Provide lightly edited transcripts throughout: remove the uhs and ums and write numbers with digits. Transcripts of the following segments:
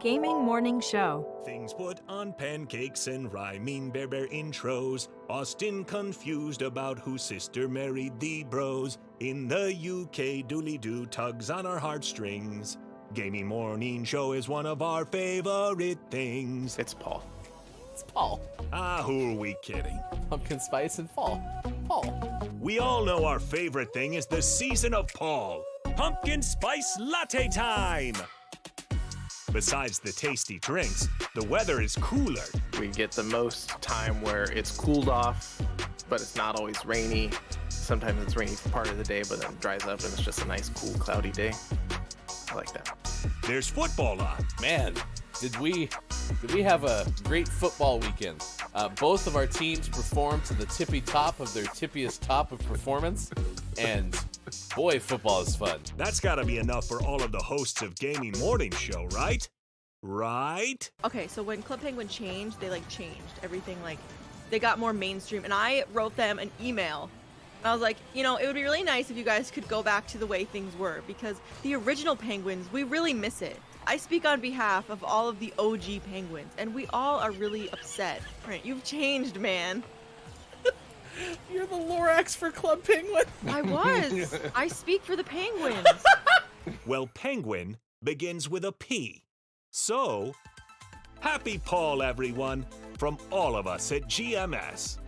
Gaming Morning Show. Things put on pancakes and rhyming bear intros. Austin confused about whose sister married the bros. In the UK, dooley-doo tugs on our heartstrings. Gaming Morning Show is one of our favorite things. It's Paul. It's Paul. Ah, who are we kidding? Pumpkin spice and fall. Paul. We all know our favorite thing is the season of Paul. Pumpkin spice latte time! Besides the tasty drinks, the weather is cooler. We get the most time where it's cooled off, but it's not always rainy. sometimes it's rainy for part of the day, but then it dries up and it's just a nice, cool, cloudy day. I like that. There's football on. Man, did we have a great football weekend? Both of our teams performed to the tippy top of their tippiest top of performance, and boy, football is fun. That's gotta be enough for all of the hosts of Gaming Morning Show, right? Right? Okay, so when Club Penguin changed, they changed everything. They got more mainstream, and I wrote them an email. I was like, it would be really nice if you guys could go back to the way things were, because the original Penguins, we really miss it. I speak on behalf of all of the OG Penguins, and we all are really upset. Right, you've changed, man. You're the Lorax for Club Penguin. I was. I speak for the Penguins. Well, penguin begins with a P. So, happy Paul, everyone, from all of us at GMS.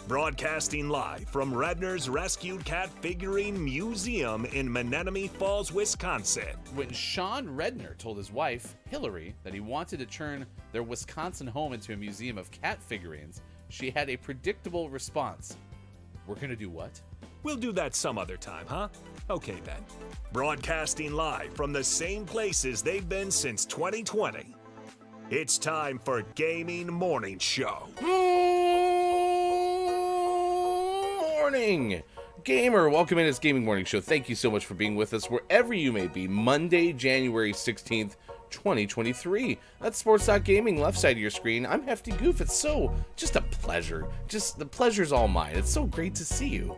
Broadcasting live from Redner's Rescued Cat Figurine Museum in Menominee Falls, Wisconsin. When Sean Redner told his wife, Hillary, that he wanted to turn their Wisconsin home into a museum of cat figurines, she had a predictable response. We're gonna do what? We'll do that some other time, huh? Okay, then. Broadcasting live from the same places they've been since 2020. It's time for Gaming Morning Show. Morning, gamer. Welcome in. It's Gaming Morning Show. Thank you so much for being with us wherever you may be. Monday, January 16th, 2023. That's Sports Gaming, left side of your screen. I'm Hefty Goof. It's just a pleasure. Just the pleasure's all mine. It's so great to see you.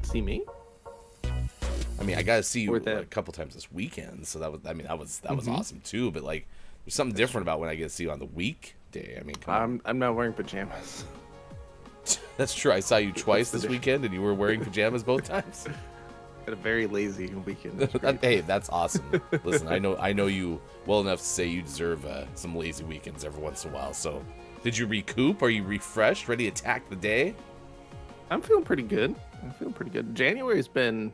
See me? I mean, I gotta see you a couple times this weekend, so that was awesome too. But there's something different about when I get to see you on the weekday. I mean, come on. I'm not wearing pajamas. That's true. I saw you twice this weekend, and you were wearing pajamas both times. Had a very lazy weekend. Hey, that's awesome. Listen, I know you well enough to say you deserve some lazy weekends every once in a while. So, did you recoup? Are you refreshed, ready to attack the day? I'm feeling pretty good. January's been,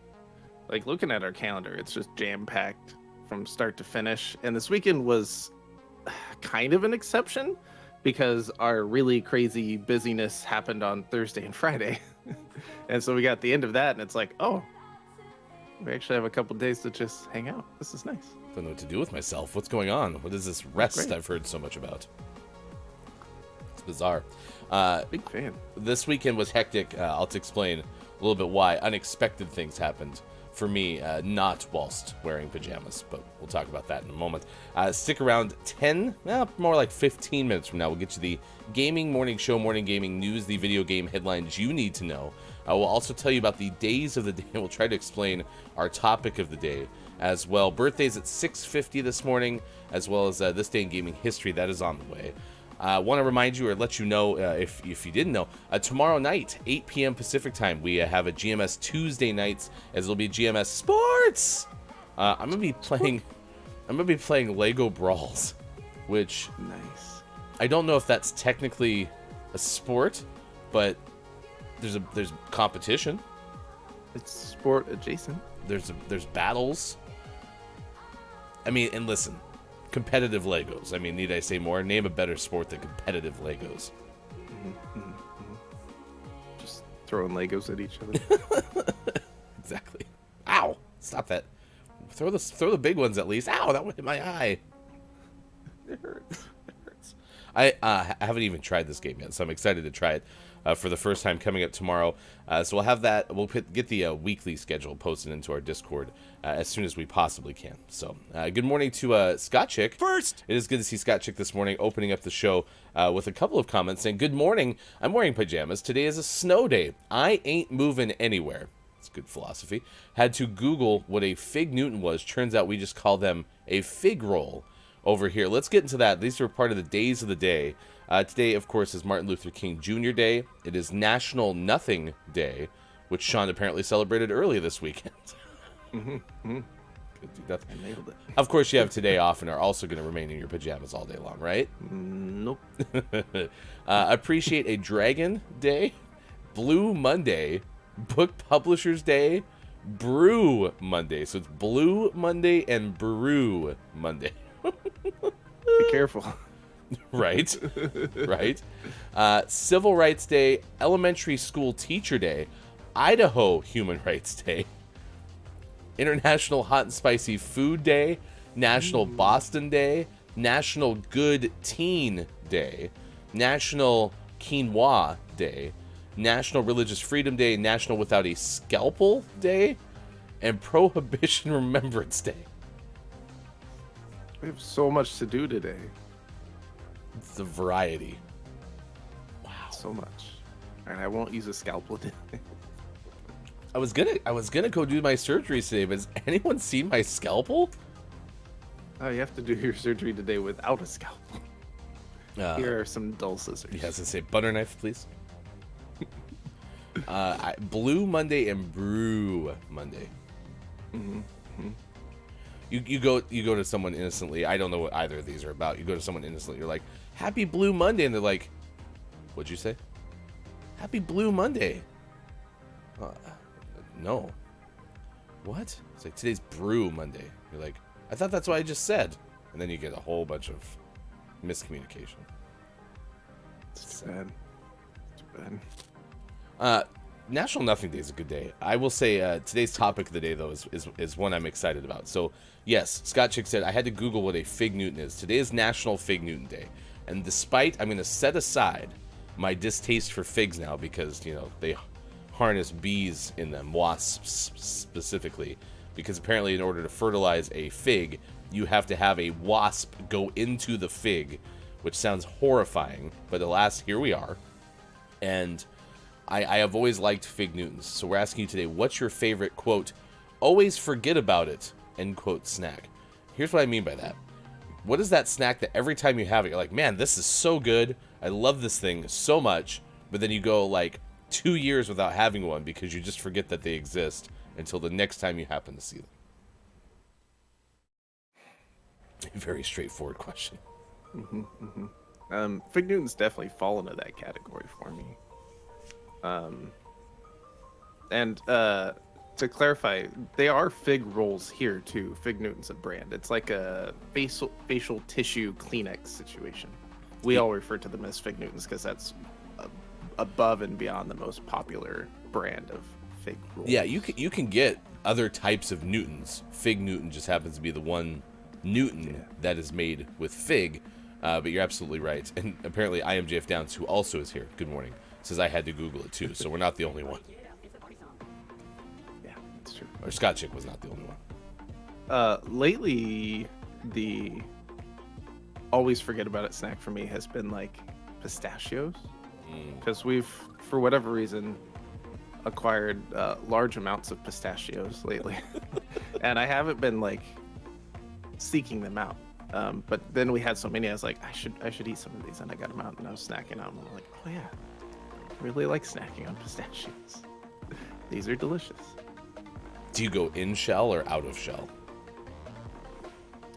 looking at our calendar, it's just jam-packed from start to finish. And this weekend was kind of an exception because our really crazy busyness happened on Thursday and Friday. And so we got the end of that, and it's like, oh, we actually have a couple days to just hang out. This is nice. Don't know what to do with myself. What's going on? What is this rest Great. I've heard so much about? It's bizarre. Big fan. This weekend was hectic. I'll explain a little bit why. Unexpected things happened for me, not whilst wearing pajamas, but we'll talk about that in a moment. Stick around more like 15 minutes from now. We'll get you the Gaming Morning Show, Morning Gaming News, the video game headlines you need to know. We'll also tell you about the days of the day. We'll try to explain our topic of the day as well. Birthdays at 6:50 this morning, as well as this day in gaming history. That is on the way. I want to remind you or let you know, if you didn't know, tomorrow night, 8 p.m. Pacific time, we have a GMS Tuesday nights, as it'll be GMS Sports. I'm gonna be playing Lego Brawls, which Nice. I don't know if that's technically a sport, but there's competition. It's sport adjacent. There's battles. I mean, and listen. Competitive Legos. I mean, need I say more? Name a better sport than competitive Legos. Just throwing Legos at each other. Exactly. Ow! Stop that. Throw the big ones at least. Ow! That went in my eye. It hurts. I haven't even tried this game yet, so I'm excited to try it for the first time coming up tomorrow. So we'll have that. We'll get the weekly schedule posted into our Discord as soon as we possibly can. So good morning to Scott Chick. First, It is good to see Scott Chick this morning, opening up the show with a couple of comments saying, "Good morning. I'm wearing pajamas. Today is a snow day. I ain't moving anywhere." It's good philosophy. Had to Google what a fig Newton was. Turns out we just call them a fig roll over here. Let's get into that. These are part of the days of the day. Today, of course, is Martin Luther King Jr. Day. It is National Nothing Day, which Sean apparently celebrated early this weekend. Good do nothing. I nailed it. Of course, you have today off and are also going to remain in your pajamas all day long, right? Nope. Appreciate a Dragon Day, Blue Monday, Book Publishers Day, Brew Monday. So it's Blue Monday and Brew Monday. Be careful. Right? Right? Civil Rights Day, Elementary School Teacher Day, Idaho Human Rights Day, International Hot and Spicy Food Day, National Boston Day, National Good Teen Day, National Quinoa Day, National Religious Freedom Day, National Without a Scalpel Day, and Prohibition Remembrance Day. We have so much to do today. It's the variety. Wow. So much. And I won't use a scalpel today. I was gonna go do my surgery today, but has anyone seen my scalpel? Oh, you have to do your surgery today without a scalpel. Here are some dull scissors. Yeah, I was gonna say butter knife, please. Blue Monday and Brew Monday. Mm-hmm. You go to someone innocently. I don't know what either of these are about. You go to someone innocently. You're like, "Happy Blue Monday," and they're like, "What'd you say?" "Happy Blue Monday." No. What? It's like, today's Brew Monday. You're like, I thought that's what I just said. And then you get a whole bunch of miscommunication. It's too bad. Too bad. National Nothing Day is a good day. I will say today's topic of the day, though, is one I'm excited about. So, yes, Scott Chick said, I had to Google what a Fig Newton is. Today is National Fig Newton Day. And despite, I'm going to set aside my distaste for figs now because, you know, they harness bees in them, wasps specifically, because apparently in order to fertilize a fig, you have to have a wasp go into the fig, which sounds horrifying, but alas, here we are. And I have always liked Fig Newtons, so we're asking you today, what's your favorite, quote, always forget about it, end quote, snack? Here's what I mean by that. What is that snack that every time you have it, you're like, man, this is so good, I love this thing so much, but then you go like 2 years without having one because you just forget that they exist until the next time you happen to see them? A very straightforward question. Fig Newtons definitely fall into that category for me. To clarify, they are fig rolls here too. Fig Newton's a brand. It's like a facial tissue Kleenex situation. We all refer to them as Fig Newtons because that's above and beyond the most popular brand of fig rolls. Yeah, you can get other types of Newtons. Fig Newton just happens to be the one Newton that is made with fig. But you're absolutely right. And apparently IMJF Downs, who also is here, good morning, says I had to Google it too, so we're not the only one. Yeah, that's true. Or Scott Chick was not the only one. Lately, the always forget about it snack for me has been like pistachios. Because we've, for whatever reason, acquired large amounts of pistachios lately. And I haven't been like seeking them out. But then we had so many, I was like, I should eat some of these, and I got them out, and I was snacking on them. I'm like, oh yeah, I really like snacking on pistachios. These are delicious. Do you go in shell or out of shell?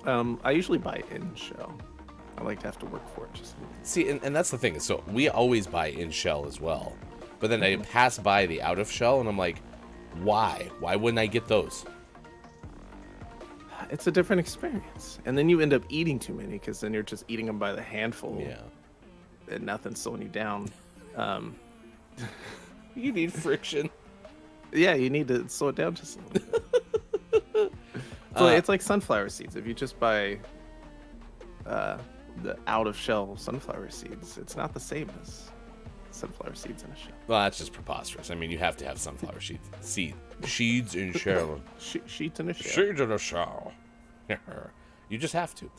I usually buy in shell. I like to have to work for it. Just See, and that's the thing. So we always buy in shell as well. But then I pass by the out of shell, and I'm like, why? Why wouldn't I get those? it's a different experience, and then you end up eating too many because then you're just eating them by the handful. Yeah. And nothing's slowing you down. You need friction. Yeah, you need to slow it down just a little bit. It's like sunflower seeds. If you just buy the out-of-shell sunflower seeds, it's not the same as sunflower seeds in a shell. Well, that's just preposterous. I mean, you have to have sunflower seeds in shell. Sheets in a shell. Seeds in a shell. You just have to.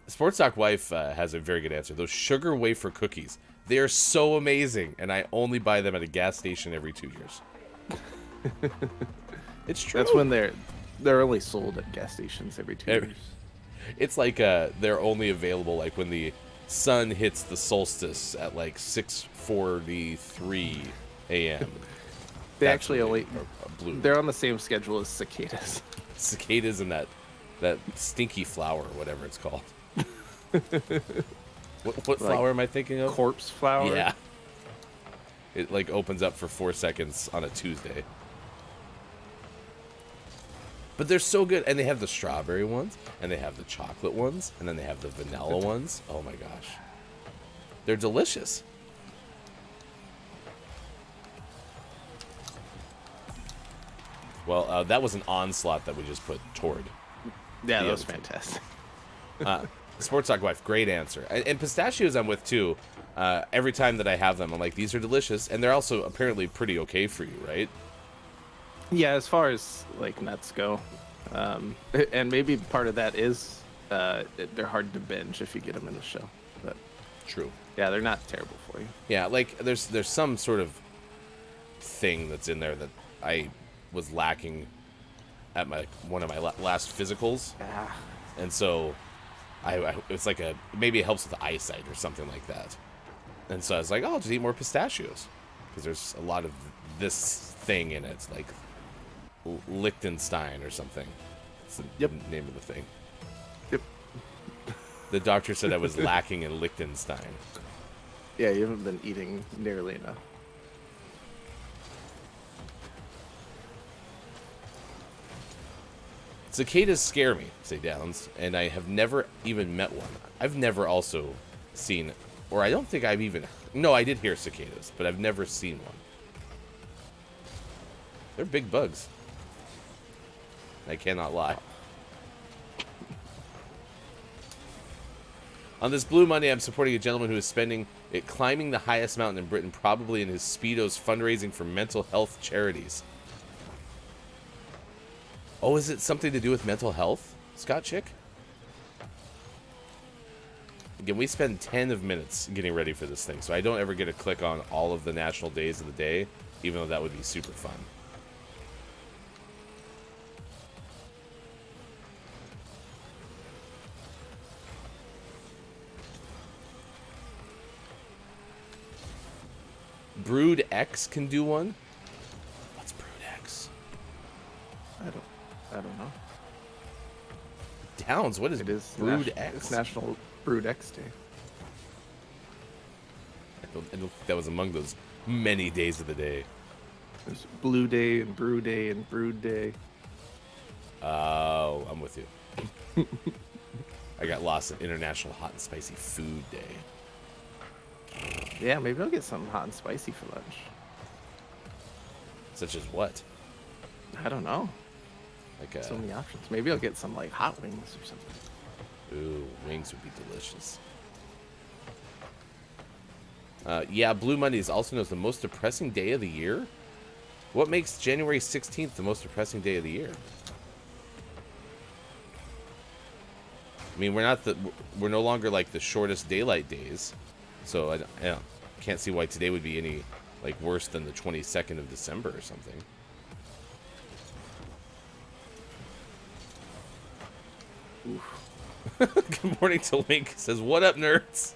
Sports Talk Wife has a very good answer. Those sugar wafer cookies, they are so amazing, and I only buy them at a gas station every 2 years. It's true. That's when they're only sold at gas stations every 2 years. It's like they're only available like when the sun hits the solstice at like 6:43 a.m. They actually only blue. They're on the same schedule as cicadas. Cicadas and that stinky flower, or whatever it's called. What flower am I thinking of? Corpse flower. Yeah. It like opens up for 4 seconds on a Tuesday. But they're so good, and they have the strawberry ones, and they have the chocolate ones, and then they have the vanilla ones. Oh my gosh. They're delicious. Well, that was an onslaught that we just put toward. Yeah, the that was other thing. fantastic. Sports Talk Wife, great answer. And pistachios I'm with too. Every time that I have them, I'm like, these are delicious, and they're also apparently pretty okay for you, right? Yeah, as far as like nuts go, and maybe part of that is they're hard to binge if you get them in the show. But True. yeah, they're not terrible for you. Yeah, like there's some sort of thing that's in there that I was lacking at one of my last physicals, and so it's like maybe it helps with the eyesight or something like that. And so I was like, oh, I'll just eat more pistachios because there's a lot of this thing in it, like Liechtenstein or something. That's the name of the thing. Yep. The doctor said I was lacking in Liechtenstein. Yeah, you haven't been eating nearly enough. Cicadas scare me, say Downs, and I have never even met one. I've never also seen, or I don't think I've even, no, I did hear cicadas, but I've never seen one. They're big bugs. I cannot lie. On this Blue Monday, I'm supporting a gentleman who is spending it climbing the highest mountain in Britain, probably in his Speedos, fundraising for mental health charities. Oh, is it something to do with mental health, Scott Chick? Again, we spend 10 of minutes getting ready for this thing, so I don't ever get to click on all of the national days of the day, even though that would be super fun. Brood X can do one? What's Brood X? I don't know. Downs, what is It is Brood It's X? National Brood X Day. I don't think that was among those many days of the day. There's Blue Day and Brew Day and Brood Day. Oh, I'm with you. I got lost in International Hot and Spicy Food Day. Yeah, maybe I'll get something hot and spicy for lunch. Such as what? I don't know. Like So many options. Maybe I'll get some like hot wings or something. ooh, wings would be delicious. Yeah, Blue Monday is also known as the most depressing day of the year. What makes January 16th the most depressing day of the year? I mean, we're no longer like the shortest daylight days, so I can't see why today would be any like worse than the 22nd of December or something. Good morning to Link. Says, what up, nerds?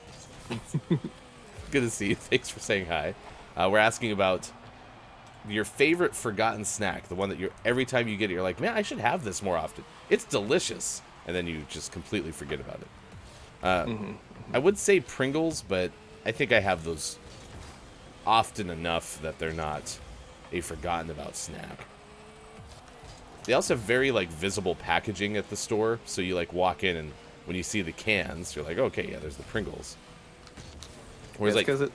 Good to see you. Thanks for saying hi. We're asking about your favorite forgotten snack, the one that every time you get it, you're like, man, I should have this more often. It's delicious. And then you just completely forget about it. I would say Pringles, but I think I have those often enough that they're not a forgotten about snack. They also have very like visible packaging at the store, so you like walk in and when you see the cans, you're like, okay, yeah, there's the Pringles. Whereas like, because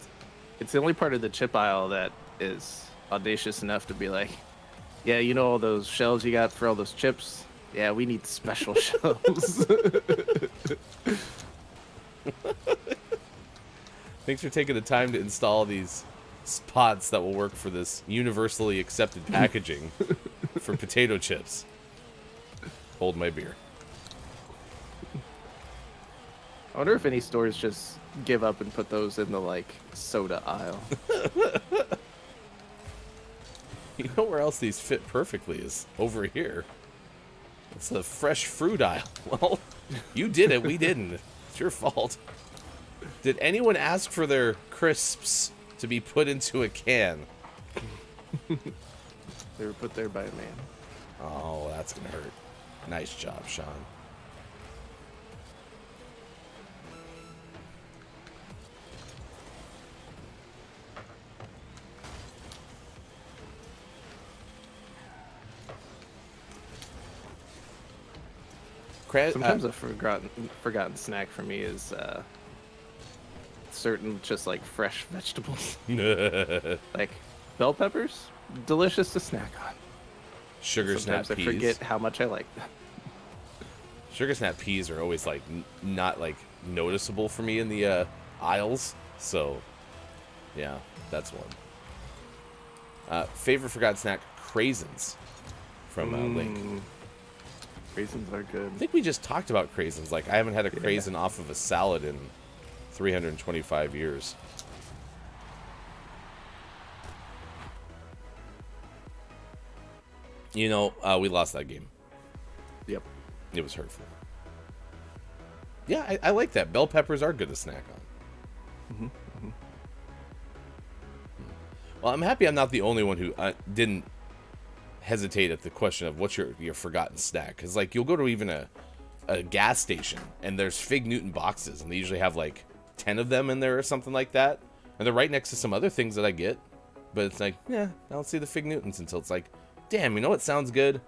it's the only part of the chip aisle that is audacious enough to be like, yeah, you know all those shelves you got for all those chips? Yeah, we need special shelves. thanks for taking the time to install these spots that will work for this universally accepted packaging for potato chips. Hold my beer. I wonder if any stores just give up and put those in the like soda aisle. You know where else these fit perfectly is over here. It's the fresh fruit aisle. Well, you did it. We didn't. It's your fault. Did anyone ask for their crisps to be put into a can? They were put there by a man. Oh, that's going to hurt. Nice job, Sean. Sometimes a forgotten snack for me is certain just like fresh vegetables. Like bell peppers, delicious to snack on. Sugar Sometimes snap I peas. forget how much I like them. Sugar snap peas are always like not like noticeable for me in the aisles. So, yeah, that's one. Favorite forgotten snack, craisins from Link. Raisins are good. I think we just talked about craisins. Like, I haven't had a craisin off of a salad in 325 years. You know, we lost that game. Yep. It was hurtful. Yeah, I like that. Bell peppers are good to snack on. Well, I'm happy I'm not the only one who didn't hesitate at the question of what's your forgotten snack. Because, like, you'll go to even a gas station, and there's Fig Newton boxes, and they usually have, like, 10 of them in there or something like that. And they're right next to some other things that I get. But it's like, yeah, I don't see the Fig Newtons until it's like, damn, you know what sounds good?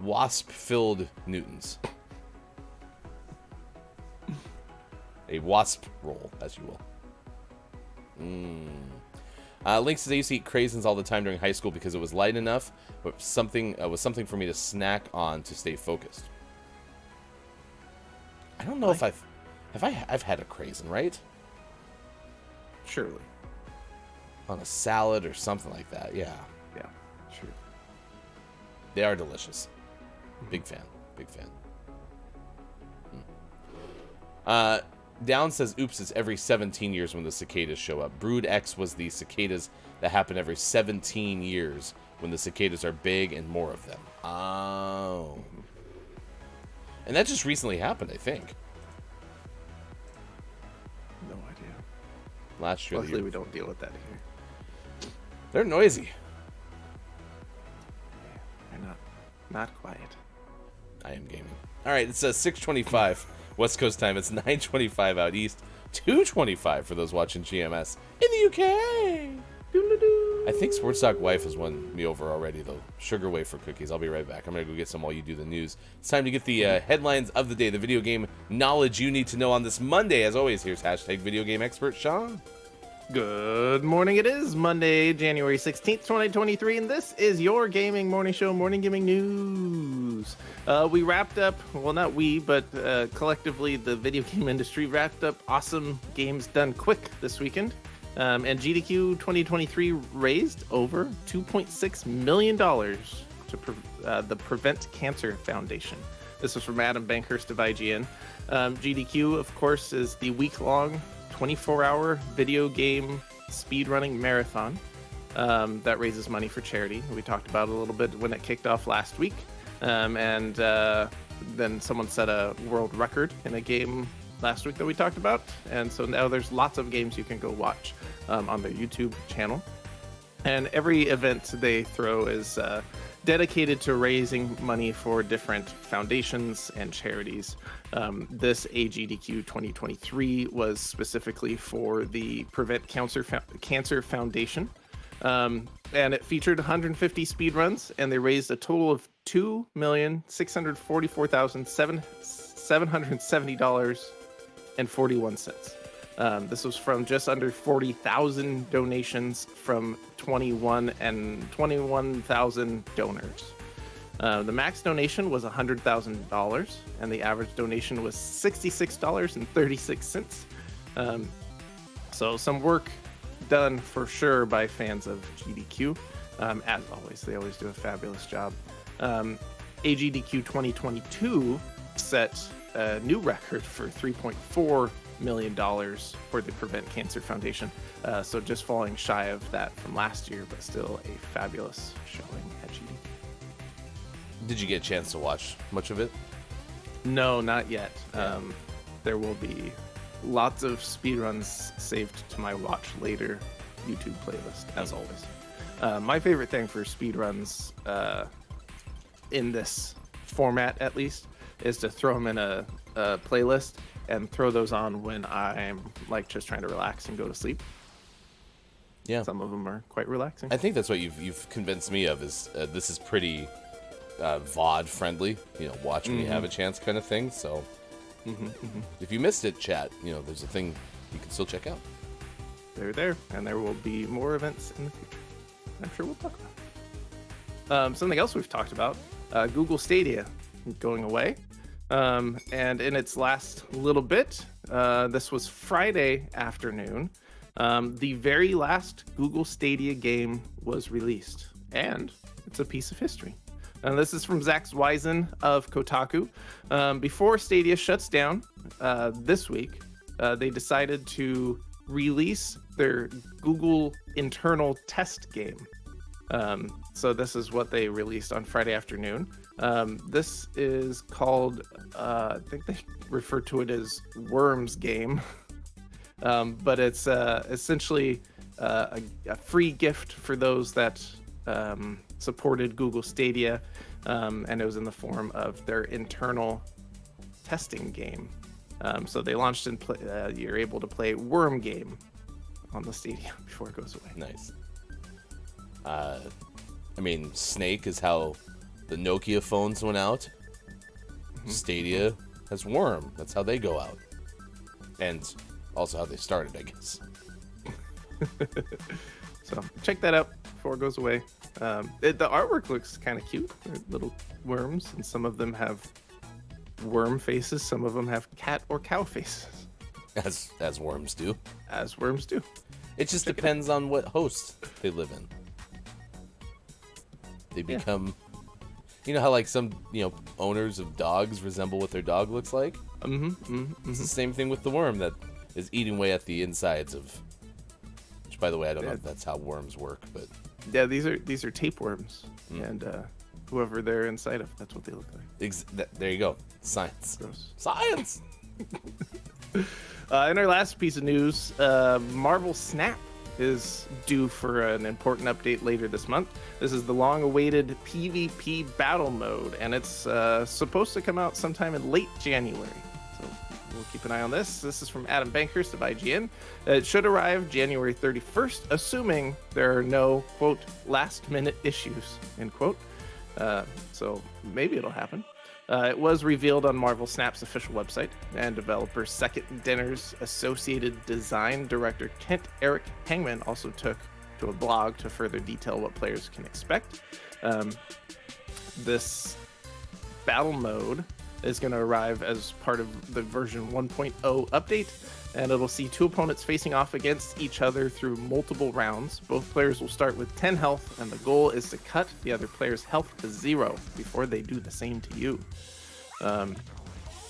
Wasp-filled Newtons. A wasp roll, as you will. Link says I used to eat craisins all the time during high school because it was light enough, but was something for me to snack on to stay focused. I don't know if I've had a craisin, right? Surely. On a salad or something like that. Yeah, Yeah. Sure. they are delicious. Big fan. Down says, oops, it's every 17 years when the cicadas show up. Brood X was the cicadas that happen every 17 years when the cicadas are big and more of them. Oh. And that just recently happened, I think. No idea. Last year. Luckily, we don't deal with that here. They're noisy. They're not quiet. I am gaming. All right, it's 6:25 West Coast time. It's 9:25 out east. 2:25 for those watching GMS in the UK. I think Sports Talk Wife has won me over already, though. Sugar wafer cookies. I'll be right back. I'm going to go get some while you do the news. It's time to get the headlines of the day, the video game knowledge you need to know on this Monday. As always, here's hashtag video game expert Sean. Good morning. It is Monday, January 16th, 2023, and this is your gaming morning show, Morning Gaming News. We wrapped up, well, not we, but collectively the video game industry wrapped up awesome games done quick this weekend. And GDQ 2023 raised over $2.6 million to the Prevent Cancer Foundation. This was from Adam Bankhurst of IGN. GDQ, of course, is the week-long 24-hour video game speedrunning marathon that raises money for charity. We talked about it a little bit when it kicked off last week. And then someone set a world record in a game last week that we talked about. And so now there's lots of games you can go watch on their YouTube channel. And every event they throw is dedicated to raising money for different foundations and charities. This AGDQ 2023 was specifically for the Prevent Cancer Foundation. And it featured 150 speedruns, and they raised a total of $2,644,770.41. This was from just under 40,000 donations from 21,000 donors. The max donation was $100,000, and the average donation was $66.36. So some work done for sure by fans of GDQ. As always, they always do a fabulous job. AGDQ 2022 set a new record for $3.4 million for the Prevent Cancer Foundation. So just falling shy of that from last year, but still a fabulous showing at GDQ. Did you get a chance to watch much of it? No, not yet. There will be lots of speedruns saved to my watch later YouTube playlist, as always. My favorite thing for speedruns in this format, at least, is to throw them in a playlist and throw those on when I'm like just trying to relax and go to sleep. Yeah, some of them are quite relaxing. I think that's what you've convinced me of. Is this is pretty VOD friendly, watch when you have a chance kind of thing. So if you missed it, chat, there's a thing you can still check out. They're there, and there will be more events in the future. I'm sure we'll talk about. Something else we've talked about, Google Stadia going away. And in its last little bit, this was Friday afternoon, the very last Google Stadia game was released, and it's a piece of history. And this is from Zach Zweisen of Kotaku. Before Stadia shuts down this week, they decided to release their Google internal test game. So this is what they released on Friday afternoon. This is called, I think they refer to it as Worms Game, but it's essentially a free gift for those that supported Google Stadia, and it was in the form of their internal testing game. So they launched and you're able to play Worm Game on the Stadia before it goes away. Nice. Snake is how the Nokia phones went out. Stadia has Worm. That's how they go out. And also how they started, I guess. So check that out before it goes away. The artwork looks kind of cute. They're little worms, and some of them have worm faces. Some of them have cat or cow faces. As worms do. As worms do. It just depends on what host they live in. They become... You know how like some owners of dogs resemble what their dog looks like? It's the same thing with the worm that is eating away at the insides of... Which, by the way, I don't know if that's how worms work, but... Yeah, these are tapeworms, and whoever they're inside of, that's what they look like. There you go. Science. Gross. Science! In our last piece of news, Marvel Snap is due for an important update later this month. This is the long-awaited PvP battle mode, and it's supposed to come out sometime in late January. So we'll keep an eye on this. This is from Adam Bankhurst of IGN. It should arrive January 31st, assuming there are no, quote, last-minute issues, end quote. So maybe it'll happen. It was revealed on Marvel Snap's official website, and developer Second Dinner's associated design director Kent Eric Hangman also took to a blog to further detail what players can expect. This battle mode is going to arrive as part of the version 1.0 update, and it'll see two opponents facing off against each other through multiple rounds. Both players will start with 10 health, and the goal is to cut the other player's health to 0 before they do the same to you.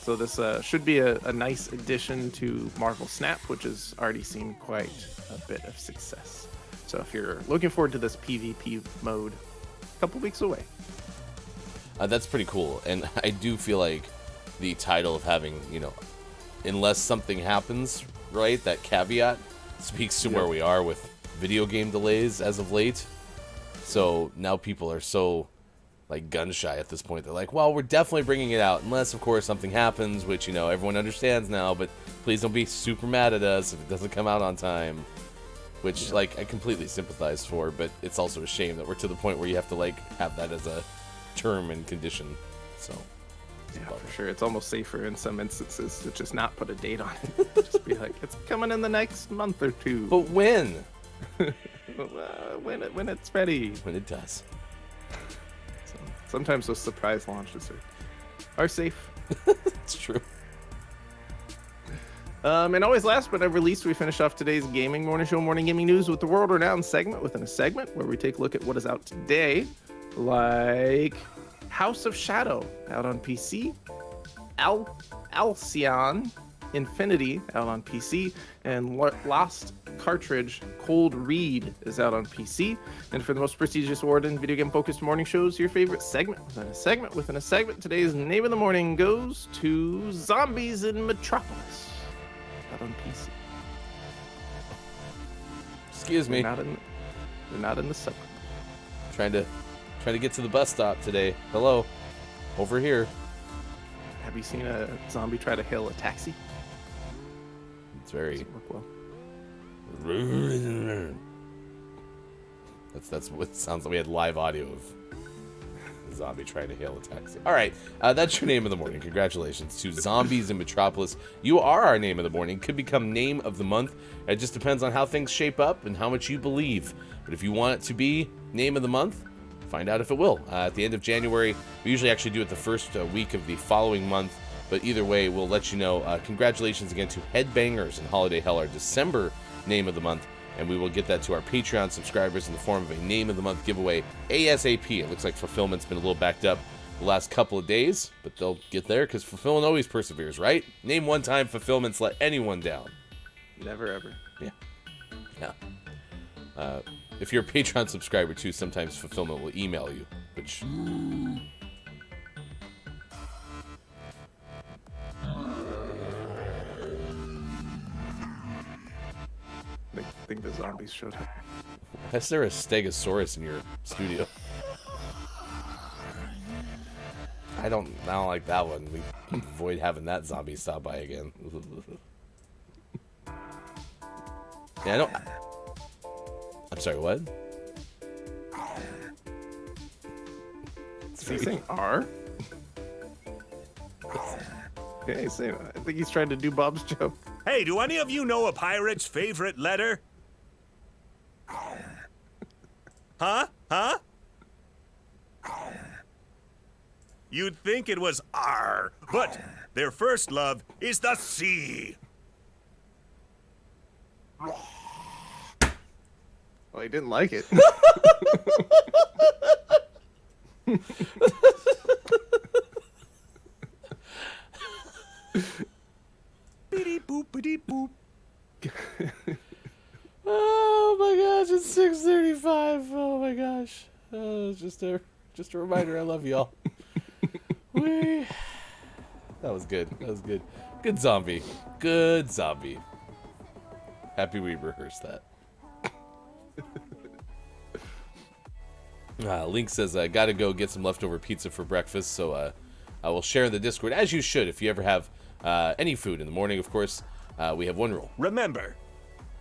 So this should be a nice addition to Marvel Snap, which has already seen quite a bit of success. So if you're looking forward to this PvP mode, a couple weeks away. That's pretty cool, and I do feel like the title of having, unless something happens, right, that caveat speaks to where we are with video game delays as of late. So now people are so, gun shy at this point. They're like, well, we're definitely bringing it out, unless, of course, something happens, which, everyone understands now, but please don't be super mad at us if it doesn't come out on time. Which, I completely sympathize for, but it's also a shame that we're to the point where you have to, have that as a term and condition. So... Yeah, for sure. It's almost safer in some instances to just not put a date on it. Just be like, it's coming in the next month or two. But when? When it's ready. When it does. So, sometimes those surprise launches are safe. It's true. And always last but never least, we finish off today's Gaming Morning Show Morning Gaming News with the World Renowned segment within a segment where we take a look at what is out today, like House of Shadow out on PC, Alcyon Infinity out on PC, and Lost Cartridge Cold Read is out on PC. And for the most prestigious award in video game focused morning shows, your favorite segment within a segment, today's name of the morning goes to Zombies in Metropolis out on PC. Excuse me. They're not in the suburb. Trying to get to the bus stop today. Hello. Over here. Have you seen a zombie try to hail a taxi? It's very... Doesn't work well. That's what it sounds like. We had live audio of zombie trying to hail a taxi. All right, that's your name of the morning. Congratulations to Zombies in Metropolis. You are our name of the morning. Could become name of the month. It just depends on how things shape up and how much you believe. But if you want it to be name of the month, find out if it will. At the end of January, we usually actually do it the first week of the following month. But either way, we'll let you know. Congratulations again to Headbangers and Holiday Hell, our December name of the month. And we will get that to our Patreon subscribers in the form of a name of the month giveaway ASAP. It looks like fulfillment's been a little backed up the last couple of days, but they'll get there because fulfillment always perseveres, right? Name one time fulfillment's let anyone down. Never ever. Yeah. If you're a Patreon subscriber too, sometimes fulfillment will email you, which... I think the zombies showed up. Why is there a Stegosaurus in your studio? I don't like that one. We avoid having that zombie stop by again. Yeah, I don't... I'm sorry, what? Is he saying R? Yeah, he's saying, I think he's trying to do Bob's joke. Hey, do any of you know a pirate's favorite letter? Huh? You'd think it was R, but their first love is the sea. Well, he didn't like it. Beep boop, beep boop. Oh my gosh, it's 6:35. Oh my gosh. Just a reminder, I love y'all. That was good. Good zombie. Happy we rehearsed that. Link says, I gotta go get some leftover pizza for breakfast, so I will share in the Discord, as you should, if you ever have any food in the morning, of course. We have one rule. Remember,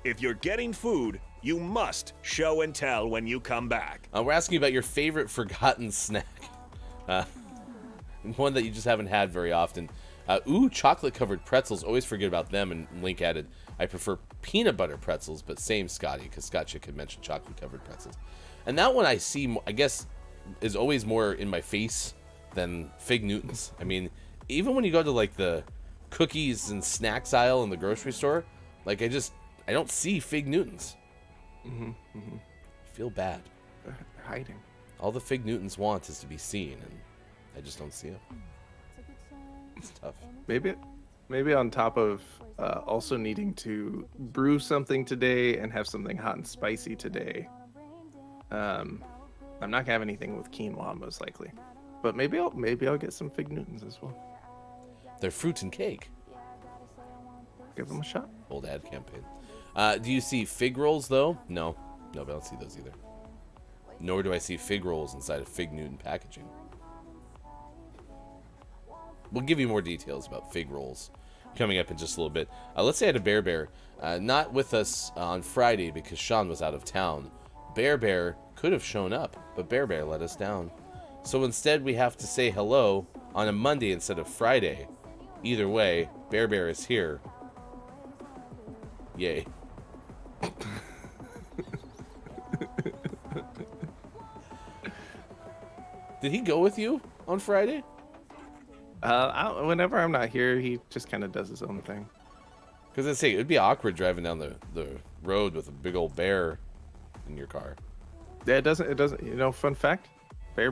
if you're getting food, you must show and tell when you come back. We're asking about your favorite forgotten snack. One that you just haven't had very often. Chocolate-covered pretzels. Always forget about them. And Link added, I prefer peanut butter pretzels, but same Scotty, because Scott Chick had mentioned chocolate-covered pretzels. And that one I see, I guess, is always more in my face than Fig Newtons. I mean, even when you go to, like, the cookies and snacks aisle in the grocery store, like, I don't see Fig Newtons. I feel bad. They're hiding. All the Fig Newtons want is to be seen, and I just don't see them. It's tough. Maybe on top of also needing to brew something today and have something hot and spicy today. I'm not gonna have anything with quinoa most likely, but maybe I'll get some Fig Newtons as well. They're fruit and cake. Give them a shot. Old ad campaign. Do you see fig rolls though? No, I don't see those either. Nor do I see fig rolls inside of Fig Newton packaging. We'll give you more details about fig rolls coming up in just a little bit. Let's say I had a Bear. Not with us on Friday because Sean was out of town. Bear could have shown up, but Bear let us down. So instead we have to say hello on a Monday instead of Friday. Either way, Bear is here. Yay. Did he go with you on Friday? Whenever I'm not here, he just kind of does his own thing. Because I'd say it would be awkward driving down the road with a big old bear in your car. Yeah, it doesn't. You know, fun fact, Bear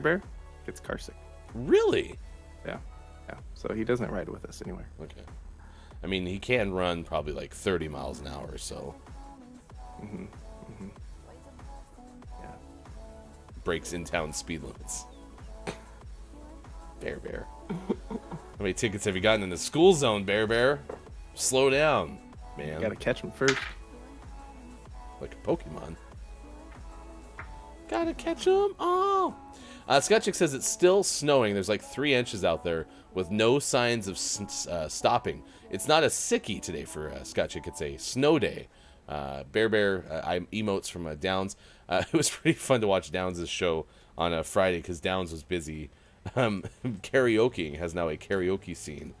gets car sick. Really? Yeah. So he doesn't ride with us anywhere. Okay. I mean, he can run probably like 30 miles an hour, so. Yeah. Breaks in town speed limits. Bear. How many tickets have you gotten in the school zone, Bear? Slow down, man. You gotta catch him first. Like a Pokemon. Gotta catch them all. Scotchick says it's still snowing. There's like 3 inches out there with no signs of stopping. It's not a sickie today for Scotchick. It's a snow day. Bear, I emotes from Downs. It was pretty fun to watch Downs' show on a Friday because Downs was busy karaokeing. Has now a karaoke scene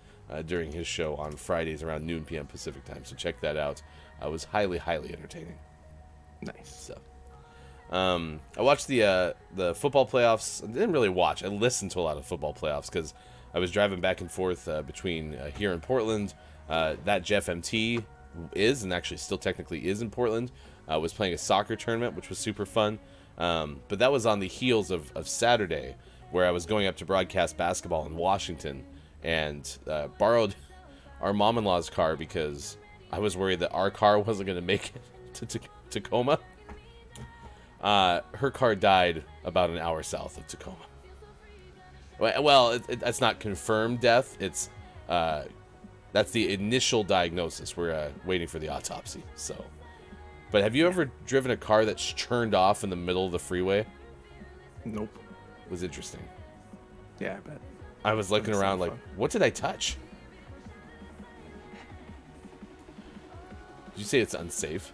during his show on Fridays around noon p.m. Pacific time. So check that out. It was highly entertaining. Nice. So, I watched the football playoffs. I didn't really watch. I listened to a lot of football playoffs because I was driving back and forth between here in Portland. That Jeff MT is, and actually still technically is in Portland, was playing a soccer tournament, which was super fun. But that was on the heels of Saturday, where I was going up to broadcast basketball in Washington and borrowed our mom-in-law's car because I was worried that our car wasn't going to make it to Tacoma. Her car died about an hour south of Tacoma. Well, that's not confirmed death. It's that's the initial diagnosis. We're waiting for the autopsy. So, but have you ever driven a car that's churned off in the middle of the freeway? Nope. It was interesting. Yeah, I bet. I was looking around like, fun. what did I touch? Did you say it's unsafe?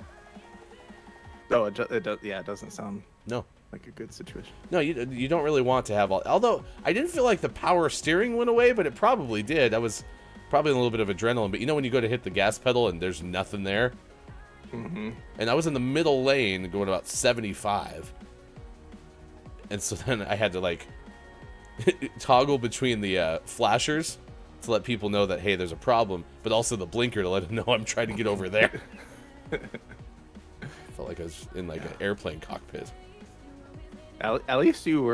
Oh, it does. Yeah, it doesn't sound No. like a good situation. No, you don't really want to have all. Although I didn't feel like the power steering went away, but it probably did. I was probably in a little bit of adrenaline. But you know when you go to hit the gas pedal and there's nothing there? Mm-hmm. And I was in the middle lane going about 75. And so then I had to like toggle between the flashers to let people know that, hey, there's a problem. But also the blinker to let them know I'm trying to get over there. Felt like I was in like an airplane cockpit. At least you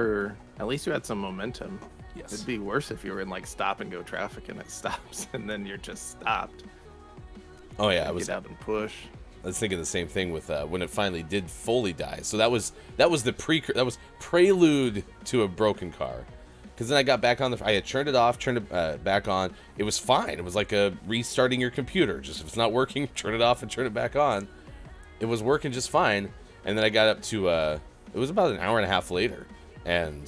had some momentum. Yes. It'd be worse if you were in like stop and go traffic and it stops and then you're just stopped. Oh yeah, I was Get out and push. I was thinking the same thing with when it finally did fully die. So that was the prelude to a broken car. Because then I got back on I had turned it off, turned it back on. It was fine. It was like restarting your computer. Just if it's not working, turn it off and turn it back on. It was working just fine. And then I got up to it was about an hour and a half later, and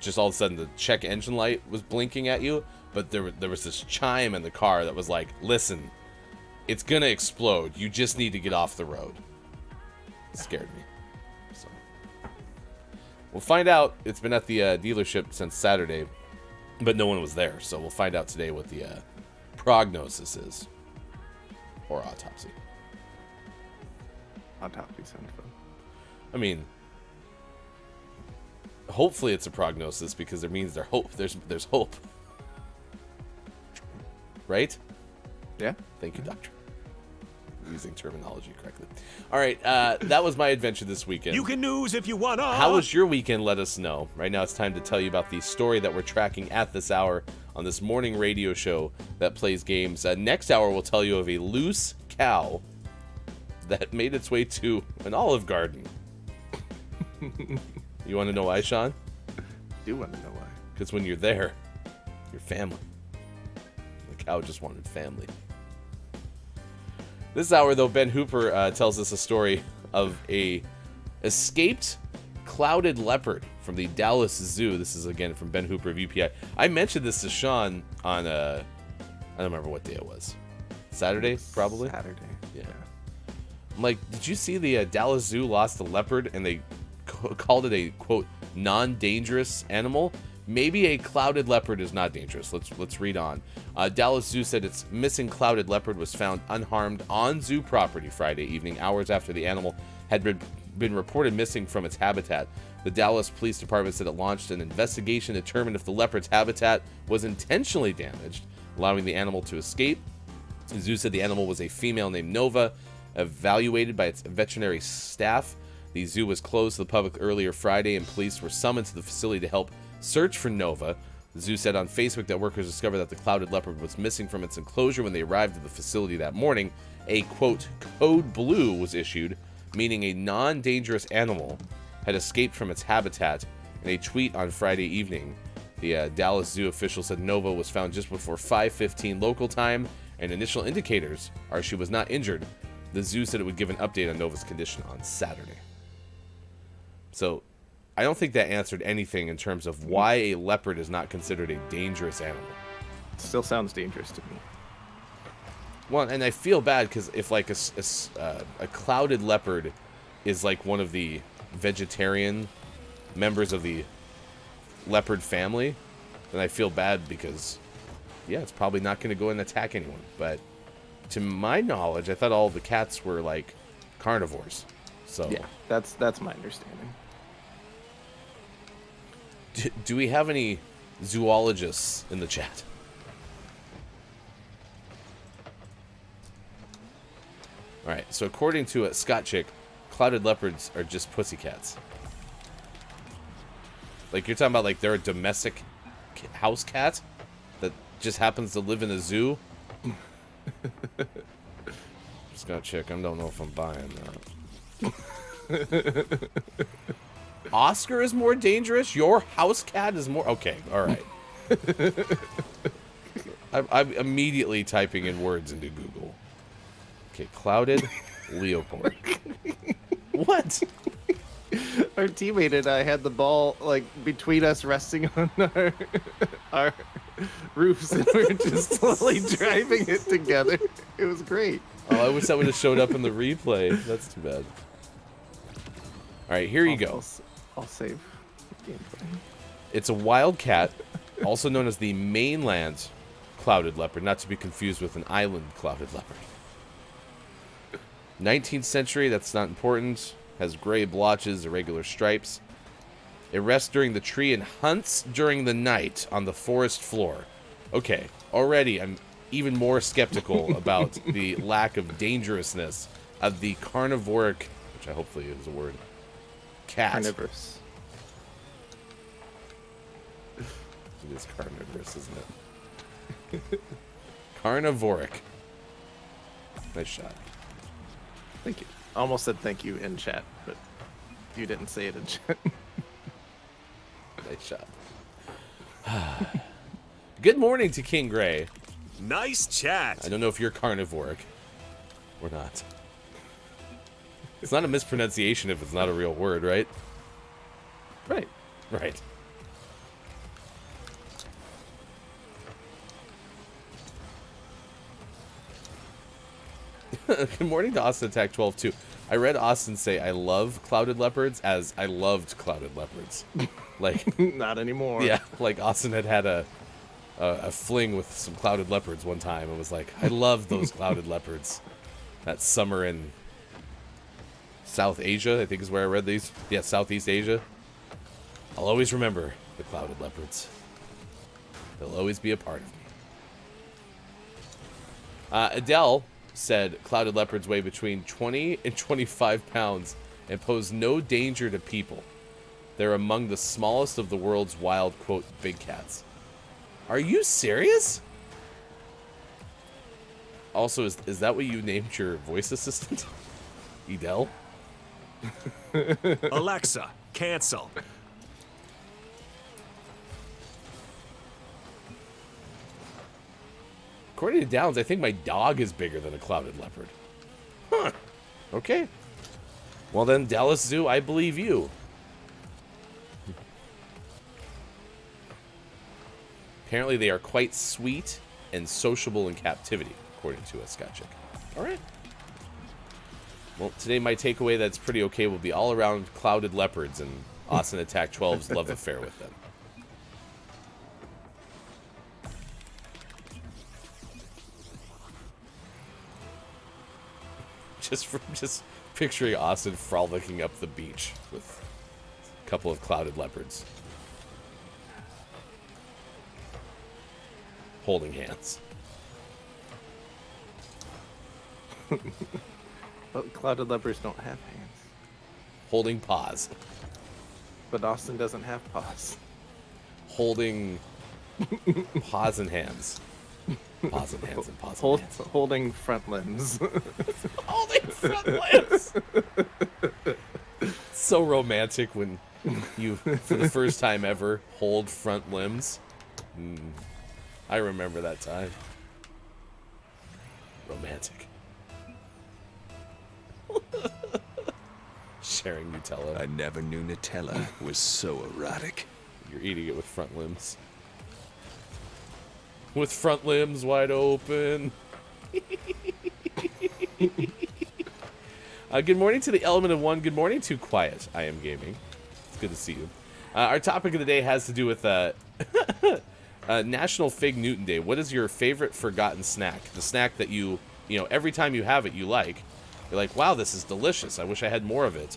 just all of a sudden the check engine light was blinking at you, but there was this chime in the car that was like, listen, it's gonna explode. You just need to get off the road. It scared me. So we'll find out. It's been at the dealership since Saturday, but no one was there. So we'll find out today what the prognosis is, or autopsy. Autopsy sounds fun. I mean, hopefully it's a prognosis because it means there's hope. Right? Yeah. Thank you, doctor. Using terminology correctly. All right, that was my adventure this weekend. You can news if you wanna. How was your weekend? Let us know. Right now it's time to tell you about the story that we're tracking at this hour on this morning radio show that plays games. Next hour we'll tell you of a loose cow that made its way to an Olive Garden. You want to know why, Sean? I do want to know why. Because when you're there, you're family. The cow just wanted family. This hour, though, Ben Hooper tells us a story of a escaped clouded leopard from the Dallas Zoo. This is, again, from Ben Hooper of UPI. I mentioned this to Sean on, I don't remember what day it was. Saturday, probably? Saturday. Yeah. I'm like, did you see the Dallas Zoo lost a leopard and they called it a, quote, non-dangerous animal? Maybe a clouded leopard is not dangerous. Let's read on. Dallas Zoo said its missing clouded leopard was found unharmed on zoo property Friday evening, hours after the animal had been reported missing from its habitat. The Dallas Police Department said it launched an investigation to determine if the leopard's habitat was intentionally damaged, allowing the animal to escape. The zoo said the animal was a female named Nova, evaluated by its veterinary staff. The zoo was closed to the public earlier Friday, and police were summoned to the facility to help search for Nova. The zoo said on Facebook that workers discovered that the clouded leopard was missing from its enclosure when they arrived at the facility that morning. A, quote, code blue was issued, meaning a non-dangerous animal had escaped from its habitat. In a tweet on Friday evening, the Dallas Zoo official said Nova was found just before 5:15 local time, and initial indicators are she was not injured. The zoo said it would give an update on Nova's condition on Saturday. So, I don't think that answered anything in terms of why a leopard is not considered a dangerous animal. Still sounds dangerous to me. Well, and I feel bad because if like a clouded leopard is like one of the vegetarian members of the leopard family, then I feel bad because, yeah, it's probably not going to go and attack anyone. But to my knowledge, I thought all the cats were like carnivores. So Yeah, that's my understanding. Do we have any zoologists in the chat? All right, so according to a Scott chick, clouded leopards are just pussycats. Like, you're talking about, like, they're a domestic house cat that just happens to live in a zoo? Scott chick, I don't know if I'm buying that. Oscar is more dangerous? Your house cat is more... Okay, all right. I'm immediately typing in words into Google. Okay, clouded leopard. What? Our teammate and I had the ball like between us, resting on our roofs, and we were just slowly driving it together. It was great. Oh, I wish that would have showed up in the replay. That's too bad. All right, here you go. I'll save gameplay. It's a wild cat, also known as the mainland clouded leopard, not to be confused with an island clouded leopard. 19th century, that's not important. Has gray blotches, irregular stripes. It rests during the tree and hunts during the night on the forest floor. Okay, already I'm even more skeptical about the lack of dangerousness of the carnivoric, which I hopefully is a word, cat. Carnivorous. It is carnivorous, isn't it? Carnivoric. Nice shot. Thank you. Almost said thank you in chat, but you didn't say it in chat. Nice shot. Good morning to King Gray. Nice chat. I don't know if you're carnivoric or not. It's not a mispronunciation if it's not a real word, right? Right. Right. Good morning to Austin Attack 12 too. I read Austin say I love clouded leopards as I loved clouded leopards. Like, Not anymore. yeah, like Austin had a fling with some clouded leopards one time and was like, I love those clouded leopards. That summer in South Asia, I think is where I read these. Yeah, Southeast Asia. I'll always remember the clouded leopards. They'll always be a part of me. Adele said clouded leopards weigh between 20 and 25 pounds and pose no danger to people. They're among the smallest of the world's wild, quote, big cats. Are you serious? Also, is that what you named your voice assistant? Edel? Alexa, cancel. According to Downs, I think my dog is bigger than a clouded leopard. Huh. Okay. Well then, Dallas Zoo, I believe you. Apparently they are quite sweet and sociable in captivity, according to a Scott chick. Alright. Well, today my takeaway that's pretty okay will be all around clouded leopards and Austin Attack 12's love affair with them. Just picturing Austin frolicking up the beach with a couple of clouded leopards. Holding hands. But clouded leopards don't have hands. Holding paws. But Austin doesn't have paws. Holding paws and hands. Paws and hands and paws and hands. Holding front limbs. Holding front limbs! So romantic when you, for the first time ever, hold front limbs. I remember that time. Romantic. Sharing Nutella. I never knew Nutella was so erotic. You're eating it with front limbs. With front limbs wide open. Good morning to the Element of One. Good morning to Quiet. I am gaming. It's good to see you. Our topic of the day has to do with National Fig Newton Day. What is your favorite forgotten snack? The snack that you know, every time you have it, you like. You're like, wow, this is delicious. I wish I had more of it.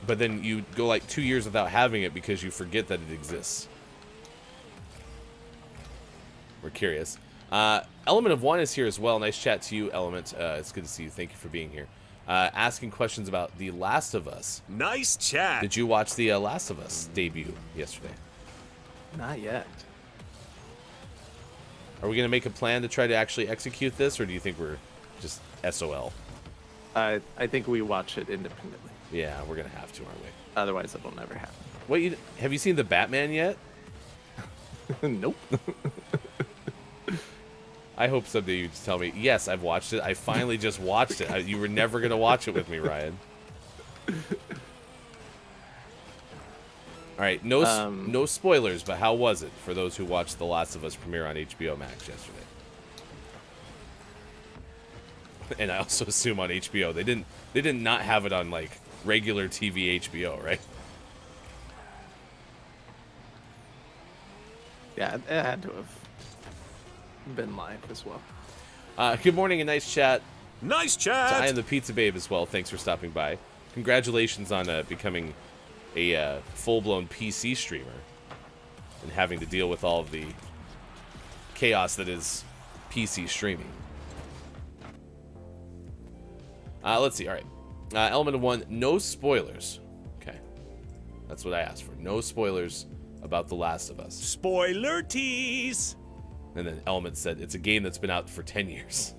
But then you go like 2 years without having it because you forget that it exists. We're curious. Element of One is here as well. Nice chat to you, Element. It's good to see you. Thank you for being here. Asking questions about The Last of Us. Nice chat. Did you watch The Last of Us debut yesterday? Not yet. Are we going to make a plan to try to actually execute this, or do you think we're just SOL? I think we watch it independently. Yeah, we're going to have to, aren't we? Otherwise, it'll never happen. What, have you seen The Batman yet? Nope. I hope someday you just tell me, yes, I've watched it. I finally just watched it. You were never going to watch it with me, Ryan. All right, no spoilers, but how was it for those who watched The Last of Us premiere on HBO Max yesterday? And I also assume on HBO. They did not have it on like regular TV HBO, right? Yeah, it had to have been live as well. Good morning and nice chat. Nice So chat. I am the Pizza Babe as well. Thanks for stopping by. Congratulations on becoming a full-blown PC streamer and having to deal with all of the chaos that is PC streaming. Let's see. All right. Element of One, no spoilers. Okay. That's what I asked for. No spoilers about The Last of Us. Spoiler tease. And then Element said it's a game that's been out for 10 years.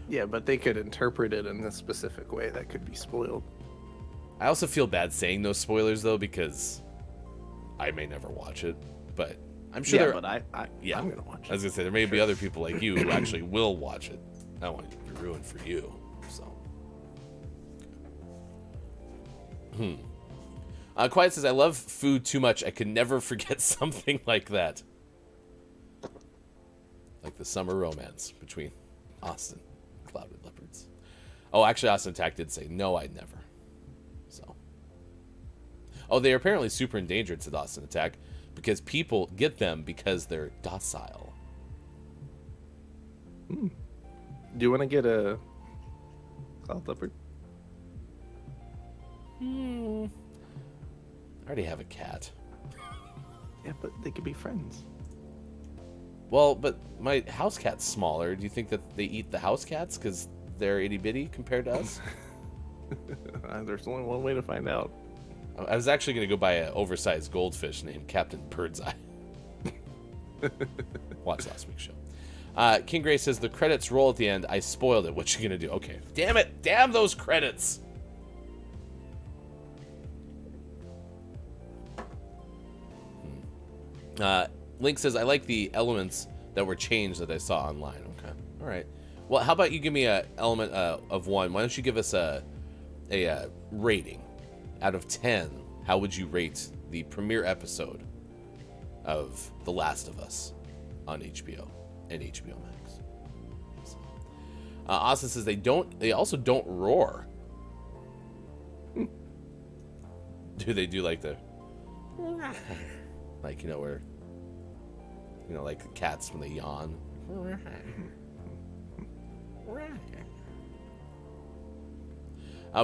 Yeah, but they could interpret it in a specific way that could be spoiled. I also feel bad saying no spoilers, though, because I may never watch it. But I'm sure Yeah, there... but I'm going to watch I was it. going to say, there may be other people like you who actually will watch it. I don't want it to be ruined for you. So... Quiet says, I love food too much. I could never forget something like that. Like the summer romance between Austin and Clouded Leopards. Oh, actually, Austin Attack did say, no, I'd never. So. Oh, they are apparently super endangered, said Austin Attack, because people get them because they're docile. Do you want to get a cloud leopard? I already have a cat. Yeah, but they could be friends. Well, but my house cat's smaller. Do you think that they eat the house cats because they're itty bitty compared to us? There's only one way to find out. I was actually going to go buy an oversized goldfish named Captain Birdseye. Watch last week's show. King Gray says, the credits roll at the end. I spoiled it. What you going to do? Okay. Damn it. Damn those credits. Link says, I like the elements that were changed that I saw online. Okay. All right. Well, how about you give me a element of one? Why don't you give us a rating out of 10? How would you rate the premiere episode of The Last of Us on HBO and HBO Max? So, Austin says they also don't roar. Do they do like the like, you know, where, you know, like the cats when they yawn? We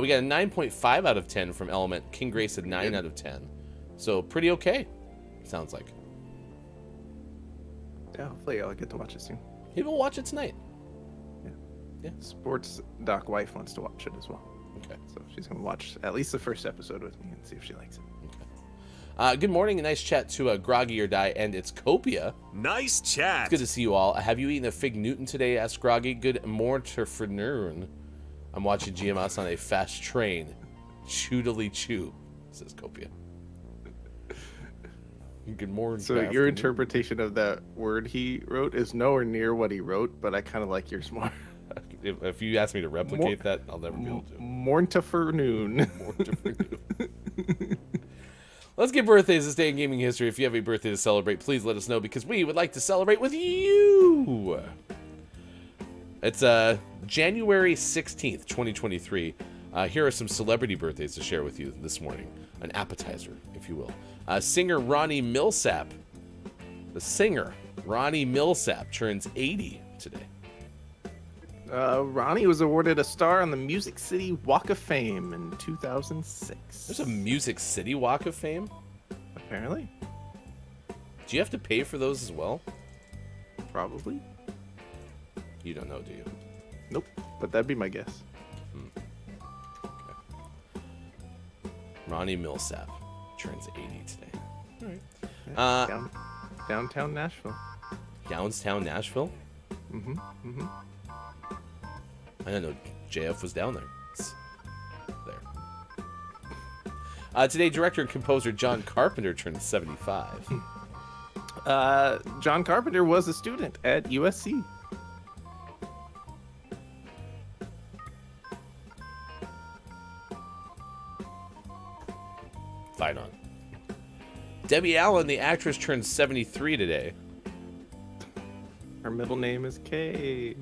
got a 9.5 out of 10 from Element. King Grace said 9 out of 10. So pretty okay, sounds like. Yeah, hopefully I'll get to watch it soon. Maybe we'll watch it tonight. Yeah. Sports Doc wife wants to watch it as well. Okay. So she's going to watch at least the first episode with me and see if she likes it. Good morning and nice chat to Groggy or Die, and it's Copia. Nice chat. It's good to see you all. Have you eaten a Fig Newton today? Asked Groggy. Good morning. I'm watching GMS on a fast train. Choodily chew, says Copia. Good morning. So your interpretation of that word he wrote is nowhere near what he wrote, but I kind of like yours more. If you ask me to replicate that, I'll never be able to. Morntafernoon. Let's get birthdays this day in gaming history. If you have a birthday to celebrate, please let us know because we would like to celebrate with you. It's January 16th, 2023. Here are some celebrity birthdays to share with you this morning. An appetizer, if you will. Singer Ronnie Milsap. The singer Ronnie Milsap turns 80 today. Ronnie was awarded a star on the Music City Walk of Fame in 2006. There's a Music City Walk of Fame? Apparently. Do you have to pay for those as well? Probably. You don't know, do you? Nope, but that'd be my guess. Ronnie Milsap turns 80 today. All right. Downtown Nashville. Downtown Nashville? Mm-hmm. I don't know. JF was down there. It's there. Today, director and composer John Carpenter turned 75. John Carpenter was a student at USC. Fight on. Debbie Allen, the actress, turned 73 today. Her middle name is Kay.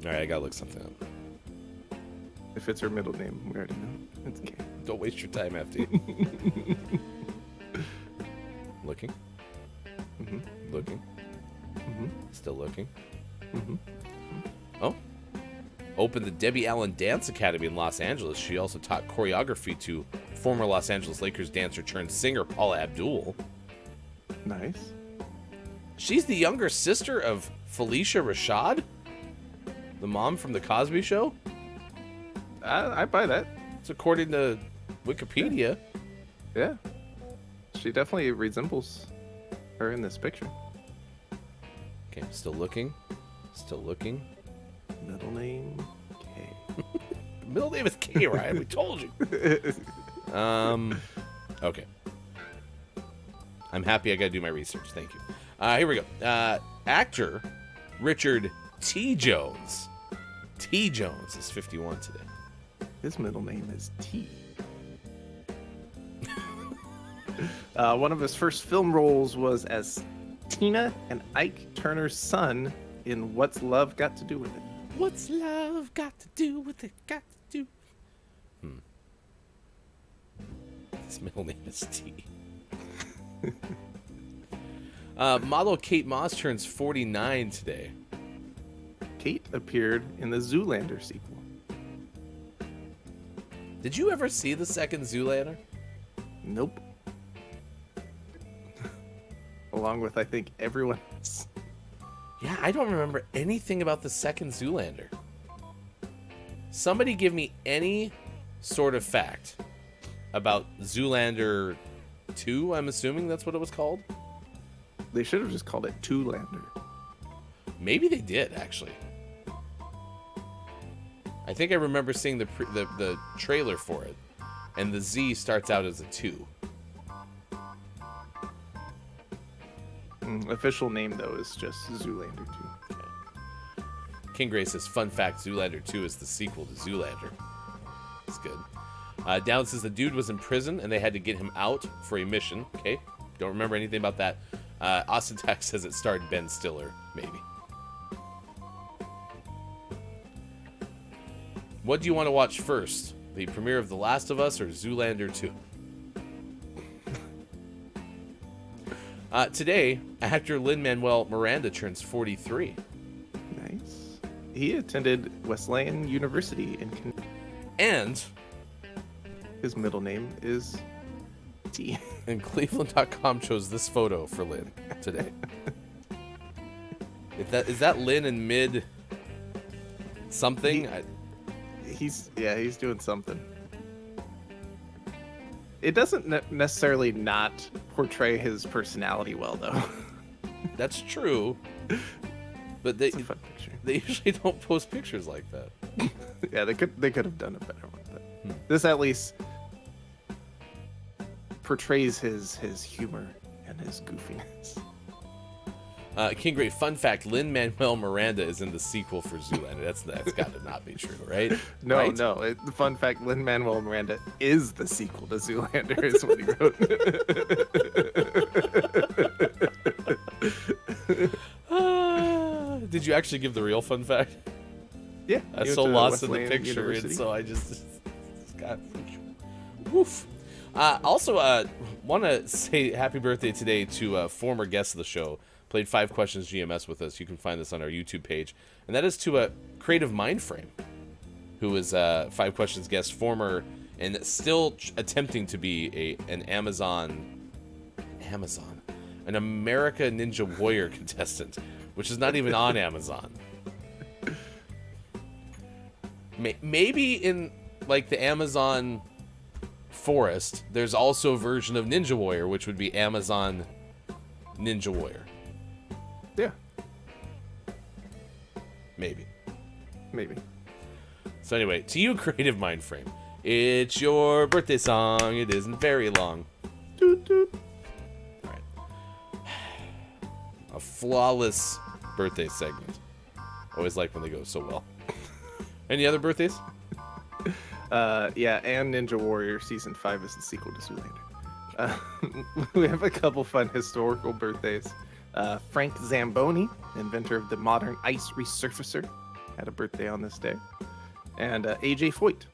All right, I gotta look something up. If it's her middle name, we already know. It's Kay. Don't waste your time, FT. Looking. Mm-hmm. Looking. Mm-hmm. Still looking. Mm-hmm. Oh. Opened the Debbie Allen Dance Academy in Los Angeles. She also taught choreography to former Los Angeles Lakers dancer turned singer Paula Abdul. Nice. She's the younger sister of Felicia Rashad, the mom from The Cosby Show. I buy that. It's according to Wikipedia. Yeah. She definitely resembles her in this picture. Okay, still looking. Still looking. Middle name Kay. Middle name is K, Ryan. We told you. Okay. I'm happy I gotta do my research. Thank you. Here we go. Actor Richard T. Jones. T. Jones is 51 today. His middle name is T. One of his first film roles was as Tina and Ike Turner's son in What's Love Got to Do with It? What's love got to do with it? Got to do. His middle name is T. Model Kate Moss turns 49 today. Kate appeared in the Zoolander sequel. Did you ever see the second Zoolander? Nope. Along with, I think, everyone else. Yeah, I don't remember anything about the second Zoolander. Somebody give me any sort of fact about Zoolander 2, I'm assuming that's what it was called. They should have just called it Two-Lander. Maybe they did, actually. I think I remember seeing the trailer for it, and the Z starts out as a 2. Official name, though, is just Zoolander 2. Okay. King Gray says, fun fact, Zoolander 2 is the sequel to Zoolander. That's good. Down says the dude was in prison, and they had to get him out for a mission. Okay, don't remember anything about that. Austin Tech says it starred Ben Stiller, maybe. What do you want to watch first? The premiere of The Last of Us or Zoolander 2? Today, actor Lin-Manuel Miranda turns 43. Nice. He attended Wesleyan University in And his middle name is T. And Cleveland.com chose this photo for Lin today. Is that Lin in mid something? He's doing something. It doesn't necessarily not portray his personality well, though. That's true. But they It's a fun picture. They usually don't post pictures like that. Yeah, they could have done a better one, but this at least portrays his humor and his goofiness. King Great, fun fact, Lin-Manuel Miranda is in the sequel for Zoolander. That's got to not be true, right? No, right? no. The fun fact, Lin-Manuel Miranda is the sequel to Zoolander, is what he wrote. Did you actually give the real fun fact? Yeah. I'm he so went to lost in the Wesleyan picture, and University. so I just got woof. Also, want to say happy birthday today to a former guest of the show. Played 5 Questions GMS with us. You can find this on our YouTube page, and that is to a Creative Mindframe, who is a 5 Questions guest, former and still attempting to be an America Ninja Warrior contestant, which is not even on Amazon. Maybe in like the Amazon forest, there's also a version of Ninja Warrior, which would be Amazon Ninja Warrior. Yeah. Maybe. So anyway, to you, Creative Mindframe, it's your birthday song. It isn't very long. Doot, doot. All right. A flawless birthday segment. Always like when they go so well. Any other birthdays? Yeah, and Ninja Warrior Season 5 is the sequel to Zoolander. We have a couple fun historical birthdays. Frank Zamboni, inventor of the modern ice resurfacer, had a birthday on this day. And AJ Foyt,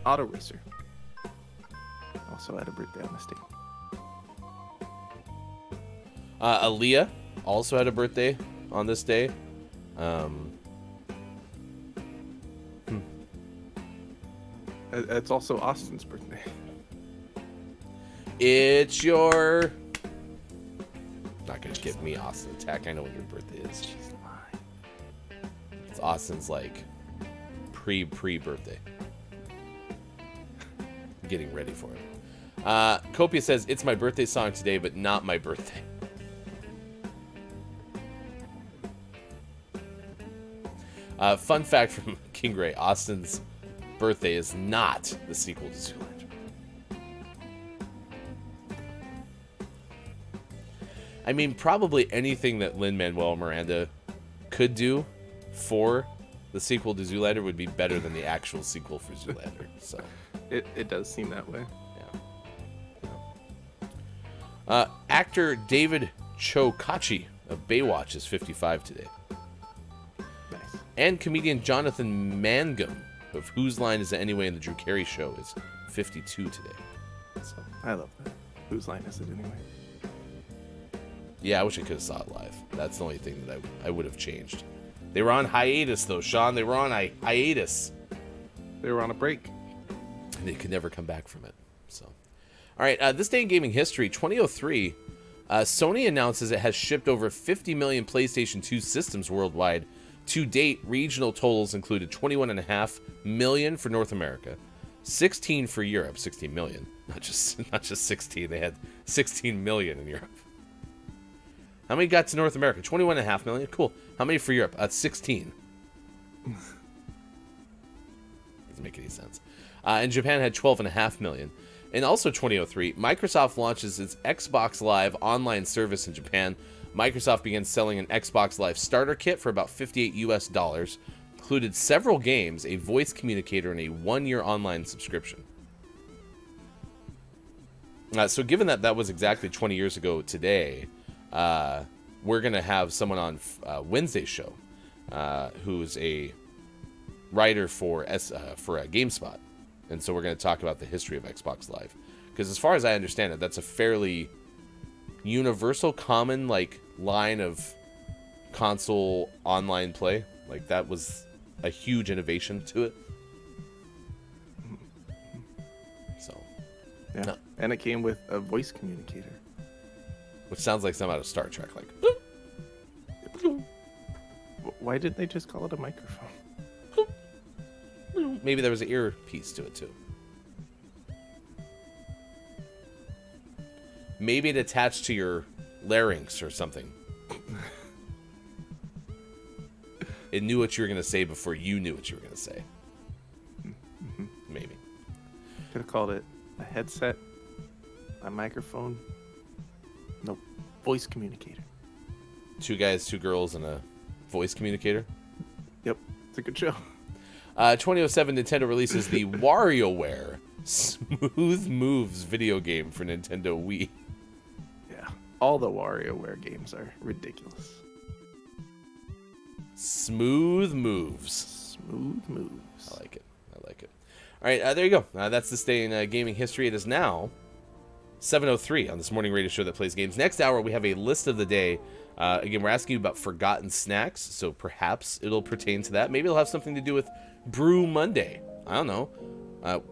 auto racer, also had a birthday on this day. Aaliyah also had a birthday on this day. It's also Austin's birthday. It's your... Not gonna give me Austin attack. I know when your birthday is. It's Austin's like pre-birthday. Getting ready for it. Copia says, it's my birthday song today, but not my birthday. Fun fact from King Ray, Austin's birthday is not the sequel to Zoolander. I mean, probably anything that Lin-Manuel Miranda could do for the sequel to Zoolander would be better than the actual sequel for Zoolander. So It does seem that way. yeah. Actor David Chokachi of Baywatch is 55 today. Nice. And comedian Jonathan Mangum of Whose Line Is It Anyway in the Drew Carey Show is 52 today. So, I love that. Whose line is it anyway? yeah, I wish I could have saw it live. That's the only thing that I would have changed. They were on hiatus, though, Sean. They were on hiatus. They were on a break. And they could never come back from it. So, all right, this day in gaming history, 2003, Sony announces it has shipped over 50 million PlayStation 2 systems worldwide. To date, regional totals included 21.5 million for North America, 16 for Europe, 16 million, not just 16. They had 16 million in Europe. How many got to North America? 21.5 million. Cool. How many for Europe? 16. Doesn't make any sense. And Japan had 12.5 million. And also 2003, Microsoft launches its Xbox Live online service in Japan. Microsoft began selling an Xbox Live starter kit for about $58 US. Included several games, a voice communicator, and a 1-year online subscription. So given that that was exactly 20 years ago today, we're going to have someone on Wednesday's show who's a writer for GameSpot. And so we're going to talk about the history of Xbox Live. Because as far as I understand it, that's a fairly universal, common line of console online play. Like, that was a huge innovation to it. So, Yeah. no. And it came with a voice communicator. Which sounds like something out of Star Trek. Like, Why didn't they just call it a microphone? maybe there was an earpiece to it too. Maybe it attached to your larynx or something. It knew what you were going to say before you knew what you were going to say. Maybe. Could have called it a headset, a microphone, no, voice communicator. 2 guys, 2 girls, and a voice communicator. Yep, it's a good show. 2007, Nintendo releases the WarioWare Smooth Moves video game for Nintendo Wii. Yeah, all the WarioWare games are ridiculous. Smooth moves. Smooth moves. I like it. I like it. All right, there you go. That's this day in gaming history. It is now 7:03 on this morning radio show that plays games. Next hour, we have a list of the day. Again, we're asking you about forgotten snacks, so perhaps it'll pertain to that. Maybe it'll have something to do with Brew Monday. I don't know.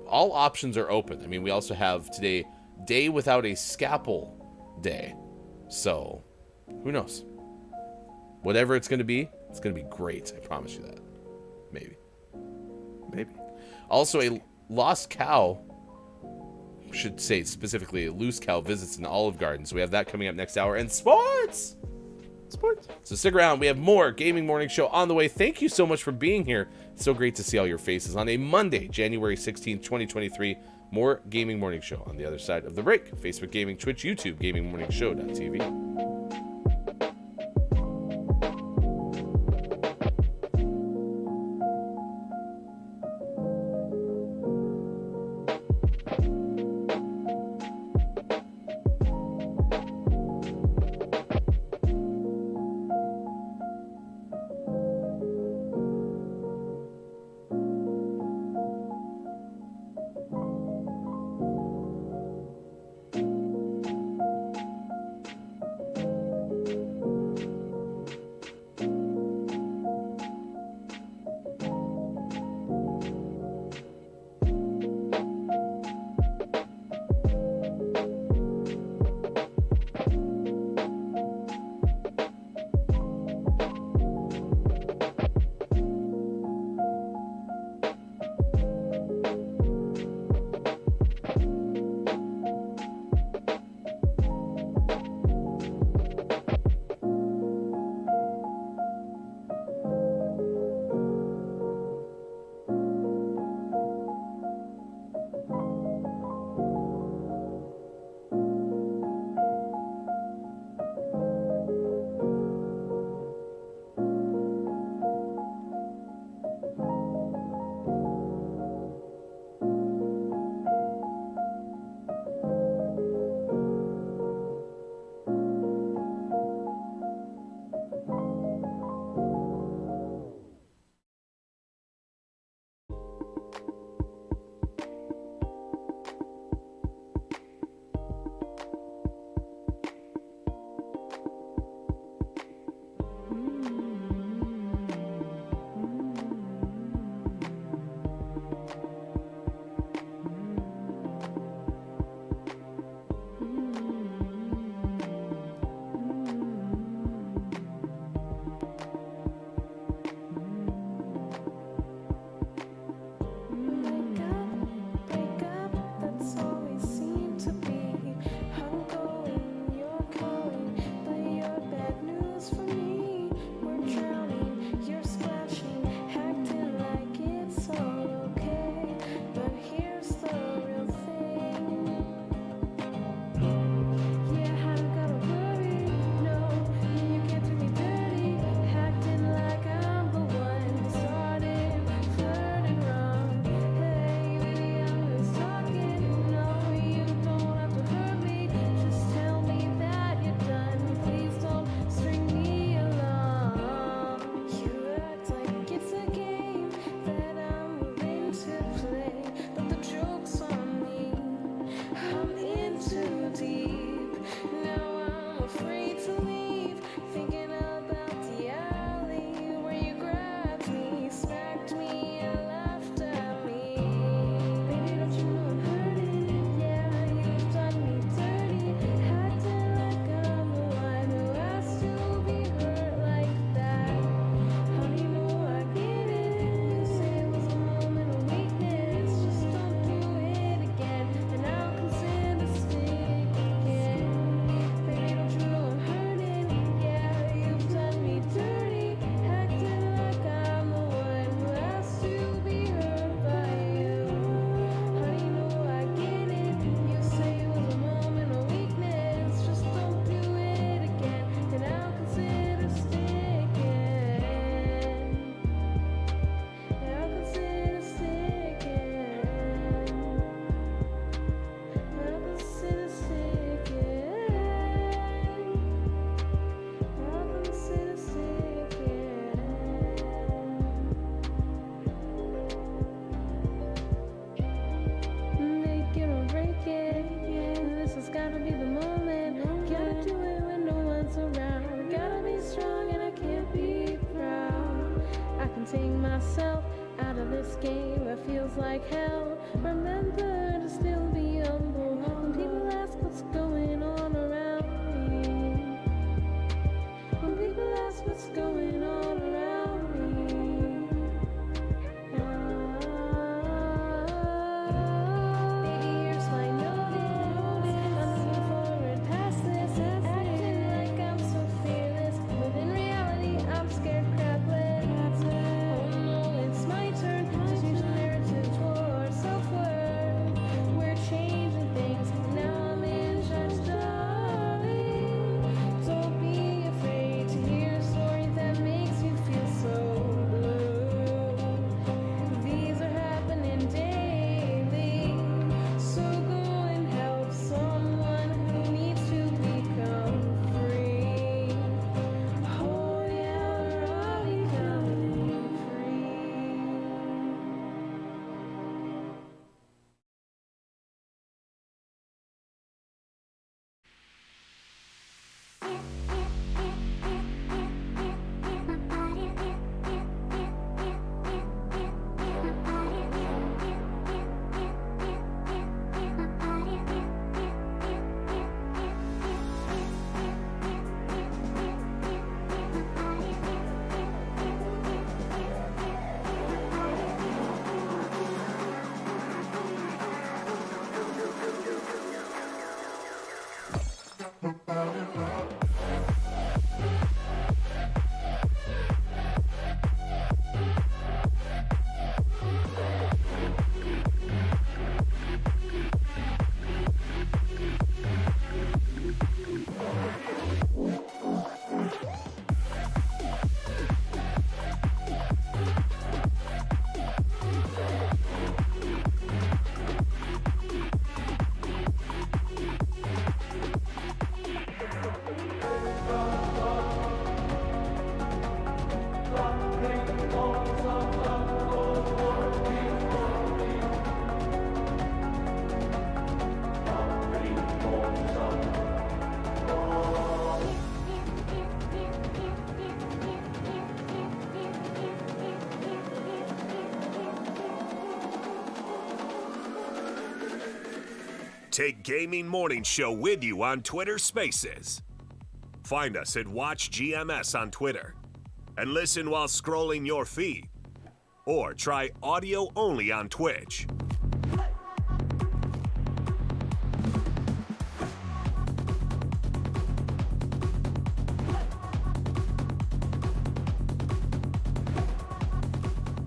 All options are open. I mean, we also have today Day Without a Scalpel Day. So, who knows? Whatever it's going to be great. I promise you that. Maybe. Also, a lost cow, should say specifically a loose cow, visits an Olive Garden. So we have that coming up next hour. And sports! So stick around. We have more Gaming Morning Show on the way. Thank you so much for being here. It's so great to see all your faces on a Monday, January 16th, 2023. More Gaming Morning Show on the other side of the break. Facebook Gaming, Twitch, YouTube, GamingMorningShow.tv. that feels like hell. Remember to still be humble when people ask what's going on around me. When people ask what's going on around me. Maybe yours might notice I'm moving forward past this, acting like I'm so fearless, but in reality I'm scared crapless. Oh no, it's my turn to change the narrative towards self-worth. We're changing things, now I'm in charge, darling. Don't be afraid to hear a story that makes you feel so blue. These are happening daily, so go and help someone who needs to become free. Oh yeah, we're all becoming free. Take Gaming Morning Show with you on Twitter Spaces. Find us at Watch GMS on Twitter and listen while scrolling your feed. Or try audio only on Twitch.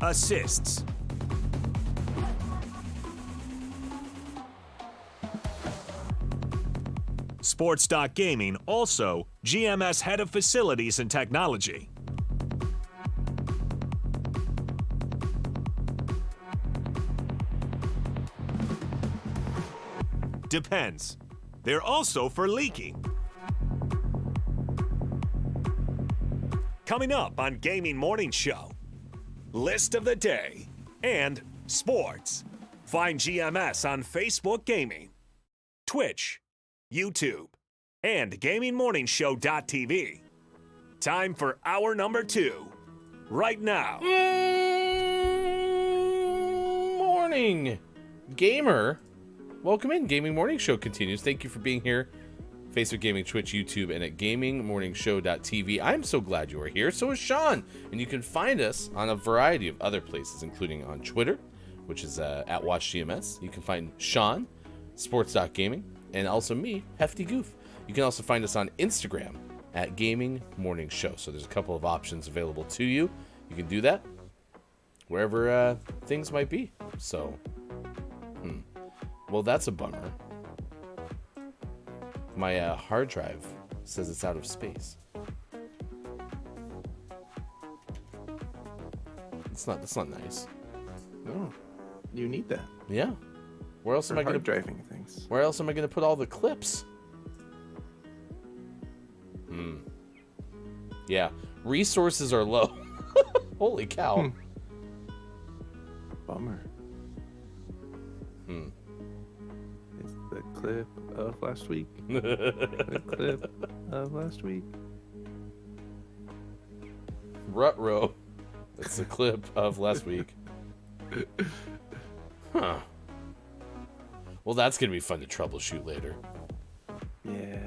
Assists. Sports.gaming, also GMS Head of Facilities and Technology. Depends. They're also for leaking. Coming up on Gaming Morning Show, List of the Day and Sports. Find GMS on Facebook Gaming, Twitch, YouTube, and GamingMorningshow.tv. Time for hour number 2, right now. Morning, gamer. Welcome in. Gaming Morning Show continues. Thank you for being here. Facebook Gaming, Twitch, YouTube, and at GamingMorningshow.tv. I'm so glad you are here. So is Sean. And you can find us on a variety of other places, including on Twitter, which is at WatchGMS. You can find Sean, Sports.gaming, and also me, Hefty Goof. You can also find us on Instagram at Gaming Morning Show. So there's a couple of options available to you. You can do that wherever things might be. So, well, that's a bummer. My hard drive says it's out of space. That's not nice. No, you need that. Yeah. Where else am I going to driving things? Where else am I going to put all the clips? Yeah, resources are low. Holy cow. Bummer. It's the clip of last week. The clip of last week. Ruh-roh. That's the clip of last week. Huh. Well, that's going to be fun to troubleshoot later. Yeah.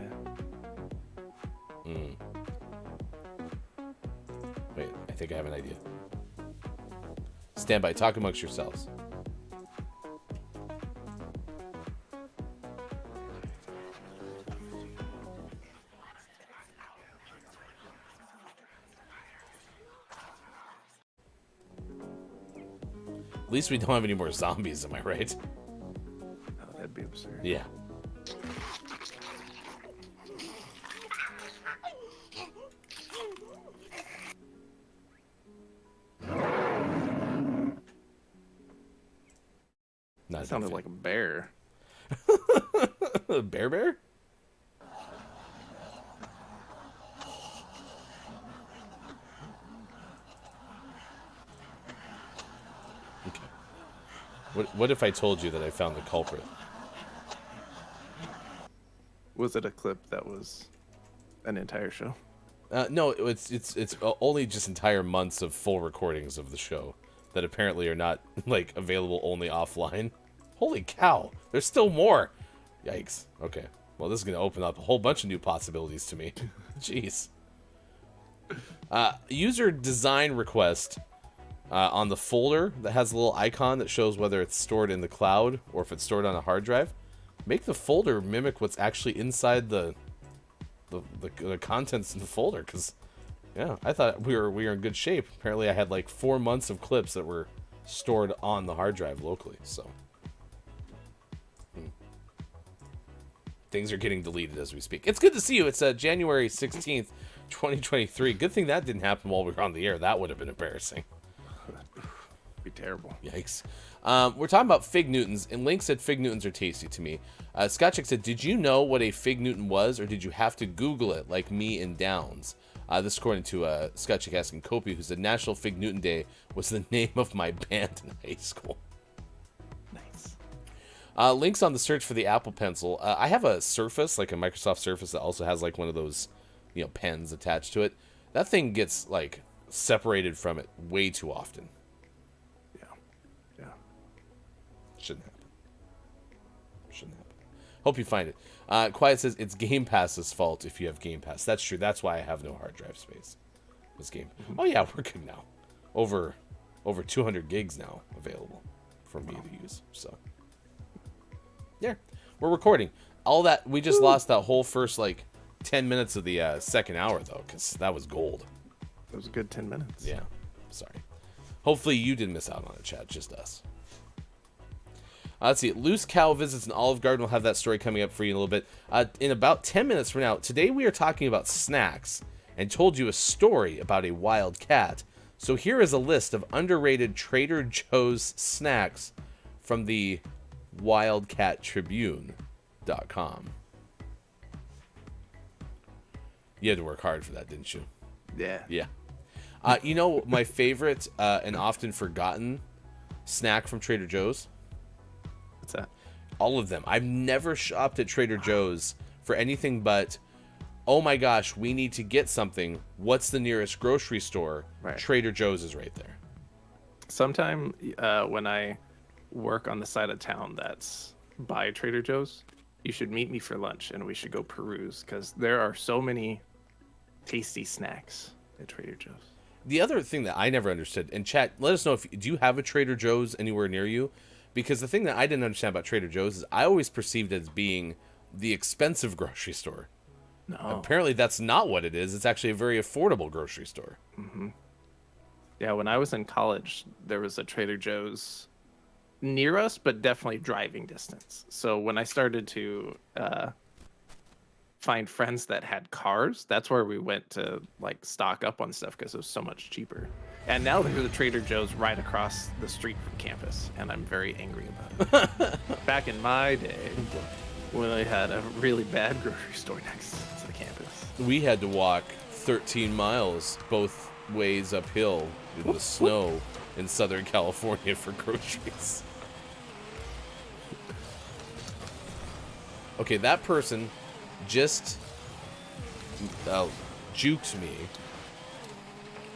Wait, I think I have an idea. Stand by. Talk amongst yourselves. At least we don't have any more zombies, am I right? Oh, that'd be absurd. Yeah. Not That sounded like a bear. a bear? Okay. What if I told you that I found the culprit? Was it a clip that was an entire show? No, it's only just entire months of full recordings of the show that apparently are not like available only offline. Holy cow! There's still more. Yikes. Okay. Well, this is gonna open up a whole bunch of new possibilities to me. Jeez. User design request on the folder that has a little icon that shows whether it's stored in the cloud or if it's stored on a hard drive. Make the folder mimic what's actually inside the contents in the folder, because yeah, I thought we were in good shape. Apparently I had like 4 months of clips that were stored on the hard drive locally, so things are getting deleted as we speak. It's good to see you. It's January 16th 2023. Good thing that didn't happen while we were on the air. That would have been embarrassing. Be terrible. Yikes. We're talking about Fig Newtons, and Link said Fig Newtons are tasty to me. Scotchick said, did you know what a Fig Newton was, or did you have to Google it like me in Downs? This is according to Scotchick asking Kopi, who said National Fig Newton Day was the name of my band in high school. Nice. Link's on the search for the Apple Pencil. I have a Surface, like a Microsoft Surface, that also has like one of those, pens attached to it. That thing gets like separated from it way too often. Yeah. Shouldn't happen. Hope you find it. Quiet says it's Game Pass's fault if you have Game Pass. That's true. That's why I have no hard drive space. This game. Oh yeah, we're good now. Over 200 gigs now available for me to use. So yeah, we're recording. All that we just lost that whole first like 10 minutes of the second hour though, because that was gold. It was a good 10 minutes. Yeah. Sorry. Hopefully you didn't miss out on it, chat. Just us. Let's see. Loose Cow Visits an Olive Garden. We'll have that story coming up for you in a little bit. In about 10 minutes from now, today we are talking about snacks and told you a story about a wild cat. So here is a list of underrated Trader Joe's snacks from the wildcattribune.com. You had to work hard for that, didn't you? Yeah. Yeah. My favorite and often forgotten snack from Trader Joe's? What's that? All of them. I've never shopped at Trader Joe's for anything but, oh my gosh, we need to get something. What's the nearest grocery store? Right. Trader Joe's is right there. Sometime when I work on the side of town that's by Trader Joe's, you should meet me for lunch and we should go peruse, because there are so many tasty snacks at Trader Joe's. The other thing that I never understood, and chat, let us know if do you have a Trader Joe's anywhere near you? Because the thing that I didn't understand about Trader Joe's is I always perceived it as being the expensive grocery store. No. Apparently that's not what it is. It's actually a very affordable grocery store. Mm-hmm. Yeah, when I was in college, there was a Trader Joe's near us, but definitely driving distance. So when I started to find friends that had cars, that's where we went to like stock up on stuff because it was so much cheaper. And now there's a Trader Joe's right across the street from campus, and I'm very angry about it. Back in my day, when I had a really bad grocery store next to the campus. We had to walk 13 miles both ways uphill in the snow in Southern California for groceries. Okay, that person just juked me,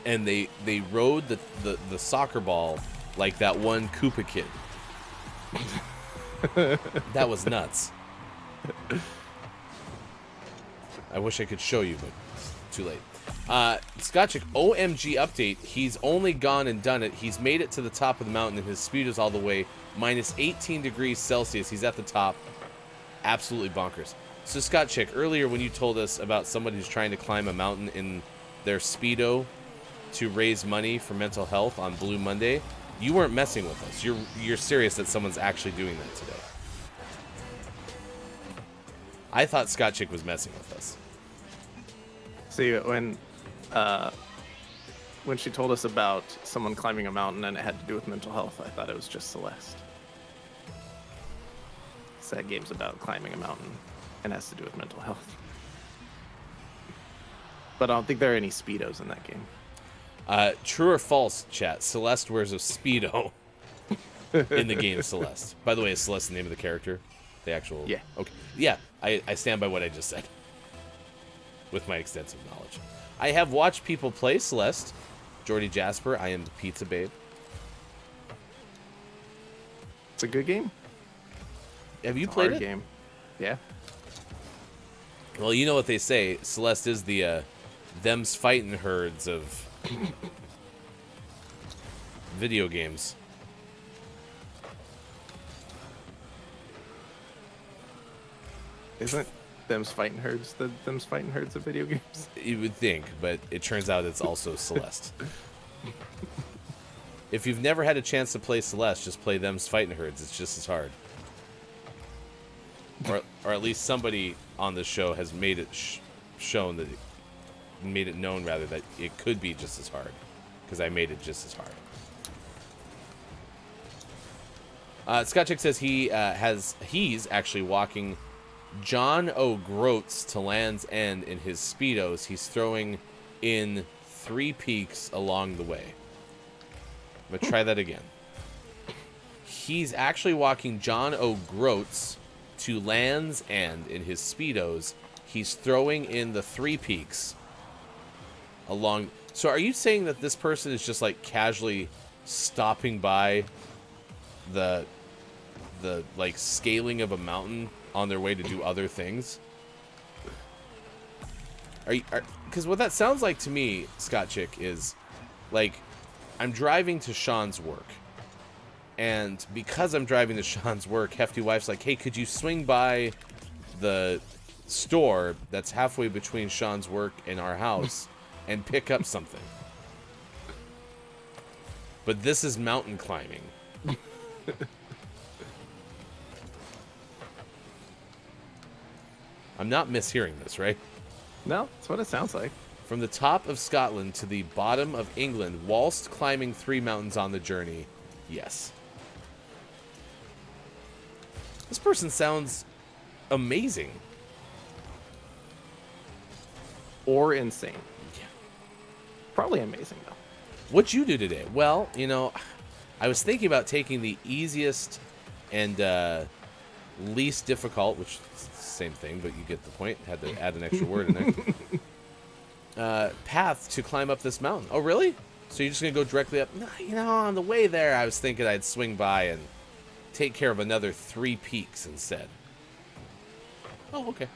and they rode the soccer ball like that one Koopa kid. That was nuts. I wish I could show you, but it's too late. Scotchick, OMG update. He's only gone and done it. He's made it to the top of the mountain, and his speed is all the way minus 18 degrees Celsius. He's at the top. Absolutely bonkers. So, Scotchick, earlier when you told us about somebody who's trying to climb a mountain in their Speedo to raise money for mental health on Blue Monday, you weren't messing with us. You're serious that someone's actually doing that today. I thought Scotchick was messing with us. See, when she told us about someone climbing a mountain and it had to do with mental health, I thought it was just Celeste. That game's about climbing a mountain and has to do with mental health. But I don't think there are any Speedos in that game. True or false, chat? Celeste wears a Speedo in the game Celeste. By the way, is Celeste the name of the character? The actual... Yeah. Okay. Yeah, I stand by what I just said. With my extensive knowledge. I have watched people play Celeste. Jordy Jasper, I am the pizza babe. It's a good game. Have you It's a played hard it? game. Yeah. Well, you know what they say. Celeste is the them's fighting herds of video games. Isn't them's fighting herds of video games? You would think, but it turns out it's also Celeste. If you've never had a chance to play Celeste, just play them's fighting herds. It's just as hard. Or at least somebody on the show has made it made it known rather that it could be just as hard, because I made it just as hard. Scotchick says he's actually walking John O'Groats to Land's End in his Speedos. He's throwing in 3 peaks along the way. I'm gonna try that again. He's actually walking John O'Groats to Land's End in his Speedos. He's throwing in the 3 peaks along. So are you saying that this person is just like casually stopping by the like scaling of a mountain on their way to do other things? Because what that sounds like to me, Scotchick, is like I'm driving to Sean's work. And because I'm driving to Sean's work, Hefty Wife's like, hey, could you swing by the store that's halfway between Sean's work and our house and pick up something? But this is mountain climbing. I'm not mishearing this, right? No, that's what it sounds like. From the top of Scotland to the bottom of England, whilst climbing 3 mountains on the journey. Yes. This person sounds amazing. Or insane. Yeah. Probably amazing, though. What'd you do today? Well, you know, I was thinking about taking the easiest and least difficult, which is the same thing, but you get the point. Had to add an extra word in there. Path to climb up this mountain. Oh, really? So you're just going to go directly up? No, you know, on the way there, I was thinking I'd swing by and take care of another 3 peaks instead. Oh, okay.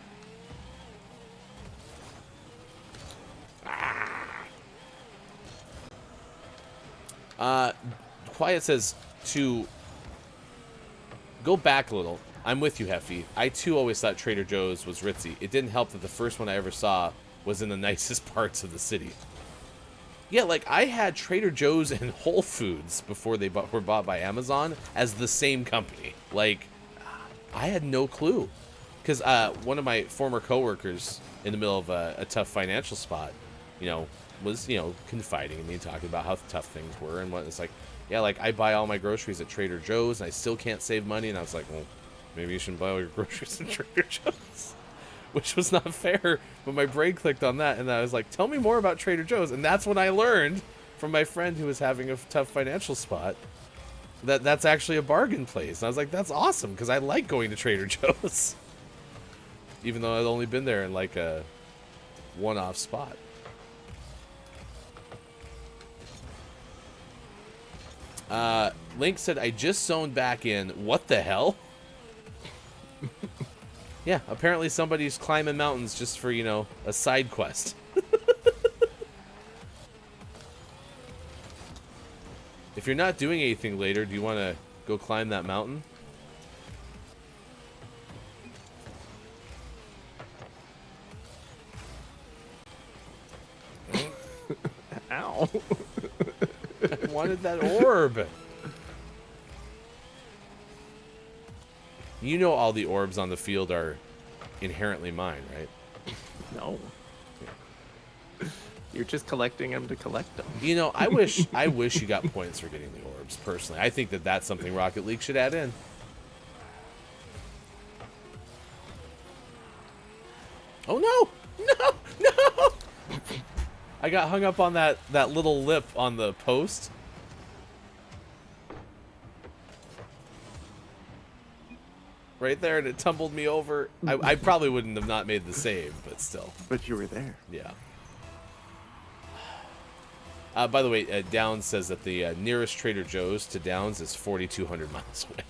Quiet says to go back a little. I'm with you, Heffy. I too always thought Trader Joe's was ritzy. It didn't help that the first one I ever saw was in the nicest parts of the city. Yeah, like I had Trader Joe's and Whole Foods before they were bought by Amazon as the same company. Like, I had no clue. Because one of my former coworkers in the middle of a tough financial spot, you know, was, you know, confiding in me, talking about how tough things were and what. It's like, yeah, like I buy all my groceries at Trader Joe's and I still can't save money. And I was like, well, maybe you shouldn't buy all your groceries at Trader Joe's. Which was not fair, but my brain clicked on that, and I was like, tell me more about Trader Joe's. And that's when I learned from my friend who was having a tough financial spot that that's actually a bargain place. And I was like, that's awesome, because I like going to Trader Joe's. Even though I'd only been there in like a one-off spot. Link said, I just zoned back in. What the hell? Yeah, apparently somebody's climbing mountains just for, a side quest. If you're not doing anything later, do you want to go climb that mountain? Ow. I wanted that orb. You know all the orbs on the field are inherently mine, right? No. You're just collecting them to collect them. I wish you got points for getting the orbs, personally. I think that that's something Rocket League should add in. Oh, no! No! No! I got hung up on that little lip on the post. Right there, and it tumbled me over. I probably wouldn't have not made the save, but still. But you were there. Yeah. By the way, Downs says that the nearest Trader Joe's to Downs is 4,200 miles away.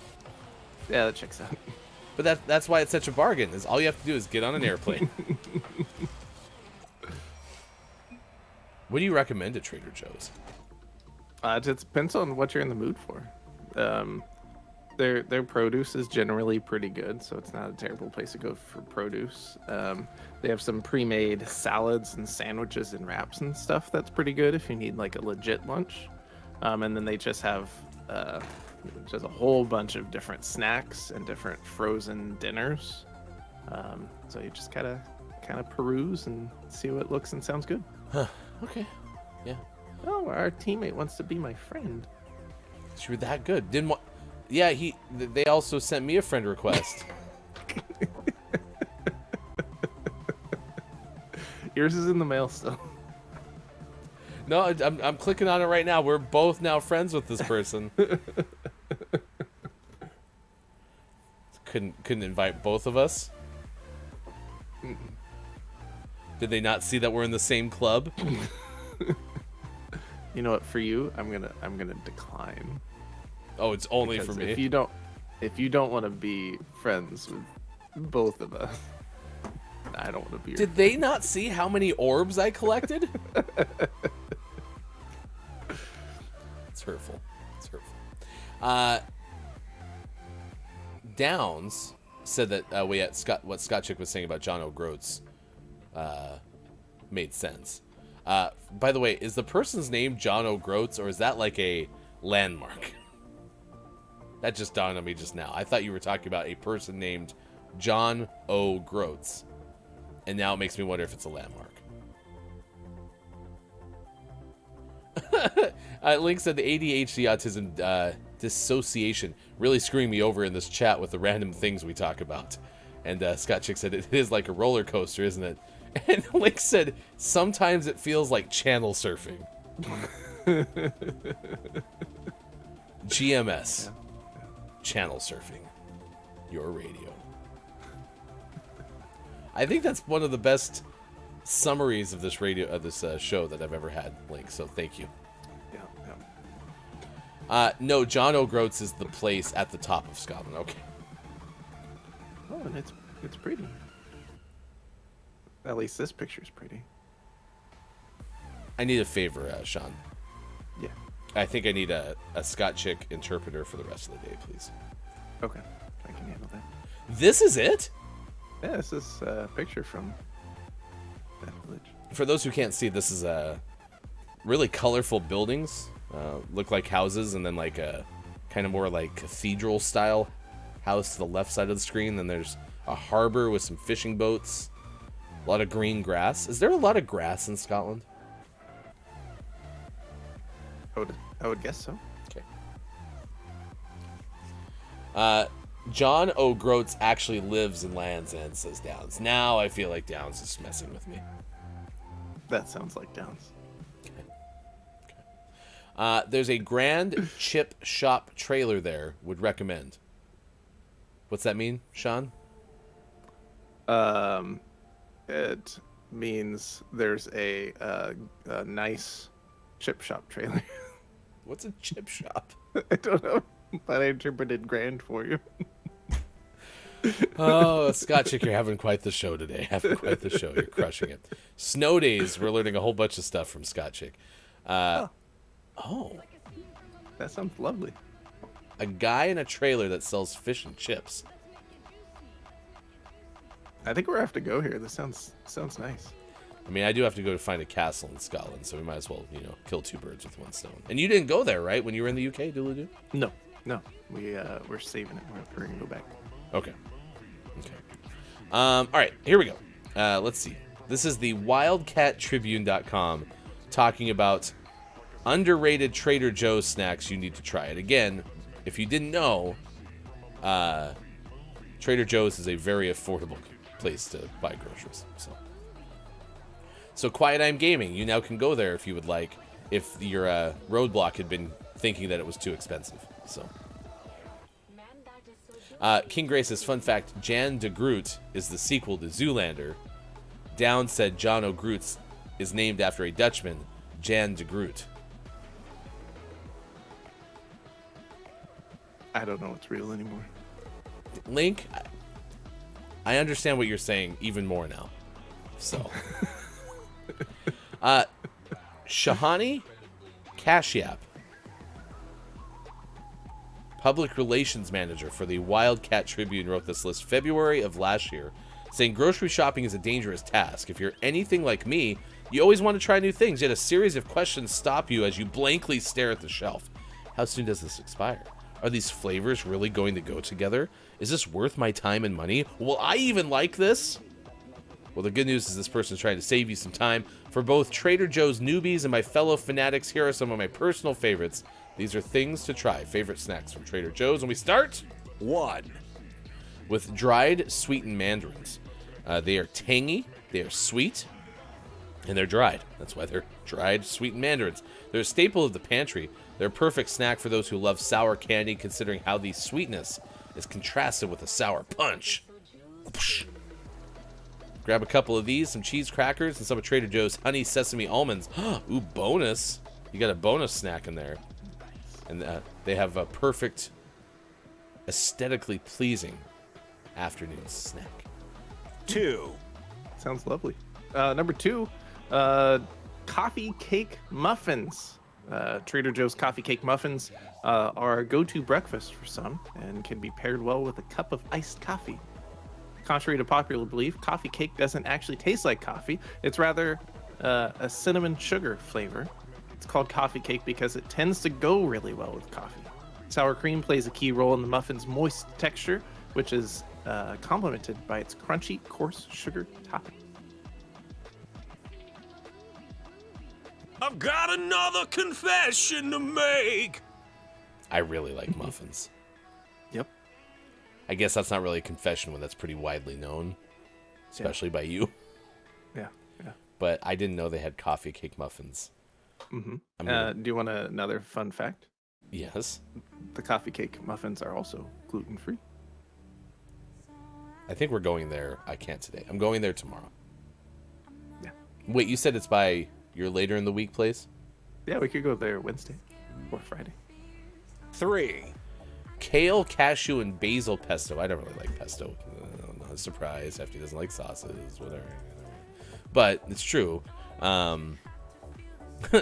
Yeah, that checks out. But that's why it's such a bargain. Is all you have to do is get on an airplane. What do you recommend at Trader Joe's? It depends on what you're in the mood for. Their produce is generally pretty good, so it's not a terrible place to go for produce. They have some pre-made salads and sandwiches and wraps and stuff that's pretty good if you need like a legit lunch. And then they just have just a whole bunch of different snacks and different frozen dinners. So you just kind of peruse and see what looks and sounds good. Huh. Okay. Yeah. Oh, our teammate wants to be my friend. You were that good. Didn't want. Yeah, they also sent me a friend request. Yours is in the mail still. No, I'm clicking on it right now. We're both now friends with this person. Couldn't invite both of us. Did they not see that we're in the same club? You know what? For you, I'm gonna decline. Oh, it's only Because for me. If you don't want to be friends with both of us, I don't want to be. Did they not see how many orbs I collected? It's hurtful. It's hurtful. Downs said that what Scott Chick was saying about John O'Groats made sense. By the way, is the person's name John O'Groats, or is that like a landmark? That just dawned on me just now. I thought you were talking about a person named John O'Groats, and now it makes me wonder if it's a landmark. Link said the ADHD autism dissociation really screwing me over in this chat with the random things we talk about. And Scott Chick said it is like a roller coaster, isn't it? And Link said sometimes it feels like channel surfing. GMS. Channel surfing. Your radio. I think that's one of the best summaries of this show that I've ever had, Link. So thank you. Yeah. No, John O'Groats is the place at the top of Scotland. Okay. Oh, and it's pretty. At least this picture's pretty. I need a favor, Sean. Yeah. I think I need a Scott Chick interpreter for the rest of the day, please. Okay, I can handle that. This is it? Yeah, this is a picture from that village. For those who can't see, this is really colorful buildings. Look like houses, and then like a kind of more like cathedral style house to the left side of the screen. Then there's a harbor with some fishing boats. A lot of green grass. Is there a lot of grass in Scotland? I would guess so. Okay. John O'Groats actually lives in Land's End, says Downs. Now I feel like Downs is messing with me. That sounds like Downs. There's a Grand Chip Shop trailer there. Would recommend. What's that mean, Sean? It means there's a nice chip shop trailer. What's a chip shop? I don't know, but I interpreted grand for you. Oh, Scott Chick, you're having quite the show today. Having quite the show. You're crushing it. Snow days. We're learning a whole bunch of stuff from Scott Chick. Oh. That sounds lovely. A guy in a trailer that sells fish and chips. I think we're have to go here. This sounds nice. I mean, I do have to go to find a castle in Scotland, so we might as well, kill two birds with one stone. And you didn't go there, right, when you were in the UK, Dooley-doo? No. We're saving it. We're gonna go back. Okay. All right, here we go. Let's see. This is the WildcatTribune.com talking about underrated Trader Joe's snacks you need to try. And again, if you didn't know, Trader Joe's is a very affordable place to buy groceries. So Quiet I'm Gaming, you now can go there if you would like, if your roadblock had been thinking that it was too expensive. So King Grace's fun fact, Jan de Groot is the sequel to Zoolander. Down said John O'Groats is named after a Dutchman, Jan de Groot. I don't know what's real anymore. Link, I understand what you're saying even more now. So Shahani Kashyap, public relations manager for the Wildcat Tribune, wrote this list February of last year, saying grocery shopping is a dangerous task. If you're anything like me, you always want to try new things, yet a series of questions stop you as you blankly stare at the shelf. How soon does this expire? Are these flavors really going to go together? Is this worth my time and money? Will I even like this? Well, the good news is this person's trying to save you some time. For both Trader Joe's newbies and my fellow fanatics, here are some of my personal favorites. These are things to try. Favorite snacks from Trader Joe's. And we start 1 with dried sweetened mandarins. They are tangy, they are sweet, and they're dried. That's why they're dried sweetened mandarins. They're a staple of the pantry. They're a perfect snack for those who love sour candy, considering how the sweetness is contrasted with a sour punch. Grab a couple of these, some cheese crackers, and some of Trader Joe's honey sesame almonds. Ooh, bonus. You got a bonus snack in there. And they have a perfect, aesthetically pleasing afternoon snack. 2. Sounds lovely. Number 2, coffee cake muffins. Trader Joe's coffee cake muffins are a go-to breakfast for some and can be paired well with a cup of iced coffee. Contrary to popular belief, coffee cake doesn't actually taste like coffee. It's rather a cinnamon sugar flavor. It's called coffee cake because it tends to go really well with coffee. Sour cream plays a key role in the muffin's moist texture, which is complemented by its crunchy, coarse sugar topping. I've got another confession to make. I really like muffins. Yep. I guess that's not really a confession when that's pretty widely known, especially by you. Yeah. But I didn't know they had coffee cake muffins. Mm-hmm. Do you want another fun fact? Yes. The coffee cake muffins are also gluten-free. I think we're going there. I can't today. I'm going there tomorrow. Yeah. Wait, you said it's by your later in the week place? Yeah, we could go there Wednesday or Friday. 3. Kale, cashew, and basil pesto. I don't really like pesto. Not a surprise. Hefty doesn't like sauces, whatever. But it's true.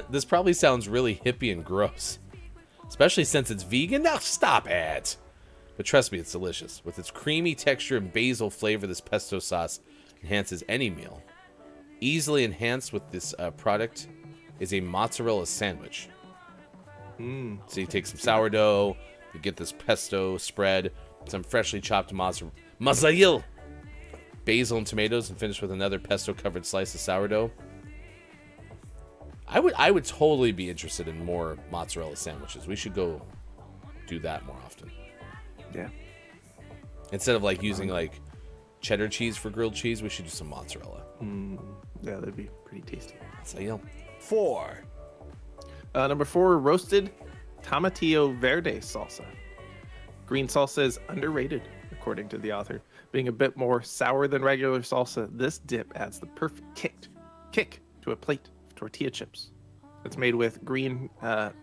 This probably sounds really hippie and gross, especially since it's vegan. Now stop it. But trust me, it's delicious. With its creamy texture and basil flavor, this pesto sauce enhances any meal. Easily enhanced with this product is a mozzarella sandwich. So you take some sourdough, you get this pesto spread, some freshly chopped mozzarella, basil and tomatoes, and finish with another pesto-covered slice of sourdough. I would totally be interested in more mozzarella sandwiches. We should go do that more often. Yeah. Instead of like using like cheddar cheese for grilled cheese, we should do some mozzarella. Yeah, that'd be pretty tasty. So, 4. Number 4, roasted tomatillo verde salsa. Green salsa is underrated, according to the author. Being a bit more sour than regular salsa, this dip adds the perfect kick to a plate of tortilla chips. It's made with green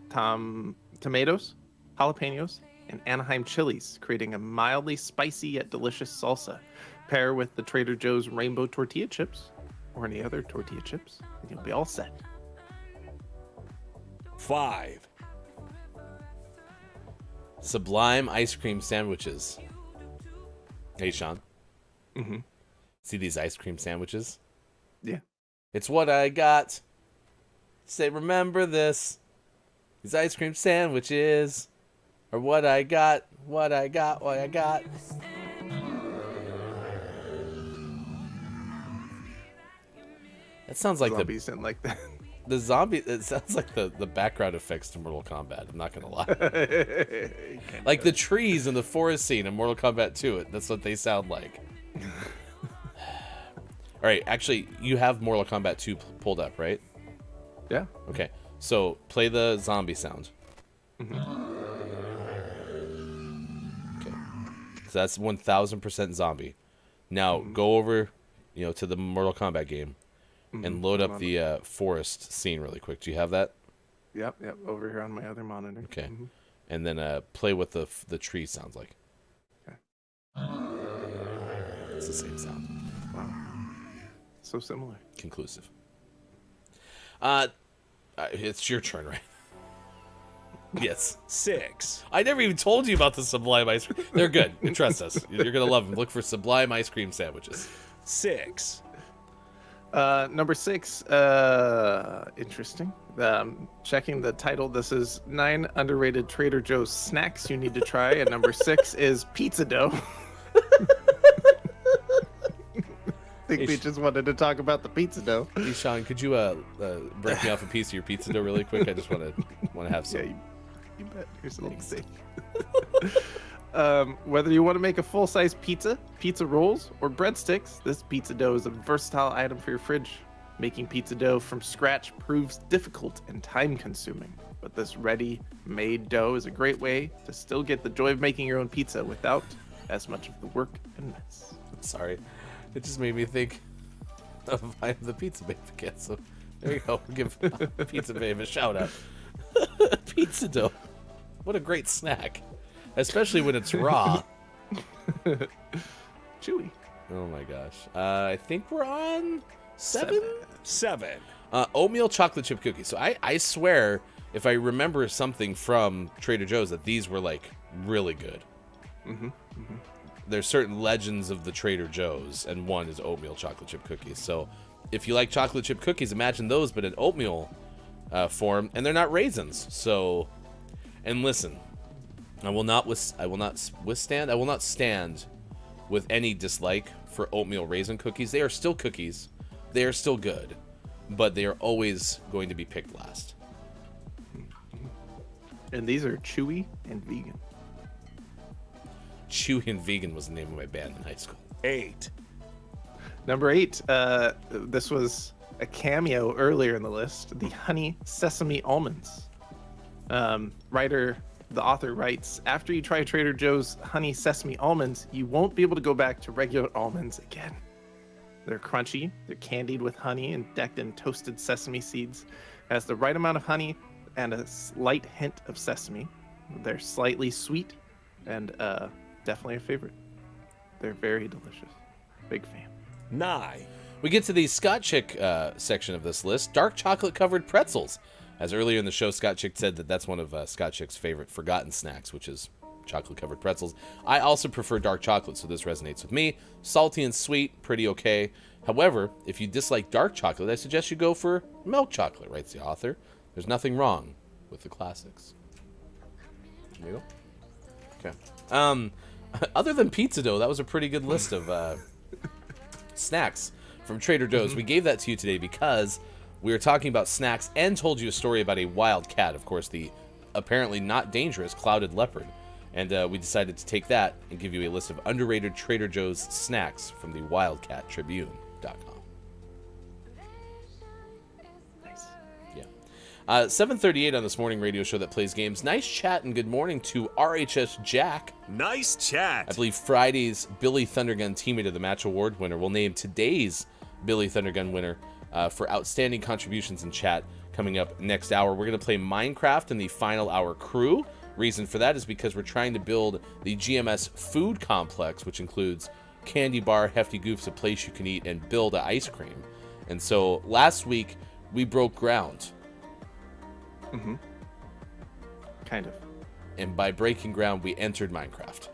tomatoes, jalapenos, and Anaheim chilies, creating a mildly spicy yet delicious salsa. Pair with the Trader Joe's rainbow tortilla chips or any other tortilla chips, and you'll be all set. 5, Sublime ice cream sandwiches. Hey, Sean. Mm-hmm. See these ice cream sandwiches? Yeah. It's what I got. Say, remember this. These ice cream sandwiches are what I got, what I got, what I got. That sounds like Zombies and like that. the zombie. It sounds like the background effects to Mortal Kombat. I'm not gonna lie. Like the trees in the forest scene in Mortal Kombat 2. That's what they sound like. All right, actually, you have Mortal Kombat 2 pulled up, right? Yeah. Okay, so play the zombie sound. Mm-hmm. Okay, so that's 1000% zombie. Now go over, to the Mortal Kombat game, and load up the forest scene really quick. Do you have that? Yep. Over here on my other monitor. Okay, Mhm. and then play what the tree sounds like. Okay. It's the same sound. Wow. So similar. Conclusive. It's your turn, right? Yes. 6, I never even told you about the Sublime ice cream. They're good. Trust us. You're gonna love them. Look for Sublime ice cream sandwiches. 6, Number 6, interesting. Checking the title, this is 9 underrated Trader Joe's snacks you need to try, and number 6 is pizza dough. I think they just wanted to talk about the pizza dough. Hey, Sean, could you break me off a piece of your pizza dough really quick? I just want to have some. Yeah, you bet. Here's a little thing. Whether you want to make a full-size pizza rolls, or breadsticks, this pizza dough is a versatile item for your fridge. Making pizza dough from scratch proves difficult and time-consuming, but this ready-made dough is a great way to still get the joy of making your own pizza without as much of the work and mess. Sorry, it just made me think of I'm the Pizza Babe again. So there you go. We'll give Pizza Babe a shout out. Pizza dough, what a great snack, especially when it's raw. Chewy. Oh my gosh. I think we're on 7. 7, Oatmeal chocolate chip cookies. So I swear, if I remember something from Trader Joe's, that these were like really good. There's certain legends of the Trader Joe's, and one is oatmeal chocolate chip cookies. So if you like chocolate chip cookies, imagine those, but in oatmeal form, and they're not raisins. So, and listen, I will not stand with any dislike for oatmeal raisin cookies. They are still cookies. They are still good, but they are always going to be picked last. And these are chewy and vegan. Chewy and Vegan was the name of my band in high school. 8, Number 8, this was a cameo earlier in the list, the honey sesame almonds. The author writes, after you try Trader Joe's honey sesame almonds, you won't be able to go back to regular almonds again. They're crunchy, they're candied with honey and decked in toasted sesame seeds. It has the right amount of honey and a slight hint of sesame. They're slightly sweet and definitely a favorite. They're very delicious. Big fan. 9, We get to the Scott Chick section of this list, dark chocolate covered pretzels. As earlier in the show, Scott Chick said that that's one of Scott Chick's favorite forgotten snacks, which is chocolate covered pretzels. I also prefer dark chocolate, so this resonates with me. Salty and sweet, pretty okay. However, if you dislike dark chocolate, I suggest you go for milk chocolate, writes the author. There's nothing wrong with the classics. There you go. Okay. Other than pizza dough, that was a pretty good list of snacks from Trader Joe's. We gave that to you today because we were talking about snacks and told you a story about a wild cat, of course, the apparently not dangerous clouded leopard. And we decided to take that and give you a list of underrated Trader Joe's snacks from the wildcattribune.com. Nice. Yeah. 7:38 on this morning radio show that plays games. Nice chat and good morning to RHS Jack. nice chat. I believe Friday's Billy Thundergun Teammate of the Match Award winner will name today's Billy Thundergun winner for outstanding contributions in chat. coming up next hour. We're going to play Minecraft in the final hour crew. Reason for that is because we're trying to build the GMS food complex, which includes candy bar, hefty goofs, a place you can eat, and build a ice cream. And so last week we broke ground. Mm-hmm. Kind of. And by breaking ground, we entered Minecraft.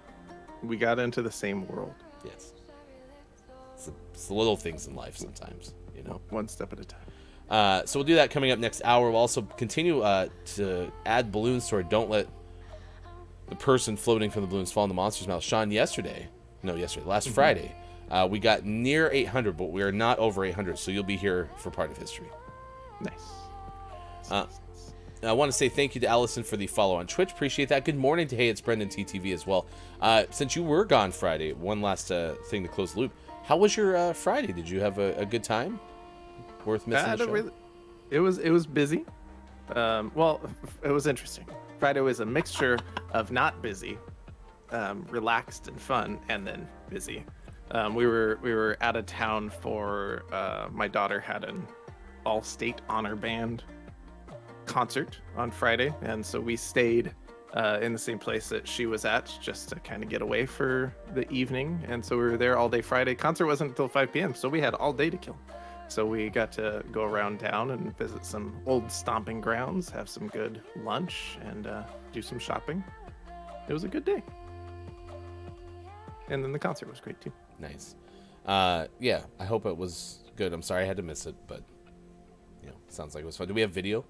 We got into the same world. Yes. It's the little things in life sometimes, you know. One step at a time. So we'll do that coming up next hour. We'll also continue to add balloons to our Don't Let the Person Floating from the Balloons Fall in the Monster's Mouth. Sean, last Friday, we got near 800, but we are not over 800, so you'll be here for part of history. Nice. I want to say thank you to Allison for the follow on Twitch. Appreciate that. Good morning to Hey, it's Brendan TTV as well. Since you were gone Friday, one last thing to close the loop. How was your Friday? Did you have a good time? Worth missing the show? It was busy. Well, it was interesting. Friday was a mixture of not busy, relaxed and fun, and then busy. We were out of town for my daughter had an all-state honor band concert on Friday, and so we stayed in the same place that she was at just to kind of get away for the evening. And so we were there all day Friday. Concert wasn't until 5 p.m., so we had all day to kill. So we got to go around town and visit some old stomping grounds, have some good lunch, and do some shopping. It was a good day. And then the concert was great too. Nice. Yeah, I hope it was good. I'm sorry I had to miss it, but sounds like it was fun. Do we have video?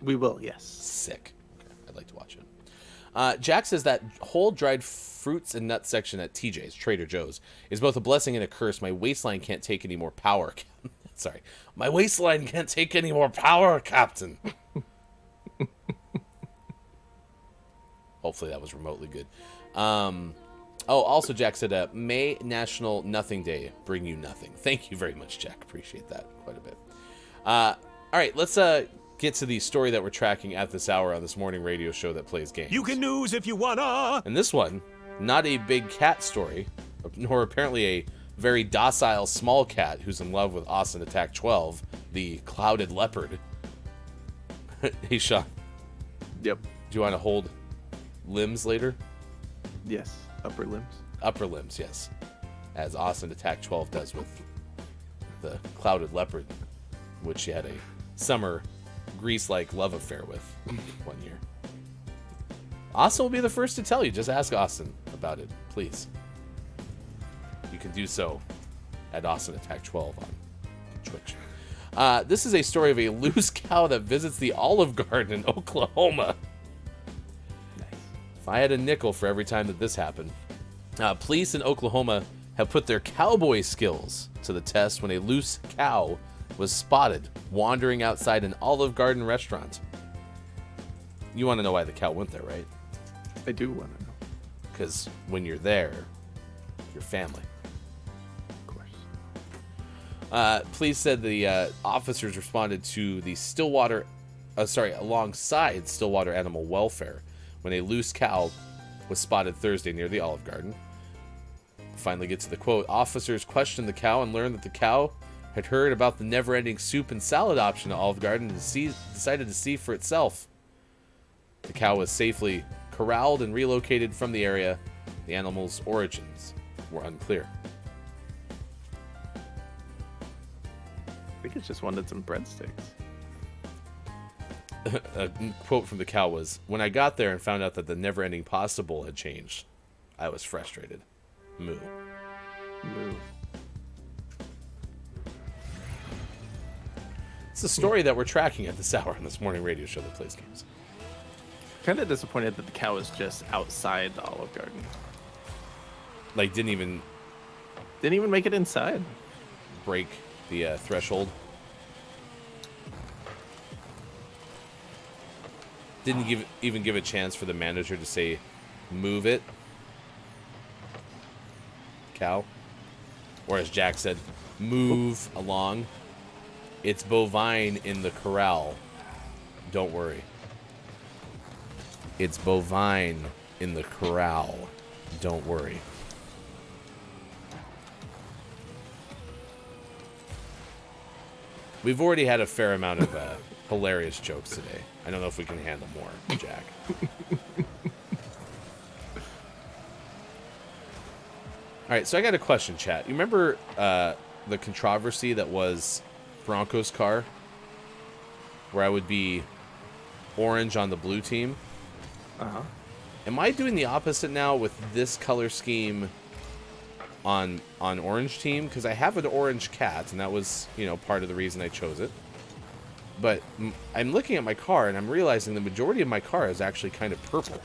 We will, yes. Sick. Okay, I'd like to watch it. Jack says that whole dried fruits and nuts section at TJ's, Trader Joe's, is both a blessing and a curse. My waistline can't take any more power. Sorry. My waistline can't take any more power, Captain. Hopefully that was remotely good. Also, Jack said, May National Nothing Day bring you nothing. Thank you very much, Jack. Appreciate that quite a bit. All right, let's get to the story that we're tracking at this hour on this morning radio show that plays games. You can news if you wanna. And this one, not a big cat story, nor apparently a very docile small cat who's in love with Austin Attack 12, the clouded leopard. Hey, Sean. Yep. Do you want to hold limbs later? Yes. Upper limbs. Upper limbs, yes. As Austin Attack 12 does with the clouded leopard, which she had a summer Grease-like love affair with one year. Austin will be the first to tell you. Just ask Austin about it, please. You can do so at Austin Attack 12 on Twitch. This is a story of a loose cow that visits the Olive Garden in Oklahoma. Nice. If I had a nickel for every time that this happened. Police in Oklahoma have put their cowboy skills to the test when a loose cow was spotted wandering outside an Olive Garden restaurant. You want to know why the cow went there, right? I do want to know. Because when you're there, you're family. Of course. Police said the officers responded to the alongside Stillwater Animal Welfare when a loose cow was spotted Thursday near the Olive Garden. Finally get to the quote. Officers questioned the cow and learned that the cow had heard about the never-ending soup and salad option at Olive Garden and decided to see for itself. The cow was safely corralled and relocated from the area. The animal's origins were unclear. I think it just wanted some breadsticks. A quote from the cow was, "When I got there and found out that the never-ending pasta bowl had changed, I was frustrated. Moo." Moo. It's a story that we're tracking at this hour on this morning radio show that plays games. Kind of disappointed that the cow was just outside the Olive Garden. Like, didn't even make it inside. break the threshold. Didn't even give a chance for the manager to say, "Move it, cow." Or as Jack said, "Move along. It's bovine in the corral. Don't worry. It's bovine in the corral. Don't worry." We've already had a fair amount of hilarious jokes today. I don't know if we can handle more, Jack. All right, so I got a question, chat. You remember the controversy that was Broncos' car, where I would be orange on the blue team? Uh-huh. Am I doing the opposite now with this color scheme on orange team? Because I have an orange cat, and that was, you know, part of the reason I chose it. But I'm looking at my car, and I'm realizing the majority of my car is actually kind of purple.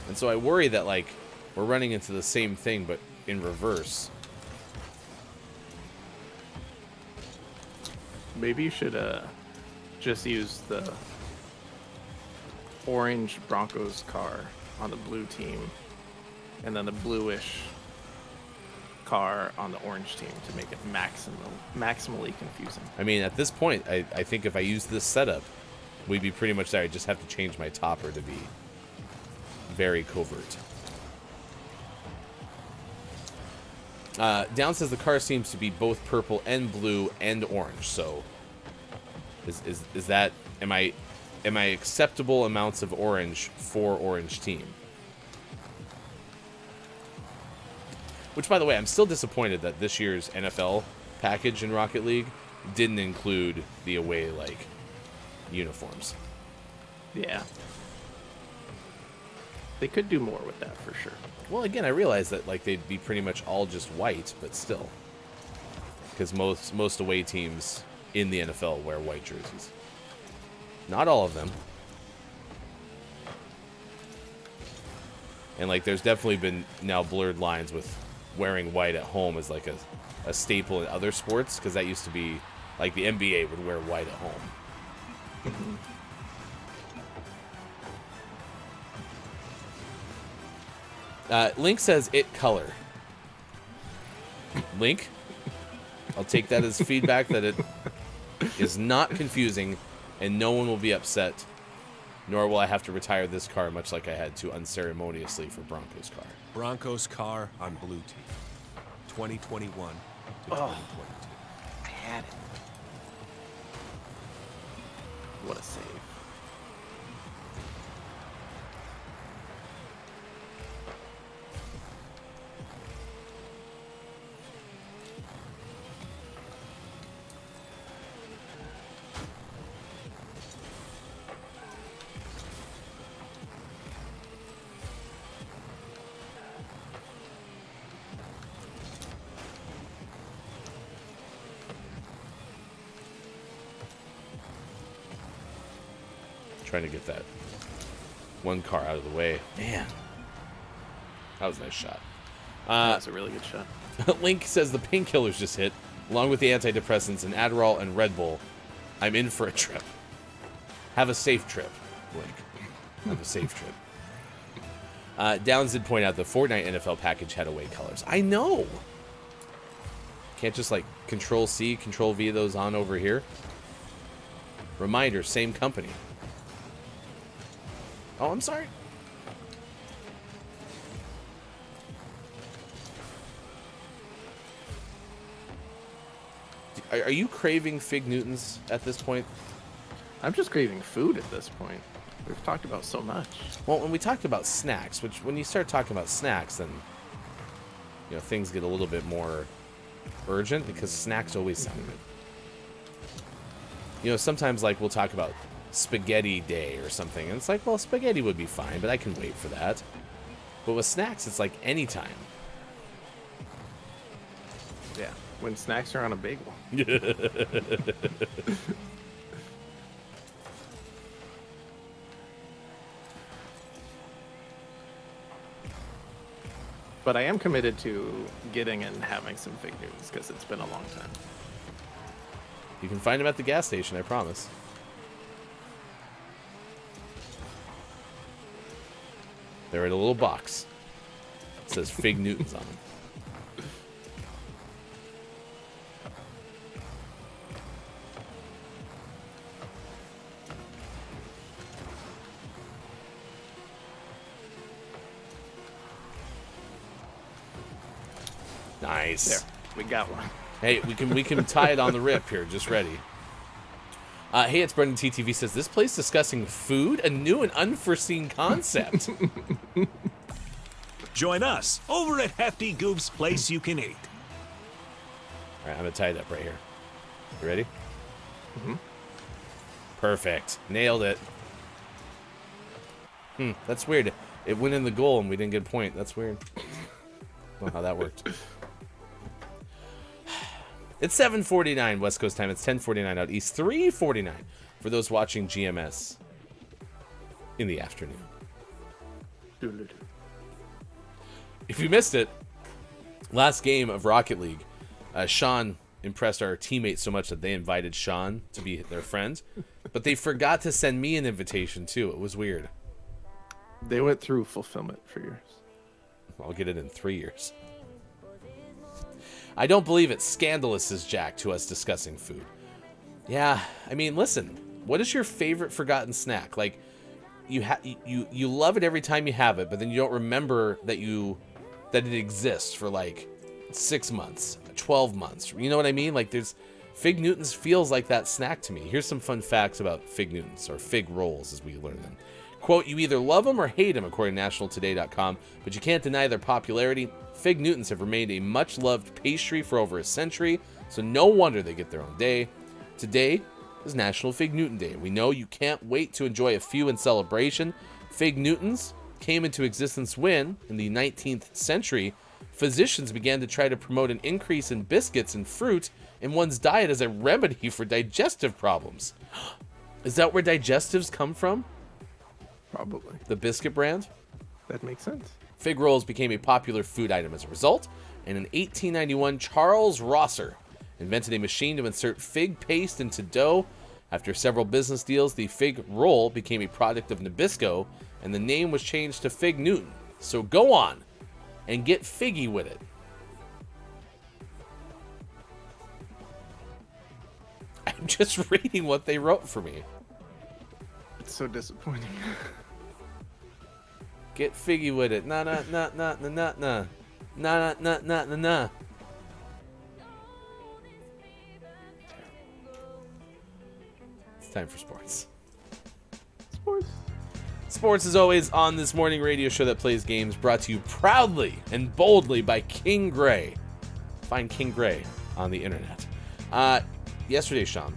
And so I worry that, like, we're running into the same thing, but in reverse. Maybe you should just use the orange Broncos car on the blue team, and then the bluish car on the orange team to make it maximally confusing. I mean, at this point, I think if I use this setup, we'd be pretty much there. I just have to change my topper to be very covert. Down says the car seems to be both purple and blue and orange. So, is that am I acceptable amounts of orange for orange team? Which, by the way, I'm still disappointed that this year's NFL package in Rocket League didn't include the away uniforms. Yeah. They could do more with that for sure. Well, again, I realize that like they'd be pretty much all just white, but still, because most away teams in the NFL wear white jerseys. Not all of them. And like, there's definitely been now blurred lines with wearing white at home as like a staple in other sports, because that used to be like the NBA would wear white at home. Link says it color. Link, I'll take that as feedback that it is not confusing and no one will be upset, nor will I have to retire this car much like I had to unceremoniously for Broncos car. Broncos car on blue team. 2021 to 2022. I had it. What a save. Trying to get that one car out of the way. Man, that was a nice shot. That's a really good shot. Link says the painkillers just hit, along with the antidepressants and Adderall and Red Bull. I'm in for a trip. Have a safe trip, Link. Have a safe trip. Downs did point out the Fortnite NFL package had away colors. I know. Can't just like Control C, Control V those on over here. Reminder, same company. Oh, I'm sorry. Are you craving Fig Newtons at this point? I'm just craving food at this point. We've talked about so much. Well, when we talked about snacks, which when you start talking about snacks, then you know things get a little bit more urgent because snacks always sound good. You know, sometimes like we'll talk about spaghetti day or something, and it's like, well, spaghetti would be fine, but I can wait for that. But with snacks, it's like anytime. Yeah, when snacks are on a bagel. But I am committed to getting and having some Fig Newtons because it's been a long time. You can find them at the gas station, I promise. They're in a little box. It says Fig Newtons on them. Nice. There, we got one. Hey, we can tie it on the rip here. Just ready. Hey, it's Brendan TTV says, this place discussing food, a new and unforeseen concept. Join us over at Hefty Goof's Place You Can Eat. All right, I'm going to tie it up right here. You ready? Mm-hmm. Perfect. Nailed it. That's weird. It went in the goal and we didn't get a point. That's weird. I don't know how that worked. It's 7:49 West Coast time. It's 10:49 out east. 3:49 for those watching GMS in the afternoon. If you missed it, last game of Rocket League, Sean impressed our teammates so much that they invited Sean to be their friend, but they forgot to send me an invitation too. It was weird. They went through fulfillment for years. I'll get it in 3 years. I don't believe it. Scandalous, says Jack, to us discussing food. Yeah, I mean, listen. What is your favorite forgotten snack? Like, you love it every time you have it, but then you don't remember that it exists for like 6 months, 12 months. You know what I mean? Like, there's Fig Newtons feels like that snack to me. Here's some fun facts about Fig Newtons, or fig rolls as we learn them. Quote, you either love them or hate them, according to nationaltoday.com, but you can't deny their popularity. Fig Newtons have remained a much-loved pastry for over a century, so no wonder they get their own day. Today is National Fig Newton Day. We know you can't wait to enjoy a few in celebration. Fig Newtons came into existence when, in the 19th century, physicians began to try to promote an increase in biscuits and fruit in one's diet as a remedy for digestive problems. Is that where digestives come from? Probably. The biscuit brand? That makes sense. Fig rolls became a popular food item as a result, and in 1891, Charles Rosser invented a machine to insert fig paste into dough. After several business deals, the fig roll became a product of Nabisco, and the name was changed to Fig Newton. So go on and get figgy with it. I'm just reading what they wrote for me. It's so disappointing. Get figgy with it. Nah. It's time for sports. Sports is always on this morning radio show that plays games, brought to you proudly and boldly by King Gray. Find King Gray on the internet. Yesterday, Sean,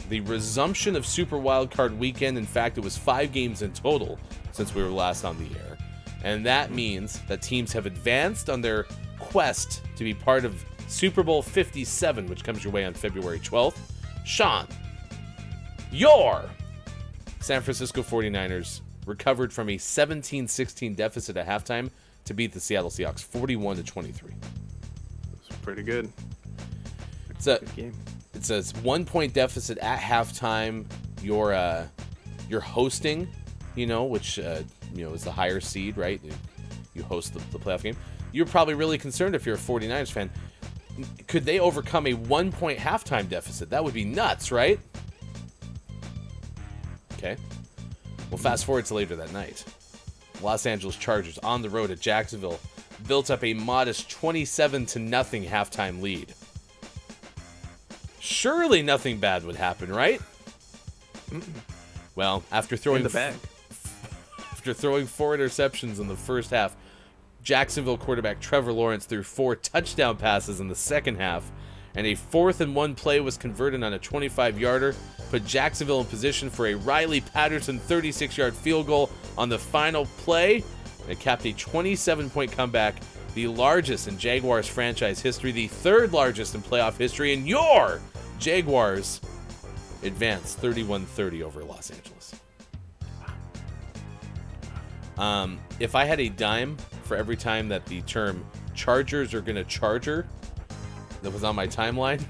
the resumption of Super Wildcard Weekend. In fact, it was 5 games in total since we were last on the air. And that means that teams have advanced on their quest to be part of Super Bowl 57, which comes your way on February 12th. Sean, your San Francisco 49ers recovered from a 17-16 deficit at halftime to beat the Seattle Seahawks 41-23. It's pretty good. It's a Good game. It's a 1-point deficit at halftime. You're hosting, which is the higher seed, right? You host the playoff game. You're probably really concerned if you're a 49ers fan. Could they overcome a 1-point halftime deficit? That would be nuts, right? Okay. Well, fast forward to later that night. Los Angeles Chargers on the road at Jacksonville built up a modest 27-0 halftime lead. Surely nothing bad would happen, right? Well, after throwing In the bag. After throwing 4 interceptions in the first half, Jacksonville quarterback Trevor Lawrence threw 4 touchdown passes in the second half, and a 4th-and-1 play was converted on a 25-yarder, put Jacksonville in position for a Riley Patterson 36-yard field goal on the final play. It capped a 27-point comeback, the largest in Jaguars franchise history, the 3rd largest in playoff history, and your Jaguars advanced 31-30 over Los Angeles. If I had a dime for every time that the term Chargers are gonna charger that was on my timeline,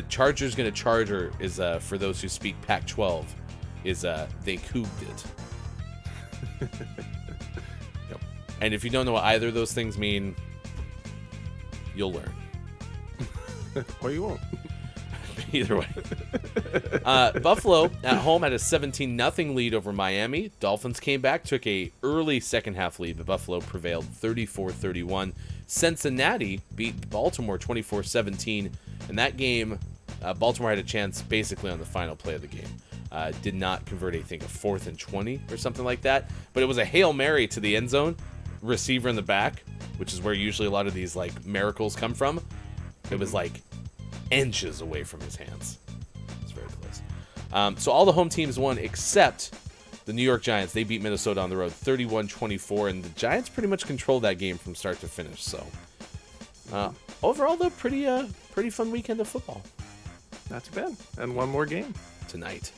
Chargers gonna charger is, for those who speak Pac-12, is they cooped it. Yep. And if you don't know what either of those things mean, you'll learn. Or you won't. Either way. Buffalo at home had a 17-0 lead over Miami. Dolphins came back, took a early second half lead, but Buffalo prevailed 34-31. Cincinnati beat Baltimore 24-17. In that game, Baltimore had a chance basically on the final play of the game. Did not convert, I think, a 4th and 20 or something like that. But it was a Hail Mary to the end zone, receiver in the back, which is where usually a lot of these like miracles come from. It was like inches away from his hands. It's very close. So all the home teams won except the New York Giants. They beat Minnesota on the road 31-24, and the Giants pretty much controlled that game from start to finish. So overall, though, pretty fun weekend of football. Not too bad. And one more game Tonight.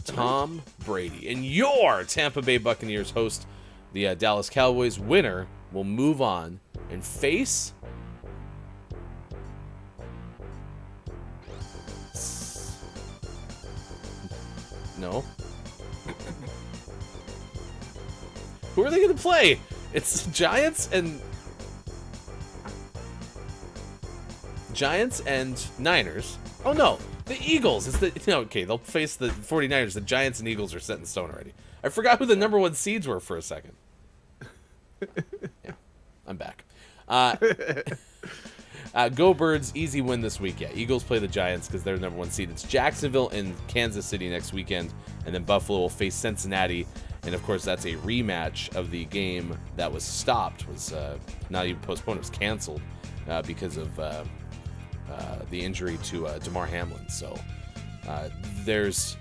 Tom Brady and your Tampa Bay Buccaneers host the Dallas Cowboys. Winner will move on and face no. Who are they going to play? It's Giants and Niners. Oh no, the Eagles. Okay, they'll face the 49ers. The Giants and Eagles are set in stone already. I forgot who the number 1 seeds were for a second. Yeah, I'm back. Go Birds, easy win this week. Yeah, Eagles play the Giants because they're the number 1 seed. It's Jacksonville and Kansas City next weekend, and then Buffalo will face Cincinnati. And of course, that's a rematch of the game that was stopped. Was not even postponed. It was canceled because of the injury to Damar Hamlin. So there's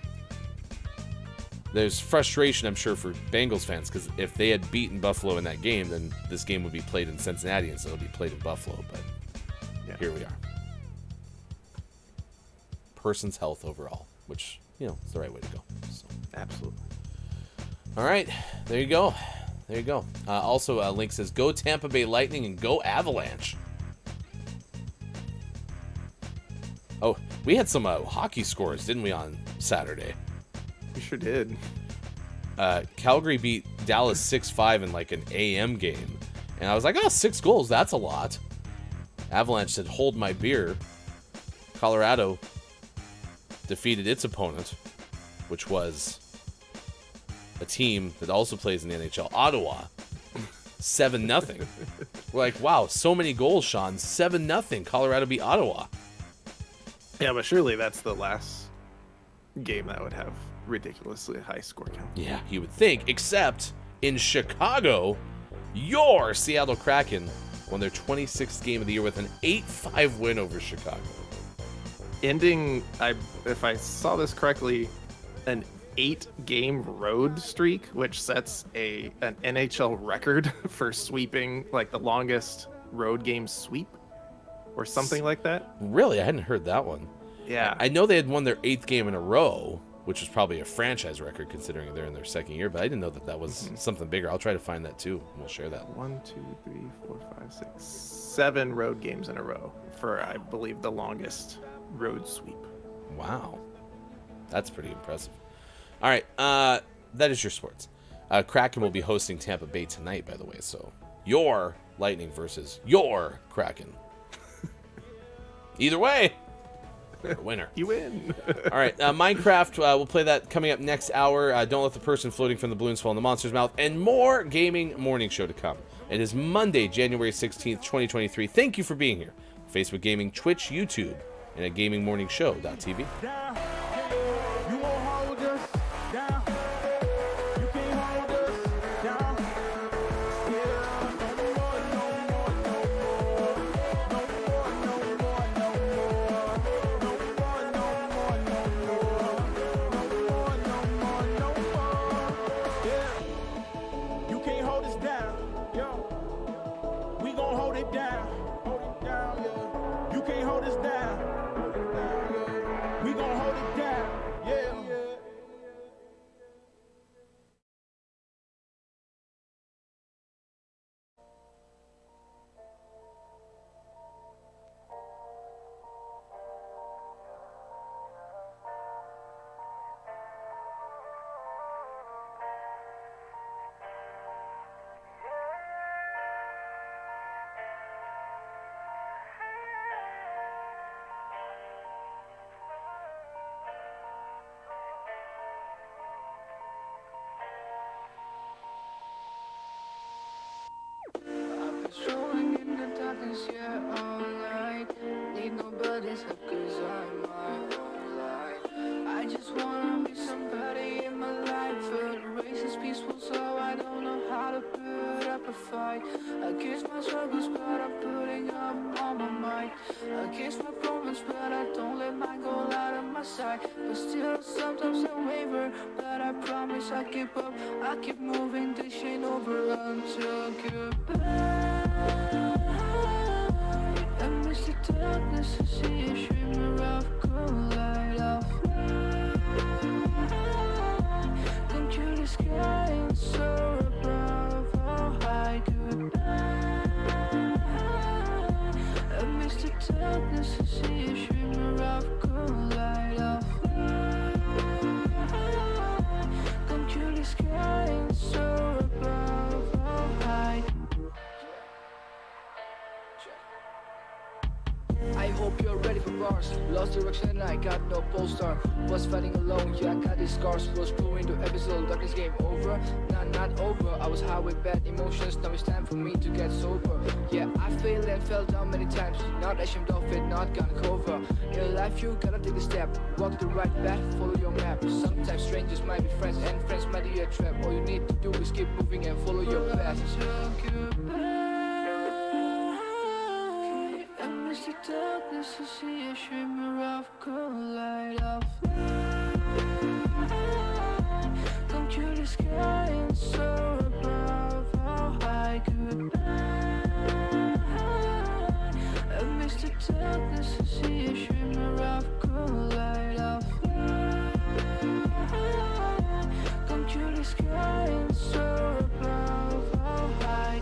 frustration, I'm sure, for Bengals fans, because if they had beaten Buffalo in that game, then this game would be played in Cincinnati, and so it'll be played in Buffalo. But yeah, here we are. Person's health overall, which, is the right way to go. So. Absolutely. All right, there you go. Also, Link says, go Tampa Bay Lightning and go Avalanche. Oh, we had some hockey scores, didn't we, on Saturday? We sure did. Calgary beat Dallas 6-5 in like an AM game. And I was like, 6 goals, that's a lot. Avalanche said, hold my beer. Colorado defeated its opponent, which was a team that also plays in the NHL, Ottawa, 7-0. We're like, wow, so many goals, Sean. 7-0. Colorado beat Ottawa. Yeah, but surely that's the last game that would have ridiculously high score count. Yeah, you would think, except in Chicago, your Seattle Kraken won their 26th game of the year with an 8-5 win over Chicago. Ending, if I saw this correctly, an 8-game road streak, which sets an NHL record for sweeping, like the longest road game sweep or something like that. Really? I hadn't heard that one. Yeah. I know they had won their 8th game in a row, which was probably a franchise record considering they're in their 2nd year, but I didn't know that was something bigger. I'll try to find that too. We'll share that. 1, 2, 3, 4, 5, 6, 7 road games in a row for, I believe, the longest road sweep. Wow. That's pretty impressive. All right, that is your sports. Kraken will be hosting Tampa Bay tonight, by the way, so your Lightning versus your Kraken. Either way, you're a winner. You win. All right, Minecraft, we'll play that coming up next hour. Don't let the person floating from the balloons fall in the monster's mouth. And more gaming morning show to come. It is Monday, January 16th, 2023. Thank you for being here. Facebook Gaming, Twitch, YouTube, and at gamingmorningshow.tv. You won't hold us down. You can't hold us down. Yeah, no more, no more, no more. No more, no more, no more. No more, no more, no more. No more, no more. Yeah. You can't hold us down. Yo. We gon' hold it down. Hold it down, yeah. You can't hold us down. Hold it down, yeah. We gon' hold it down. Yeah. but it's up 'cause I'm mine. I just wanna be somebody in my life. The race is peaceful, so I don't know how to put up a fight against my struggles, but I'm putting up all my might against my problems, but I don't let mine go out of my sight. But still, sometimes I waver, but I promise I keep up. I keep moving, this ain't over until goodbye. I miss the darkness, I see a shimmer of cold light of come to the sky and soar above, oh high goodbye. I miss the darkness, I see a shimmer of cold light of come to the sky and soar above, oh high. I hope you're ready for bars. Lost direction and I got no poster. Was fighting alone, yeah, I got these scars. Was going to episode, darkness game over. Nah, not over. I was high with bad emotions. Now it's time for me to get sober. Yeah, I failed and fell down many times. Not ashamed of it, not gonna cover. In life you gotta take a step. Walk the right path, follow your map. Sometimes strangers might be friends and friends might be a trap. All you need to do is keep moving and follow your path. The darkness, I see a shimmer of cold light of come to the sky and soar above, oh high goodbye. I miss the darkness, I see a shimmer of cold light of come to the sky and soar above, oh high.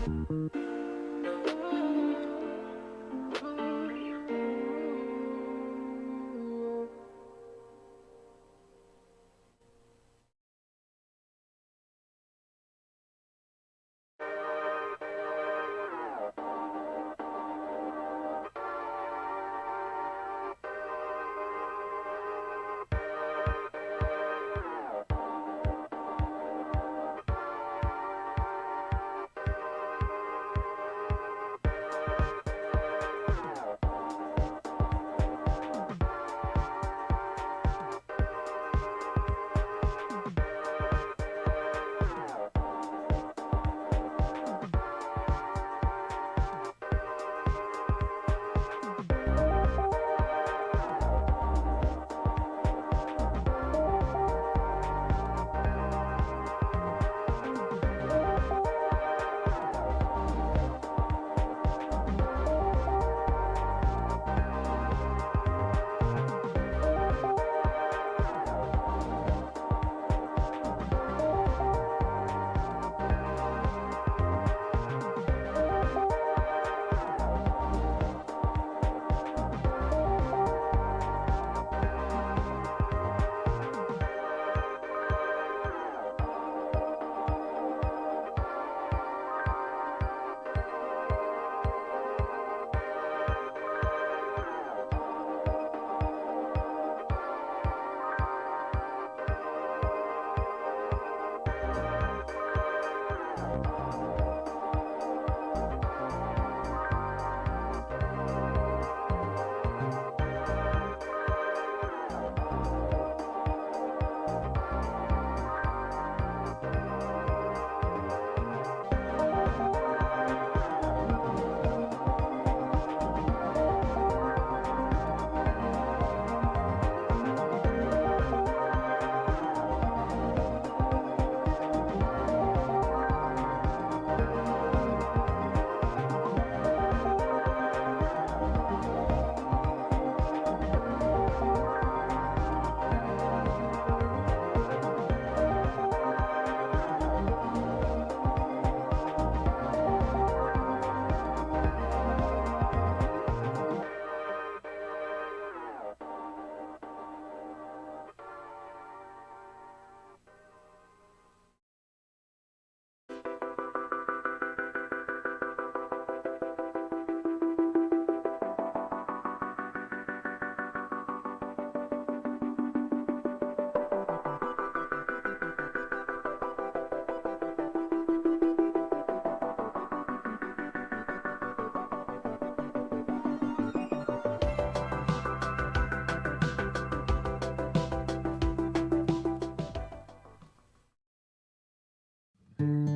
Wienerina,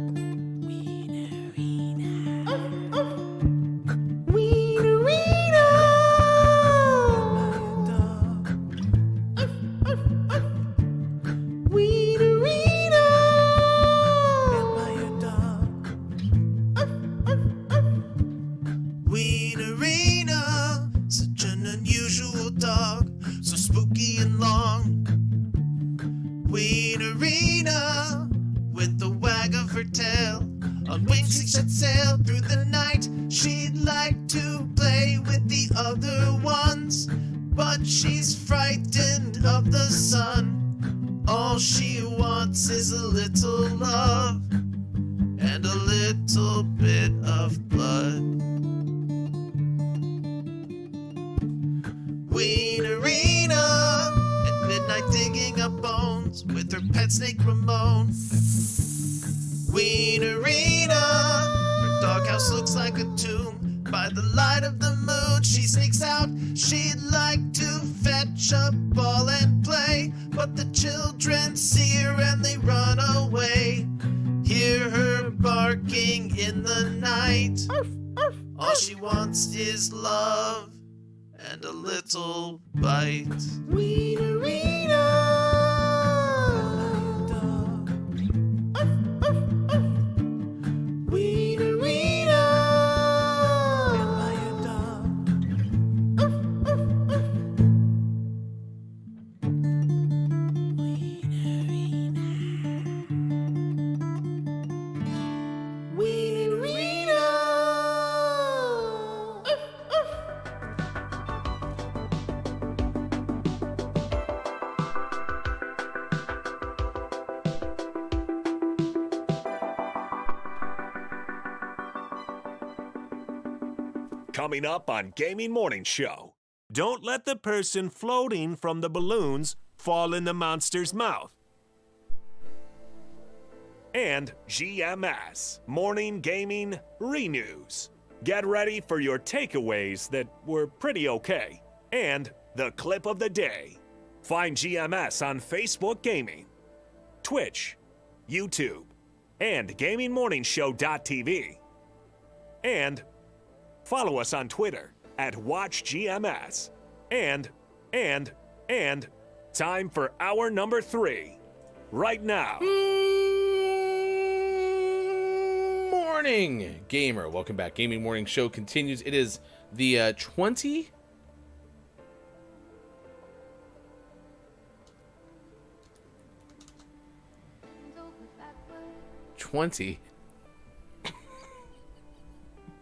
such an unusual dog, so spooky and long. Wienerina, with the wag of her tail, on wings she set sail through the night. She'd like to play with the other ones, but she's frightened of the sun. All she wants is a little love and a little bit of blood. Wienerina, at midnight digging up bones with her pet snake Ramon. Wienerina, her doghouse looks like a tomb. By the light of the moon, she sneaks out. She'd like to fetch a ball and play, but the children see her and they run away. Hear her barking in the night. All she wants is love and a little bite. Wienerina. Coming up on Gaming Morning Show. Don't let the person floating from the balloons fall in the monster's mouth. And GMS Morning Gaming Renews. Get ready for your takeaways that were pretty okay. And the clip of the day. Find GMS on Facebook Gaming, Twitch, YouTube, and GamingMorningShow.tv. And follow us on Twitter at WatchGMS. And, time for hour number 3. Right now. Morning, gamer. Welcome back. Gaming Morning Show continues. It is the 20...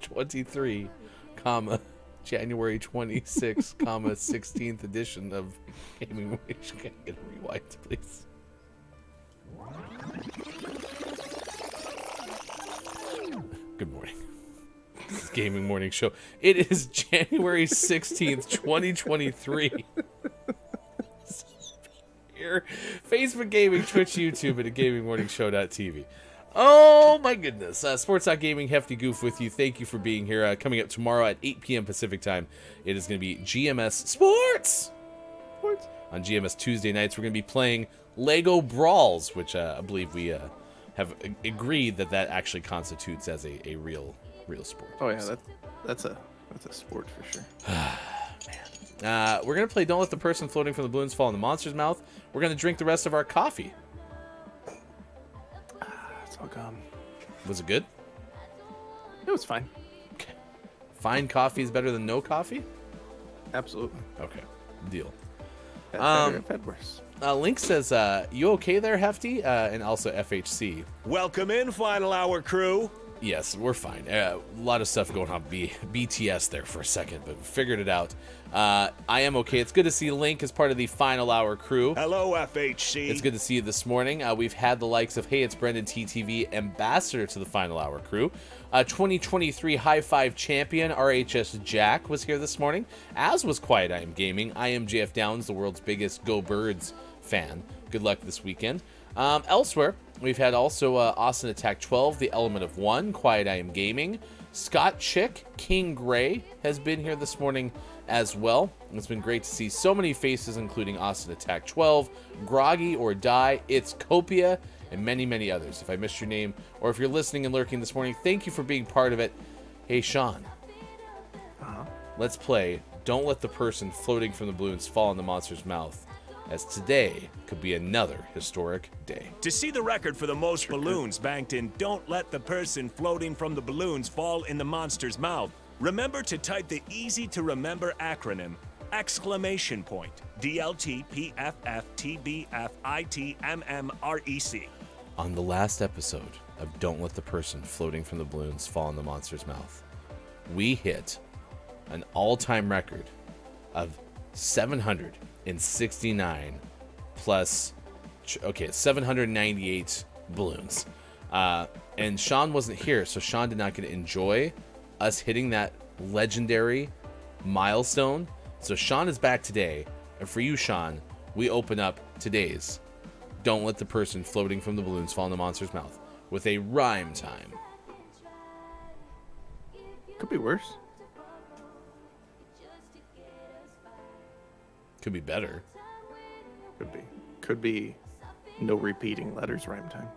23, comma, January 26, comma, 16th edition of Gaming Morning Show. Can I get a rewind, please? Good morning. This is Gaming Morning Show. It is January 16th, 2023. Here, Facebook Gaming, Twitch, YouTube, and at GamingMorningShow.tv. Oh my goodness. Sports Gaming Hefty Goof with you. Thank you for being here. Coming up tomorrow at 8 p.m. Pacific time, it is going to be GMS Sports. On GMS Tuesday nights, we're going to be playing Lego Brawls, which I believe we have agreed that actually constitutes as a real sport. Oh yeah, that's a sport for sure. We're going to play Don't Let the Person Floating from the Balloons Fall in the Monster's Mouth. We're going to drink the rest of our coffee. It's all gone. Was it good? It was fine. Okay. Fine coffee is better than no coffee? Absolutely. Okay. Deal. I've had worse. Link says, you okay there, Hefty? And also FHC. Welcome in, Final Hour crew. Yes, we're fine. A lot of stuff going on BTS there for a second, but we figured it out. I am okay. It's good to see Link as part of the Final Hour crew. Hello, FHC. It's good to see you this morning. We've had the likes of, hey, it's Brendan TTV, ambassador to the Final Hour crew. 2023 High Five champion, RHS Jack, was here this morning, as was Quiet I Am Gaming. I am JF Downs, the world's biggest Go Birds fan. Good luck this weekend. Elsewhere, we've had also Austin Attack 12, The Element of One, Quiet I Am Gaming. Scott Chick, King Gray, has been here this morning as well. It's been great to see so many faces, including Austin Attack 12, Groggy or Die, It's Copia, and many, many others. If I missed your name, or if you're listening and lurking this morning, thank you for being part of it. Hey, Sean. Let's play Don't Let the Person Floating from the Balloons Fall in the Monster's Mouth, as today could be another historic day. To see the record for the most balloons banked in Don't Let the Person Floating from the Balloons Fall in the Monster's Mouth, remember to type the easy-to-remember acronym DLTPFFTBFITMMREC. On the last episode of Don't Let the Person Floating from the Balloons Fall in the Monster's Mouth, we hit an all-time record of 769 plus, 798 balloons. And Sean wasn't here, so Sean did not get to enjoy us hitting that legendary milestone. So Sean is back today, and for you, Sean, we open up today's Don't Let the Person Floating from the Balloons Fall in the Monster's Mouth with a rhyme time. Could be worse. Could be better. Could be no repeating letters rhyme time.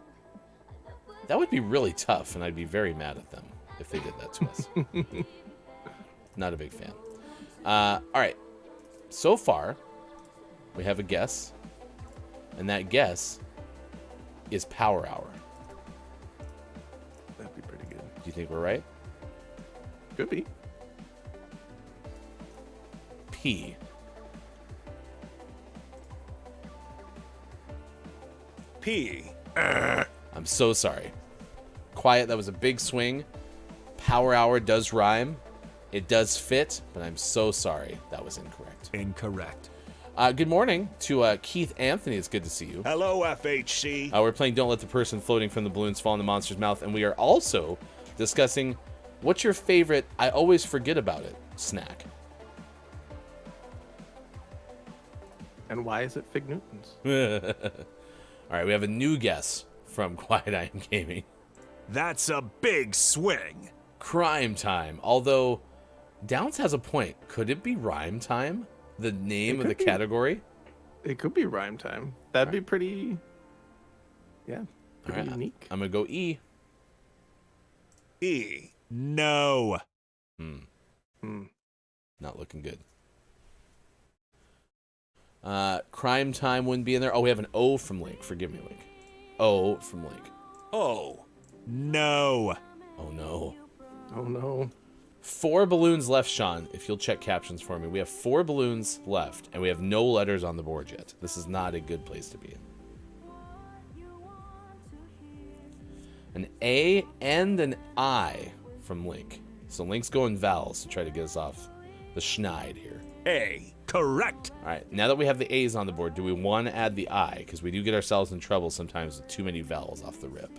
That would be really tough, and I'd be very mad at them if they did that to us. Not a big fan. All right. So far, we have a guess, and that guess is Power Hour. That'd be pretty good. Do you think we're right? Could be. P. P. I'm so sorry. Quiet, that was a big swing. Power Hour does rhyme. It does fit, but I'm so sorry. That was incorrect. Incorrect. Good morning to Keith Anthony. It's good to see you. Hello, FHC. We're playing Don't Let the Person Floating from the Balloons Fall in the Monster's Mouth, and we are also discussing what's your favorite, I always forget about it, snack. And why is it Fig Newtons? All right, we have a new guess from Quiet I Am Gaming. That's a big swing. Crime Time. Although, Downs has a point. Could it be Rhyme Time? The name of the category? It could be rhyme time. That'd be pretty... Yeah, pretty All right, unique. I'm going to go E. E. No. Not looking good. Crime Time wouldn't be in there. Oh, we have an O from Link. Forgive me, Link. O from Link. Oh. No. Oh, no. Oh, no. 4 balloons left, Sean, if you'll check captions for me. We have 4 balloons left, and we have no letters on the board yet. This is not a good place to be in. An A and an I from Link. So Link's going vowels to try to get us off the schneid here. A. Correct. All right, now that we have the A's on the board, do we want to add the I? Because we do get ourselves in trouble sometimes with too many vowels off the rip.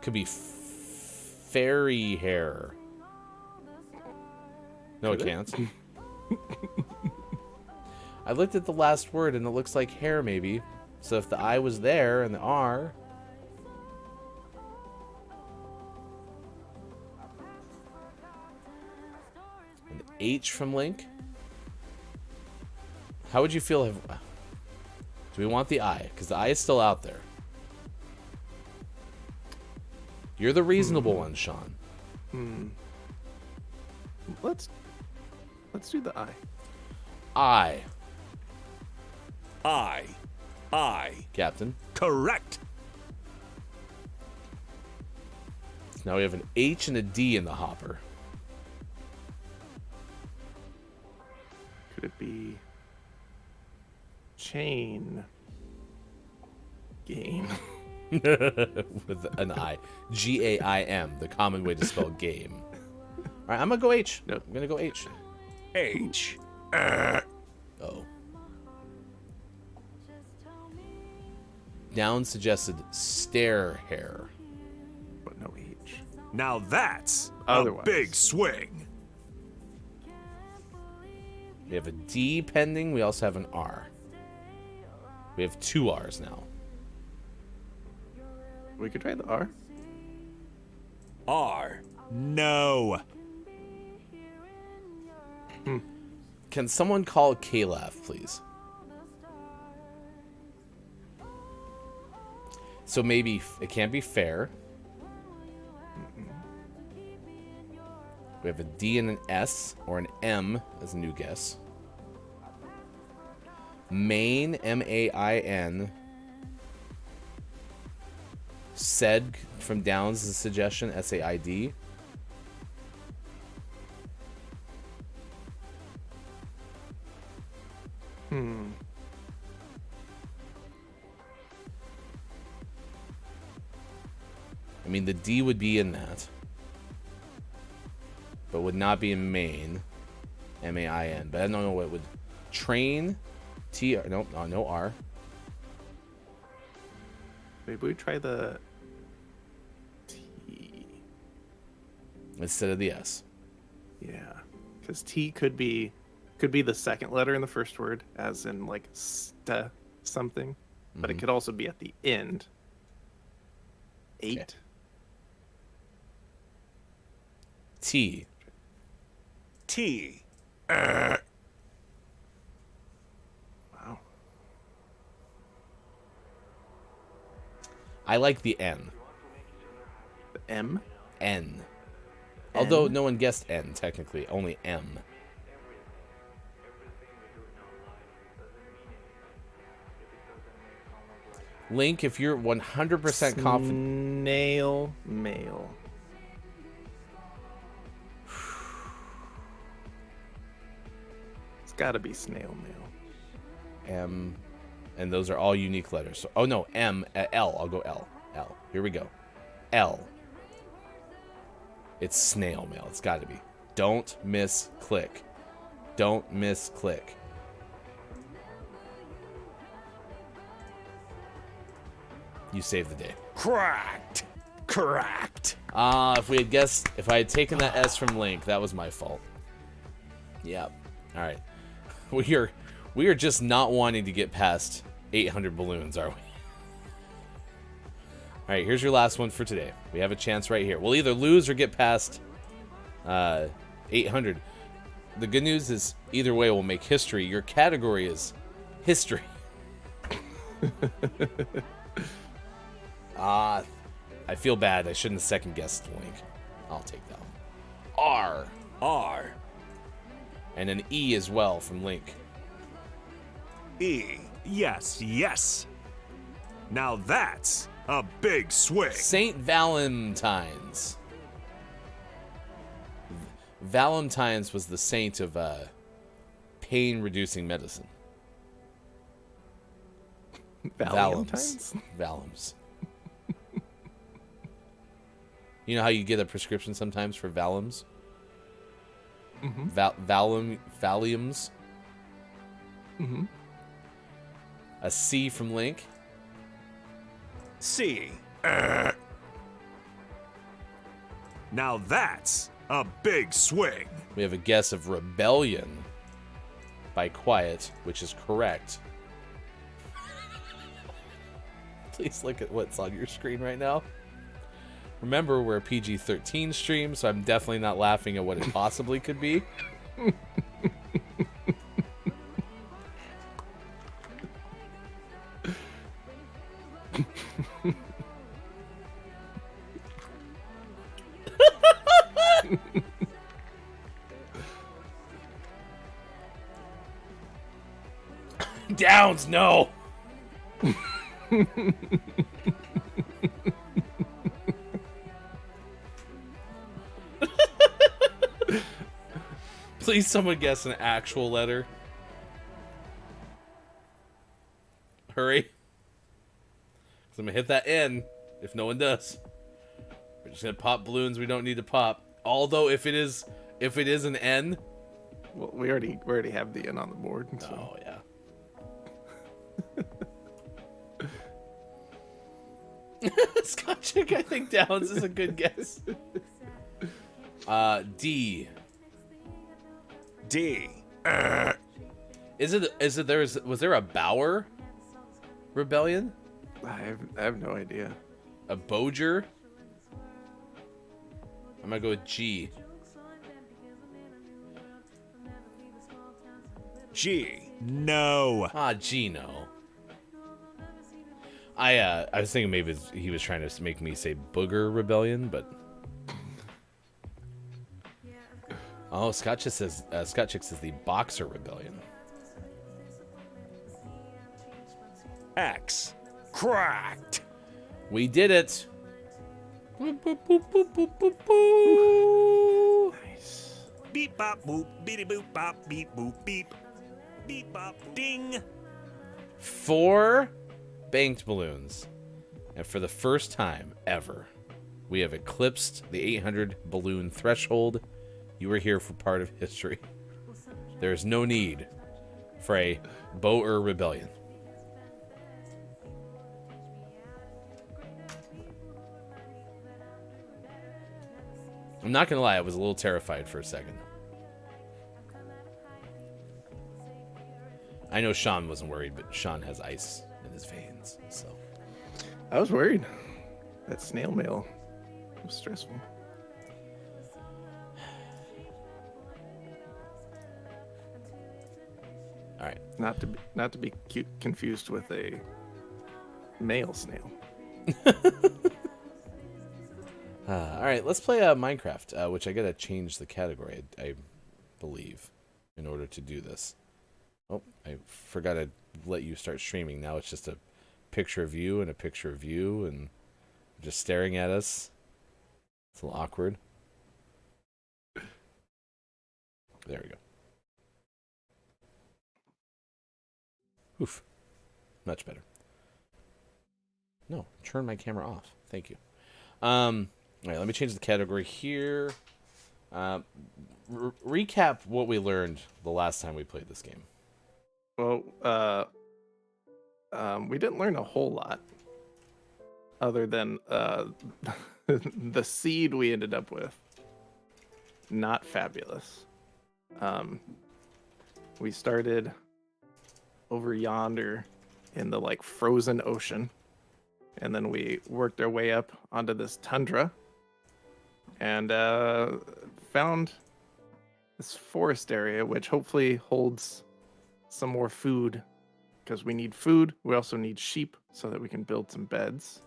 Could be fairy hair. No, it can't. I looked at the last word and it looks like hair maybe. So if the I was there and the R... An H from Link. How would you feel if... Do we want the I? Because the I is still out there. You're the reasonable one, Sean. Let's do the I. I. Captain. Correct. So now we have an H and a D in the hopper. Could it be chain game? With an I. G-A-I-M, the common way to spell game. All right, I'm going to go H. Nope. I'm going to go H. H. Oh. Down suggested stare hair. But no H. Now that's Otherwise. a big swing. We have a D pending. We also have an R. We have 2 R's now. We could try the R. R. No. Can someone call Calaf, please? So maybe it can't be fair. We have a D and an S, or an M as a new guess. Main, M-A-I-N. Said from Downs is a suggestion, S-A-I-D. I mean, the D would be in that, but would not be in main, M-A-I-N. But I don't know what would. Train, T, nope, no R. Maybe we try the T. Instead of the S. Yeah, because T could be the second letter in the first word, as in like sta something, but it could also be at the end. 8. Okay. T. T. Wow. I like the N. The M. N. Although no one guessed N, technically. Only M. Link, if you're 100% confident. Snail mail. It's got to be snail mail. M. And those are all unique letters. So, oh no, M, L. I'll go L. L. Here we go. L. It's snail mail. It's got to be. Don't miss click. Don't miss click. You saved the day. Cracked. If I had taken that S from Link, that was my fault. Yep. All right. We are just not wanting to get past 800 balloons, are we? All right, here's your last one for today. We have a chance right here. We'll either lose or get past 800. The good news is either way we'll make history. Your category is history. I feel bad. I shouldn't have second guessed Link. I'll take that one. R. And an E as well from Link. E. Yes. Now that's a big swing. Saint Valentine's. Valentine's was the saint of pain-reducing medicine. Valentine's? Valums. You know how you get a prescription sometimes for Valums? Mm-hmm. Valiums. Mm-hmm. A C from Link. C. Now that's a big swing. We have a guess of Rebellion by Quiet, which is correct. Please look at what's on your screen right now. Remember, we're a PG-13 stream, so I'm definitely not laughing at what it possibly could be. Downs, no! Please someone guess an actual letter. Hurry. 'Cause I'm gonna hit that N if no one does. We're just gonna pop balloons we don't need to pop. Although if it is an N. Well, we already have the N on the board. So. Oh yeah. Scott Chick, I think Downs is a good guess. D. D. Was there a Bauer rebellion? I have no idea. A Boger? I'm gonna go with G. G. No. G, no. I was thinking maybe he was trying to make me say Booger Rebellion, but oh, Scott Chick says the Boxer Rebellion. Axe cracked. We did it. Boop, boop, boop, boop, boop, boop, boop. Nice. Beep bop boop, beady boop bop, beep boop beep. Beep bop ding. 4 banked balloons. And for the first time ever, we have eclipsed the 800 balloon threshold. You were here for part of history. There is no need for a Boer rebellion. I'm not gonna lie, I was a little terrified for a second. I know Sean wasn't worried, but Sean has ice in his veins, so. I was worried. That snail mail was stressful. All right. Not to be confused with a male snail. All right, let's play Minecraft, which I gotta change the category, I believe, in order to do this. Oh, I forgot to let you start streaming. Now it's just a picture of you and a picture of you and just staring at us. It's a little awkward. There we go. Oof. Much better. No, turn my camera off. Thank you. All right, let me change the category here. Recap what we learned the last time we played this game. Well, we didn't learn a whole lot, other than the seed we ended up with. Not fabulous. We started over yonder in the like frozen ocean, and then we worked our way up onto this tundra, and found this forest area, which hopefully holds some more food, because we need food. We also need sheep so that we can build some beds.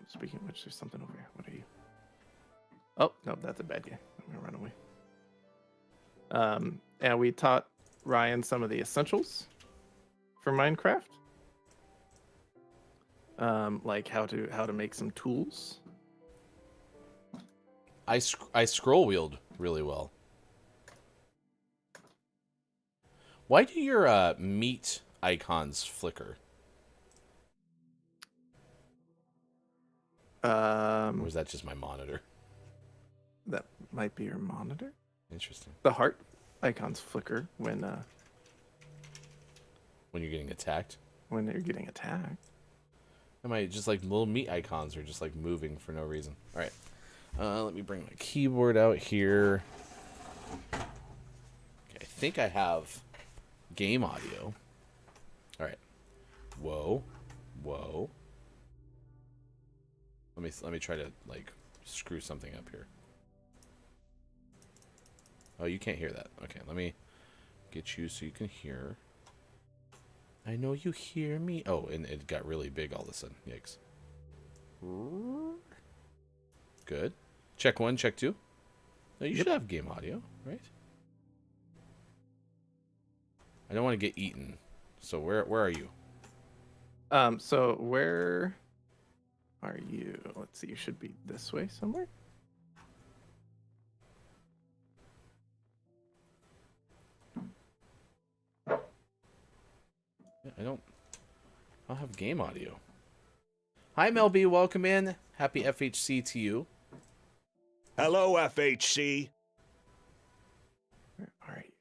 Speaking of which, there's something over here. What are you? Oh, no, that's a bad guy. I'm gonna run away. And we taught Ryan some of the essentials for Minecraft, like how to make some tools. I scroll wheeled really well. Why do your meat icons flicker? Or was that just my monitor? That might be your monitor. Interesting. The heart icons flicker when you're getting attacked? when you're getting attacked. Am I just like little meat icons are just like moving for no reason? All right. Let me bring my keyboard out here. Okay, I think I have game audio. All right. Whoa. Whoa. Let me try to like screw something up here. Oh, you can't hear that. Okay, let me get you so you can hear. I know you hear me. Oh, and it got really big all of a sudden. Yikes. Good. Check 1, check 2. No, you should have game audio, right? I don't want to get eaten. So where are you? So where are you? Let's see. You should be this way somewhere. I don't have game audio. Hi, Mel B. Welcome in. Happy FHC to you. Hello, FHC. Where are you?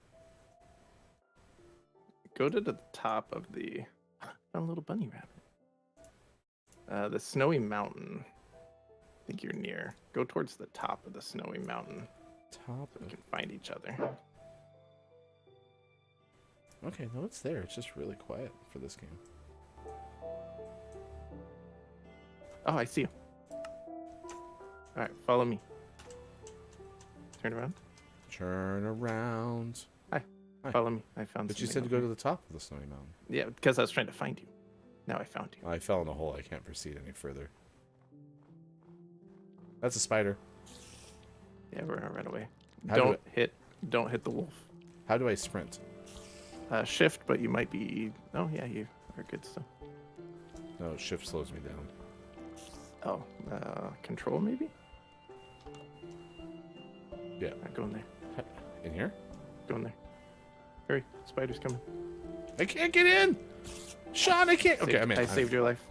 Go to the top of the a little bunny rabbit. The snowy mountain. I think you're near. Go towards the top of the snowy mountain. Top. So we can find each other. Okay, no, it's there. It's just really quiet for this game. Oh, I see you. All right, follow me. Turn around. Turn around. Hi. Hi. Follow me. I found. But you something said to over go to here. the top of the snowy mountain. Yeah, because I was trying to find you. Now I found you. I fell in a hole. I can't proceed any further. That's a spider. Yeah, we're gonna run away. How Don't hit the wolf. How do I sprint? Shift, but you might be. Oh yeah, you are good still. No, shift slows me down. Oh, control maybe. Yeah. Go in there. In here? Go in there. Hurry, spider's coming. I can't get in! Sean, I can't. Okay, I'm in. I saved your life.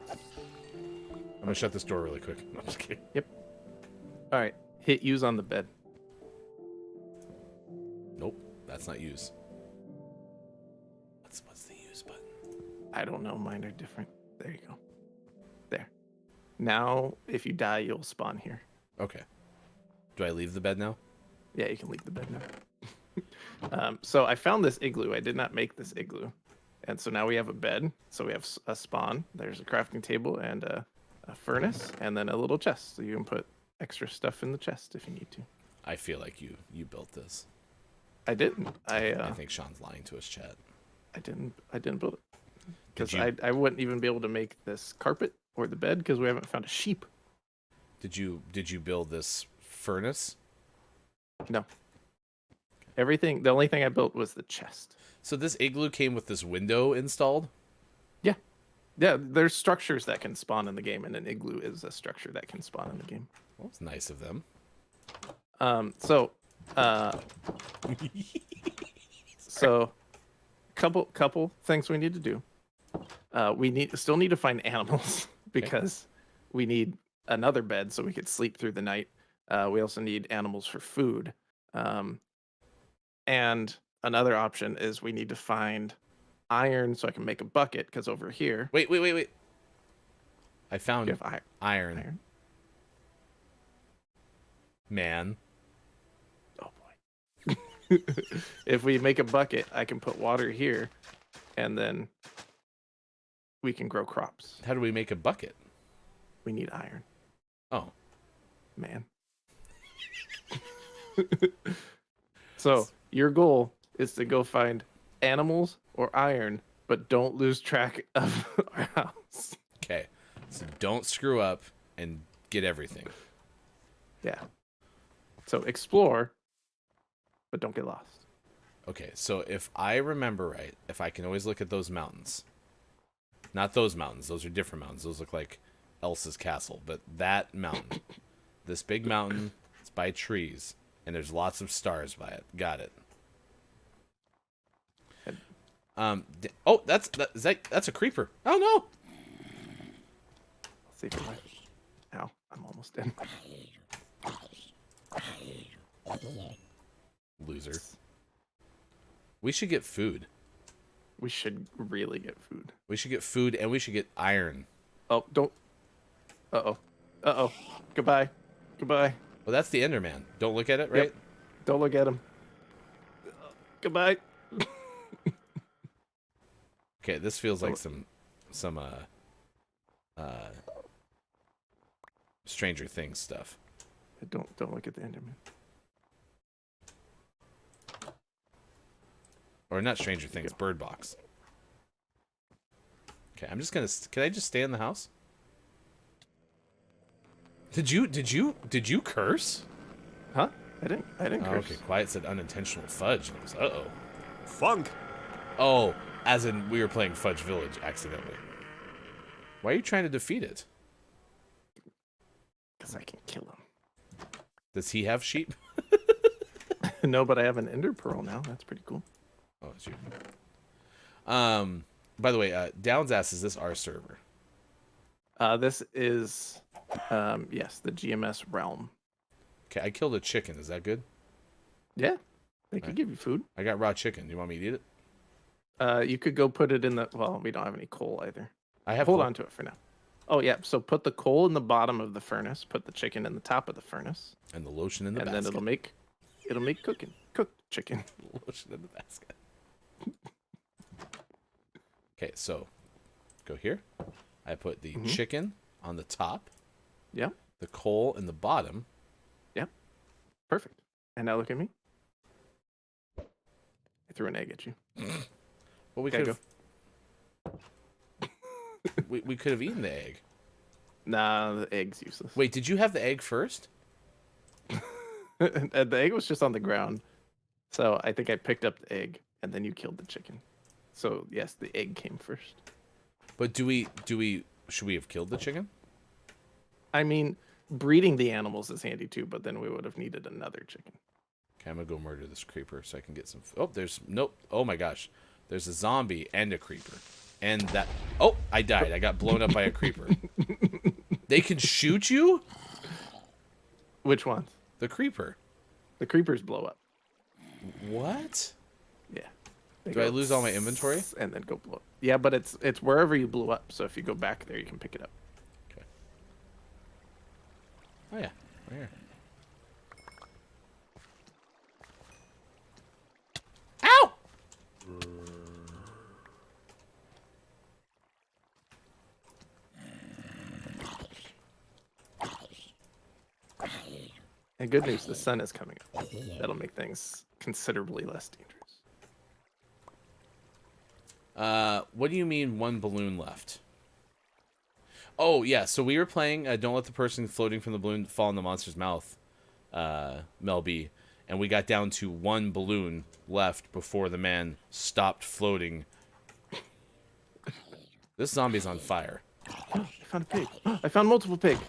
I'm gonna shut this door really quick. No, I'm just kidding. Yep. All right, hit use on the bed. Nope, that's not use. What's the use button? I don't know. Mine are different. There you go. There. Now, if you die, you'll spawn here. Okay. Do I leave the bed now? Yeah, you can leave the bed now. So I found this igloo. I did not make this igloo. And so now we have a bed. So we have a spawn. There's a crafting table and a furnace and then a little chest. So you can put extra stuff in the chest if you need to. I feel like you built this. I didn't. I think Sean's lying to us, chat. I didn't build it. Because you- I wouldn't even be able to make this carpet or the bed because we haven't found a sheep. Did you build this furnace? No. Everything. The only thing I built was the chest. So this igloo came with this window installed? Yeah, there's structures that can spawn in the game, and an igloo is a structure that can spawn in the game. Well, it's nice of them. So couple things we need to do. We still need to find animals because we need another bed so we could sleep through the night. We also need animals for food. And another option is we need to find iron so I can make a bucket because over here Wait. I found you have iron. Man. Oh boy. If we make a bucket, I can put water here and then we can grow crops. How do we make a bucket? We need iron, Oh. man. So your goal is to go find animals or iron, but don't lose track of our house. Okay. So don't screw up and get everything. Yeah. So explore, but don't get lost. Okay, so if I remember right, if I can always look at those mountains. Not those mountains, those are different mountains. Those look like Elsa's castle, but that mountain. This big mountain, it's by trees, and there's lots of stars by it. Got it. Oh, that's a creeper. Oh no. Save your life. Ow, I'm almost in. Loser. We should get food. We should really get food. We should get food and we should get iron. Oh, don't. Uh-oh. Goodbye. Well, that's the Enderman. Don't look at it, right? Yep. Don't look at him. Goodbye. Okay, this feels like some Stranger Things stuff. Don't look at the Enderman. Or not Stranger Things, Bird Box. Okay, I'm just gonna. Can I just stay in the house? Did you curse? Huh? I didn't Oh, curse. okay, Quiet said unintentional fudge. And I was, uh-oh. Funk. Oh, as in we were playing Fudge Village accidentally. Why are you trying to defeat it? Because I can kill him. Does he have sheep? No, but I have an ender pearl now. That's pretty cool. Oh, it's you. By the way, Downs asks, is this our server? This is, yes, the GMS realm. Okay, I killed a chicken. Is that good? Yeah, they could Right. give you food. I got raw chicken. You want me to eat it? You could go put it in the. Well, we don't have any coal either. I have. Hold coal. on to it for now. Oh yeah, so put the coal in the bottom of the furnace. Put the chicken in the top of the furnace, And the lotion in the and basket. then it'll make cooked chicken. Lotion in the basket. Okay, so go here. I put the chicken on the top, Yep, the coal in the bottom. perfect. And now look at me. I threw an egg at you. Well, we Okay, could. We could have eaten the egg. Nah, the egg's useless. Wait, did you have the egg first? The egg was just on the ground. So I think I picked up the egg and then you killed the chicken. So yes, the egg came first. But should we have killed the chicken? I mean, breeding the animals is handy too, but then we would have needed another chicken. Okay, I'm gonna go murder this creeper so I can get some. Oh, nope. Oh my gosh, there's a zombie and a creeper, and that. Oh, I died. I got blown up by a creeper. They can shoot you. Which ones? The creeper. The creepers blow up. What? Yeah. Do I lose all my inventory? And then go blow up. Yeah, but it's wherever you blew up. So if you go back there, you can pick it up. Okay. Oh yeah, right here. Ow! And good news, the sun is coming up. That'll make things considerably less dangerous. What do you mean one balloon left? Oh, yeah, so we were playing Don't Let the Person Floating from the Balloon Fall in the Monster's Mouth, Mel B, and we got down to one balloon left before the man stopped floating. This zombie's on fire. I found a pig. I found multiple pigs.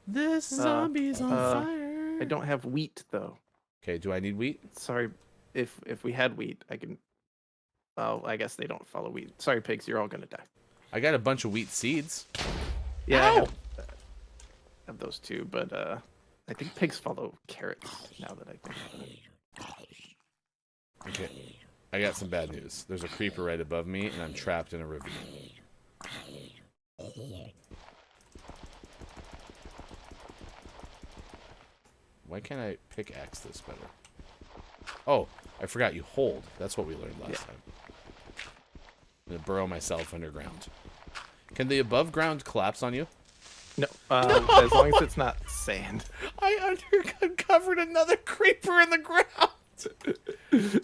This zombie's on fire. I don't have wheat, though. Okay, do I need wheat? Sorry, if we had wheat, I can... Oh, I guess they don't follow wheat. Sorry, pigs, you're all gonna die. I got a bunch of wheat seeds. Yeah, Ow! I have those too, but I think pigs follow carrots, now that I think about it. Okay, I got some bad news. There's a creeper right above me, and I'm trapped in a ravine. Why can't I pickaxe this better? Oh, I forgot you hold. That's what we learned last time. I'm gonna burrow myself underground. Can the above ground collapse on you? No, as long as it's not sand. I uncovered another creeper in the ground. Okay,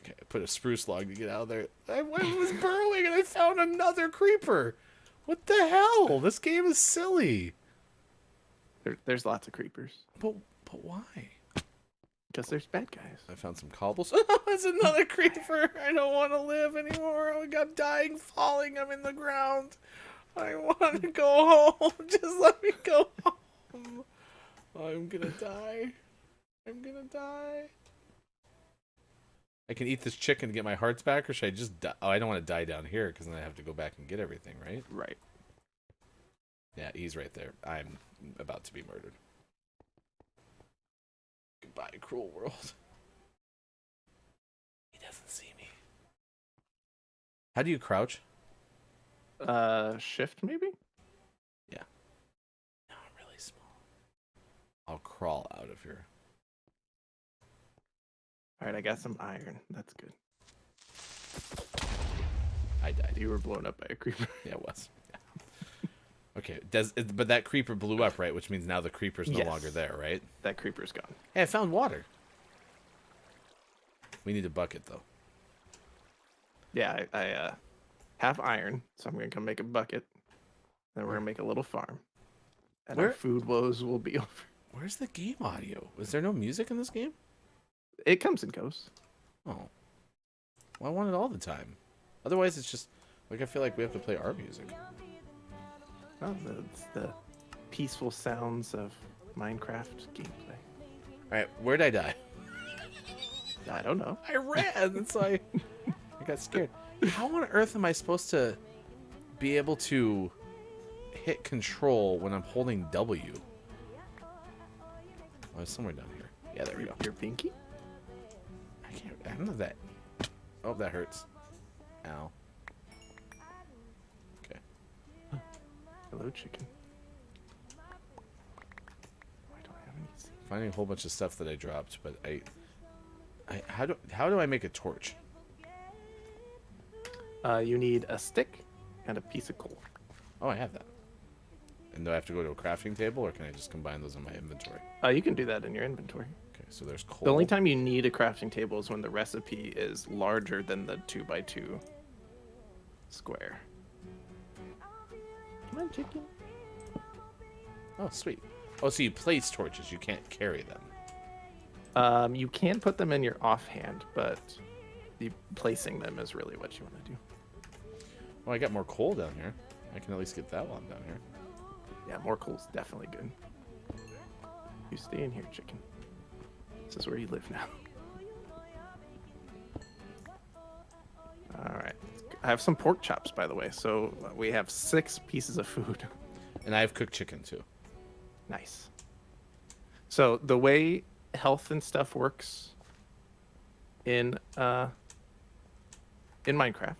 I put a spruce log to get out of there. I was burrowing and I found another creeper. What the hell? This game is silly. There's lots of creepers. But why? Because there's bad guys. I found some cobbles. There's another creeper. I don't want to live anymore. Oh, I'm dying, falling. I'm in the ground. I want to go home. Just let me go home. I'm gonna die. I'm gonna die. I can eat this chicken to get my hearts back, or should I just die? Oh, I don't want to die down here because then I have to go back and get everything, right? Right. Yeah, he's right there. I'm about to be murdered. Goodbye, cruel world. He doesn't see me. How do you crouch? Shift maybe? Yeah. No, I'm really small. I'll crawl out of here. Alright, I got some iron. That's good. I died. You were blown up by a creeper. Yeah, it was. Yeah. Okay, but that creeper blew up, right? Which means now the creeper's no longer there, right? That creeper's gone. Hey, I found water. We need a bucket, though. Yeah, I have iron, so I'm gonna come make a bucket. Then we're gonna make a little farm. And our food woes will be over. Where's the game audio? Is there no music in this game? It comes and goes. Oh. Well, I want it all the time. Otherwise, it's just, like, I feel like we have to play our music. Oh, it's the peaceful sounds of Minecraft gameplay. Alright, where'd I die? I don't know. I ran, so I got scared. How on earth am I supposed to be able to hit control when I'm holding W? Oh, it's somewhere down here. Yeah, there we go. Your pinky? I don't know that. Oh, that hurts. Ow. Okay. Hello, chicken. I don't have any seeds. Finding a whole bunch of stuff that I dropped, but how do I make a torch? You need a stick and a piece of coal. Oh, I have that. And do I have to go to a crafting table, or can I just combine those in my inventory? You can do that in your inventory. Okay, so there's coal. The only time you need a crafting table is when the recipe is larger than the 2x2 square. Come on, chicken. Oh, sweet. Oh, so you place torches. You can't carry them. You can put them in your offhand, but placing them is really what you want to do. Oh, I got more coal down here. I can at least get that one down here. Yeah, more coal's definitely good. You stay in here, chicken. This is where you live now. All right. I have some pork chops, by the way. So we have 6 pieces of food. And I have cooked chicken too. Nice. So the way health and stuff works in Minecraft,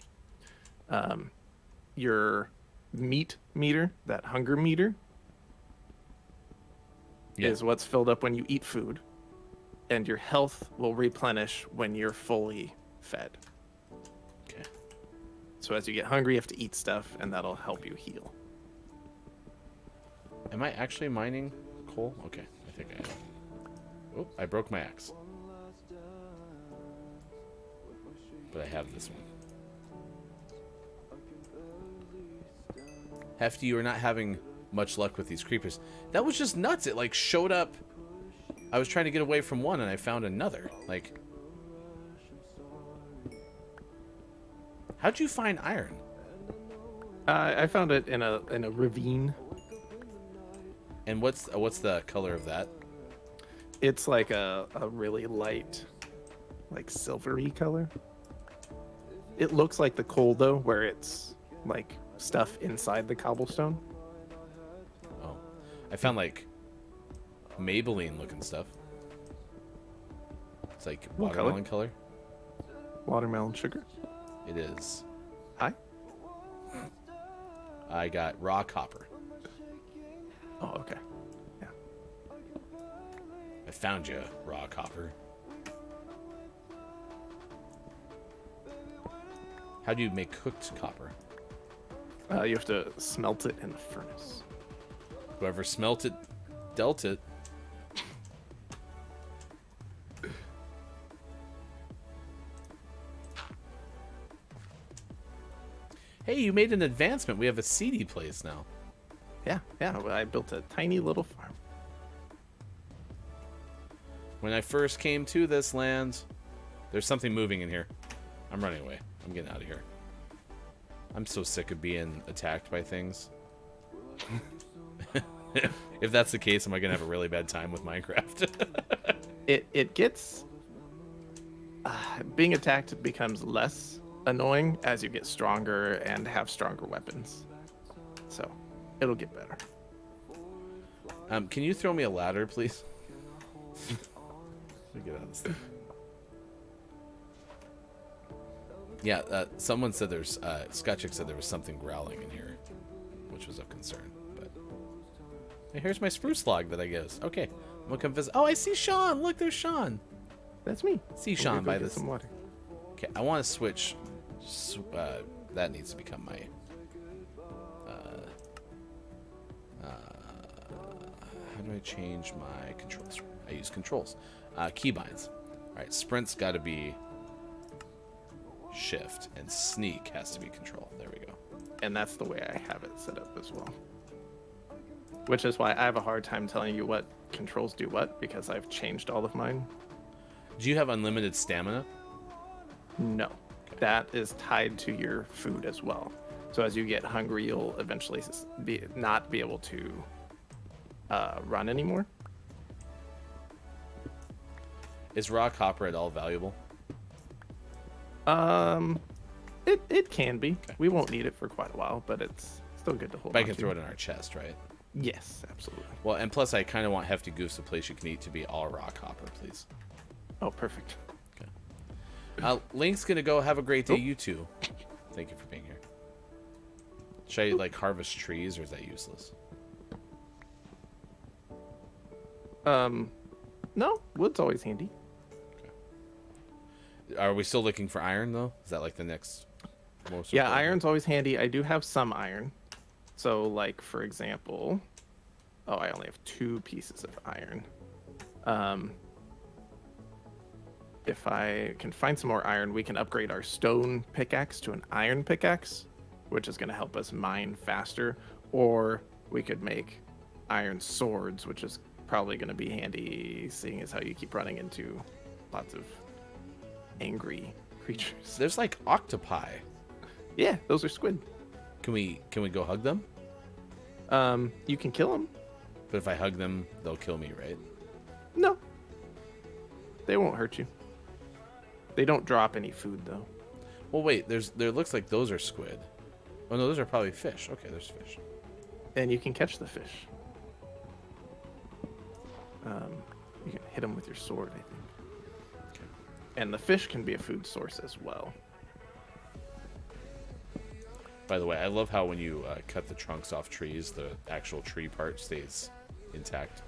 your meat meter, that hunger meter, is what's filled up when you eat food, and your health will replenish when you're fully fed. Okay. So as you get hungry, you have to eat stuff, and that'll help you heal. Am I actually mining coal? Okay, I think I am. Oh, I broke my axe. But I have this one. Hefty, you are not having much luck with these creepers. That was just nuts. It like showed up. I was trying to get away from one and I found another. Like, how'd you find iron? I found it in a ravine. And what's the color of that? It's like a really light, like silvery color. It looks like the coal though, where it's like stuff inside the cobblestone. Oh, I found like Maybelline looking stuff. It's like What watermelon color. Watermelon sugar. It is. Hi. I got raw copper. Oh, okay. Yeah. I found you, raw copper. How do you make cooked copper? You have to smelt it in the furnace. Whoever smelt it, dealt it. Hey, you made an advancement. We have a seedy place now. Yeah. I built a tiny little farm. When I first came to this land, there's something moving in here. I'm running away. I'm getting out of here. I'm so sick of being attacked by things. If that's the case, am I gonna have a really bad time with Minecraft? It gets being attacked becomes less annoying as you get stronger and have stronger weapons. So it'll get better. Can you throw me a ladder, please? Let me get out of this thing. Yeah, someone said there's Scotchick said there was something growling in here, which was of concern. But hey, here's my spruce log that I guess. Okay, I'm gonna come visit. Oh, I see Sean. Look, there's Sean. That's me. See Sean by get this. some water. Okay, I want to switch. That needs to become my. How do I change my controls? I use controls. Keybinds. All right, sprint's got to be shift, and sneak has to be control. There we go. And that's the way I have it set up as well. Which is why I have a hard time telling you what controls do what, because I've changed all of mine. Do you have unlimited stamina? No. That is tied to your food as well. So as you get hungry, you'll eventually not be able to run anymore. Is raw copper at all valuable? It can be. Okay. We won't need it for quite a while, but it's still good to hold. But I can throw it in our chest, right? Yes, absolutely. Well, and plus I kind of want Hefty Goose, a place you can eat, to be all raw copper, please. Oh, perfect. Okay. Link's gonna go. Have a great day, you two. Thank you for being here. Should I like harvest trees, or is that useless? No, wood's always handy. Are we still looking for iron though? Is that like the next most? Yeah, important? iron's always handy. I do have some iron. So, like for example, I only have 2 pieces of iron. If I can find some more iron, we can upgrade our stone pickaxe to an iron pickaxe, which is going to help us mine faster, or we could make iron swords, which is probably going to be handy, seeing as how you keep running into lots of angry creatures. There's like octopi. Yeah, those are squid. Can we go hug them? You can kill them. But if I hug them, they'll kill me, right? No, they won't hurt you. They don't drop any food though. Well, wait. There looks like those are squid. Oh no, those are probably fish. Okay, there's fish. And you can catch the fish. You can hit them with your sword, I think. Okay. And the fish can be a food source as well. By the way, I love how when you cut the trunks off trees, the actual tree part stays intact.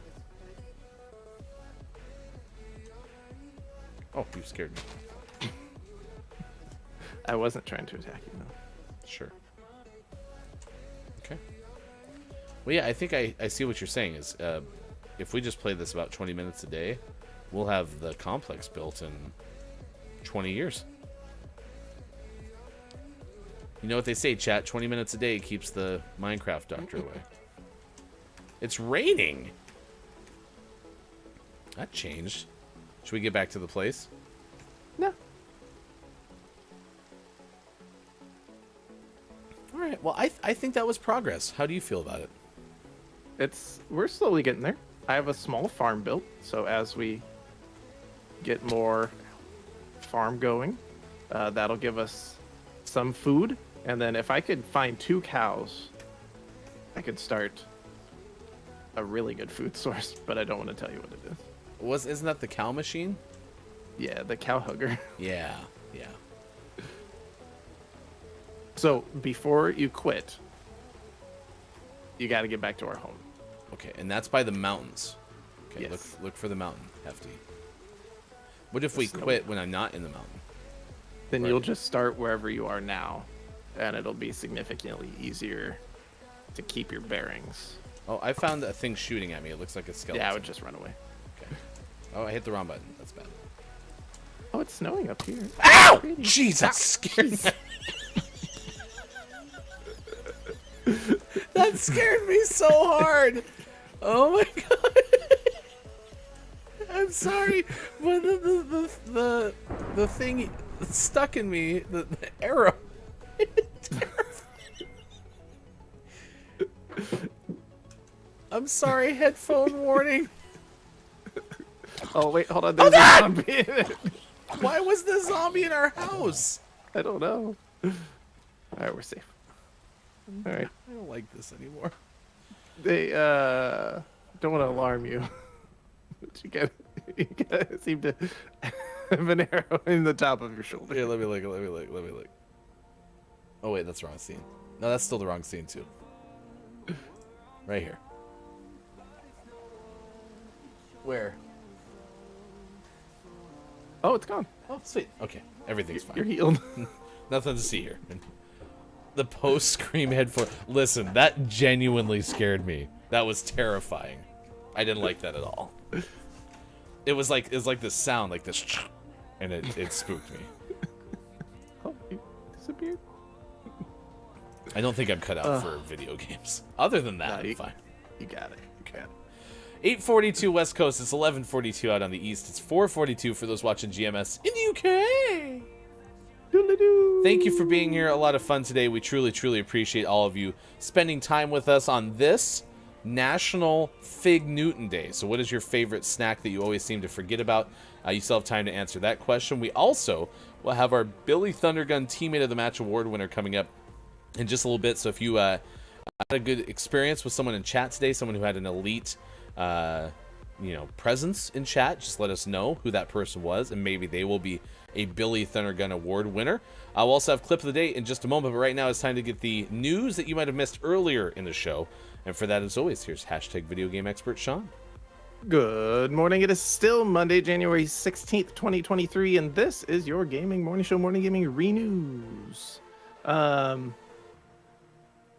Oh, you scared me. I wasn't trying to attack you, though. Sure. Okay. Well, yeah, I think I see what you're saying is if we just play this about 20 minutes a day, we'll have the complex built in 20 years. You know what they say, chat? 20 minutes a day keeps the Minecraft doctor away. It's raining. That changed. Should we get back to the place? No. All right. Well, I think that was progress. How do you feel about it? We're slowly getting there. I have a small farm built, so as we get more farm going, that'll give us some food. And then if I could find 2 cows, I could start a really good food source, but I don't want to tell you what it is. Isn't that the cow machine? Yeah, the cow hugger. Yeah. So before you quit, you got to get back to our home. Okay, and that's by the mountains. Okay, Yes. look for the mountain, Hefty. What if we Snowy. quit when I'm not in the mountain? Then Right. you'll just start wherever you are now, and it'll be significantly easier to keep your bearings. Oh, I found a thing shooting at me. It looks like a skeleton. Yeah, I would just run away. Okay. Oh, I hit the wrong button. That's bad. Oh, it's snowing up here. Ow! Pretty. Jeez, that scared me. That scared me so hard. Oh my god. I'm sorry, but the thing stuck in me, the arrow. I'm sorry, headphone warning. Oh wait, hold on. There's a God! zombie in it. Why was the zombie in our house? I don't know. All right, we're safe. All right. I don't like this anymore. They don't want to alarm you. But you gotta seem to have an arrow in the top of your shoulder. Here, let me look. Oh wait, that's the wrong scene. No, that's still the wrong scene too. Right here. Where? Oh, it's gone. Oh, sweet. Okay, everything's fine. You're healed. Nothing to see here. The post-scream headphone. Listen, that genuinely scared me. That was terrifying. I didn't like that at all. It was like this sound, like this, and it spooked me. Oh, you disappeared. I don't think I'm cut out for video games. Other than that, I'm fine. You got it. 8:42 West Coast. It's 11:42 out on the East. It's 4:42 for those watching GMS in the UK. Doodle-doo. Thank you for being here. A lot of fun today. We truly, truly appreciate all of you spending time with us on this National Fig Newton Day. So what is your favorite snack that you always seem to forget about? You still have time to answer that question. We also will have our Billy Thundergun Teammate of the Match Award winner coming up in just a little bit. So if you had a good experience with someone in chat today, someone who had an elite presence in chat, just let us know who that person was, and maybe they will be a Billy Thundergun Award winner. I'll also have clip of the day in just a moment, but right now it's time to get the news that you might have missed earlier in the show. And for that, as always, here's hashtag video game expert Sean. Good morning. It is still Monday, January 16th, 2023, and this is your gaming morning show, Morning Gaming Renews.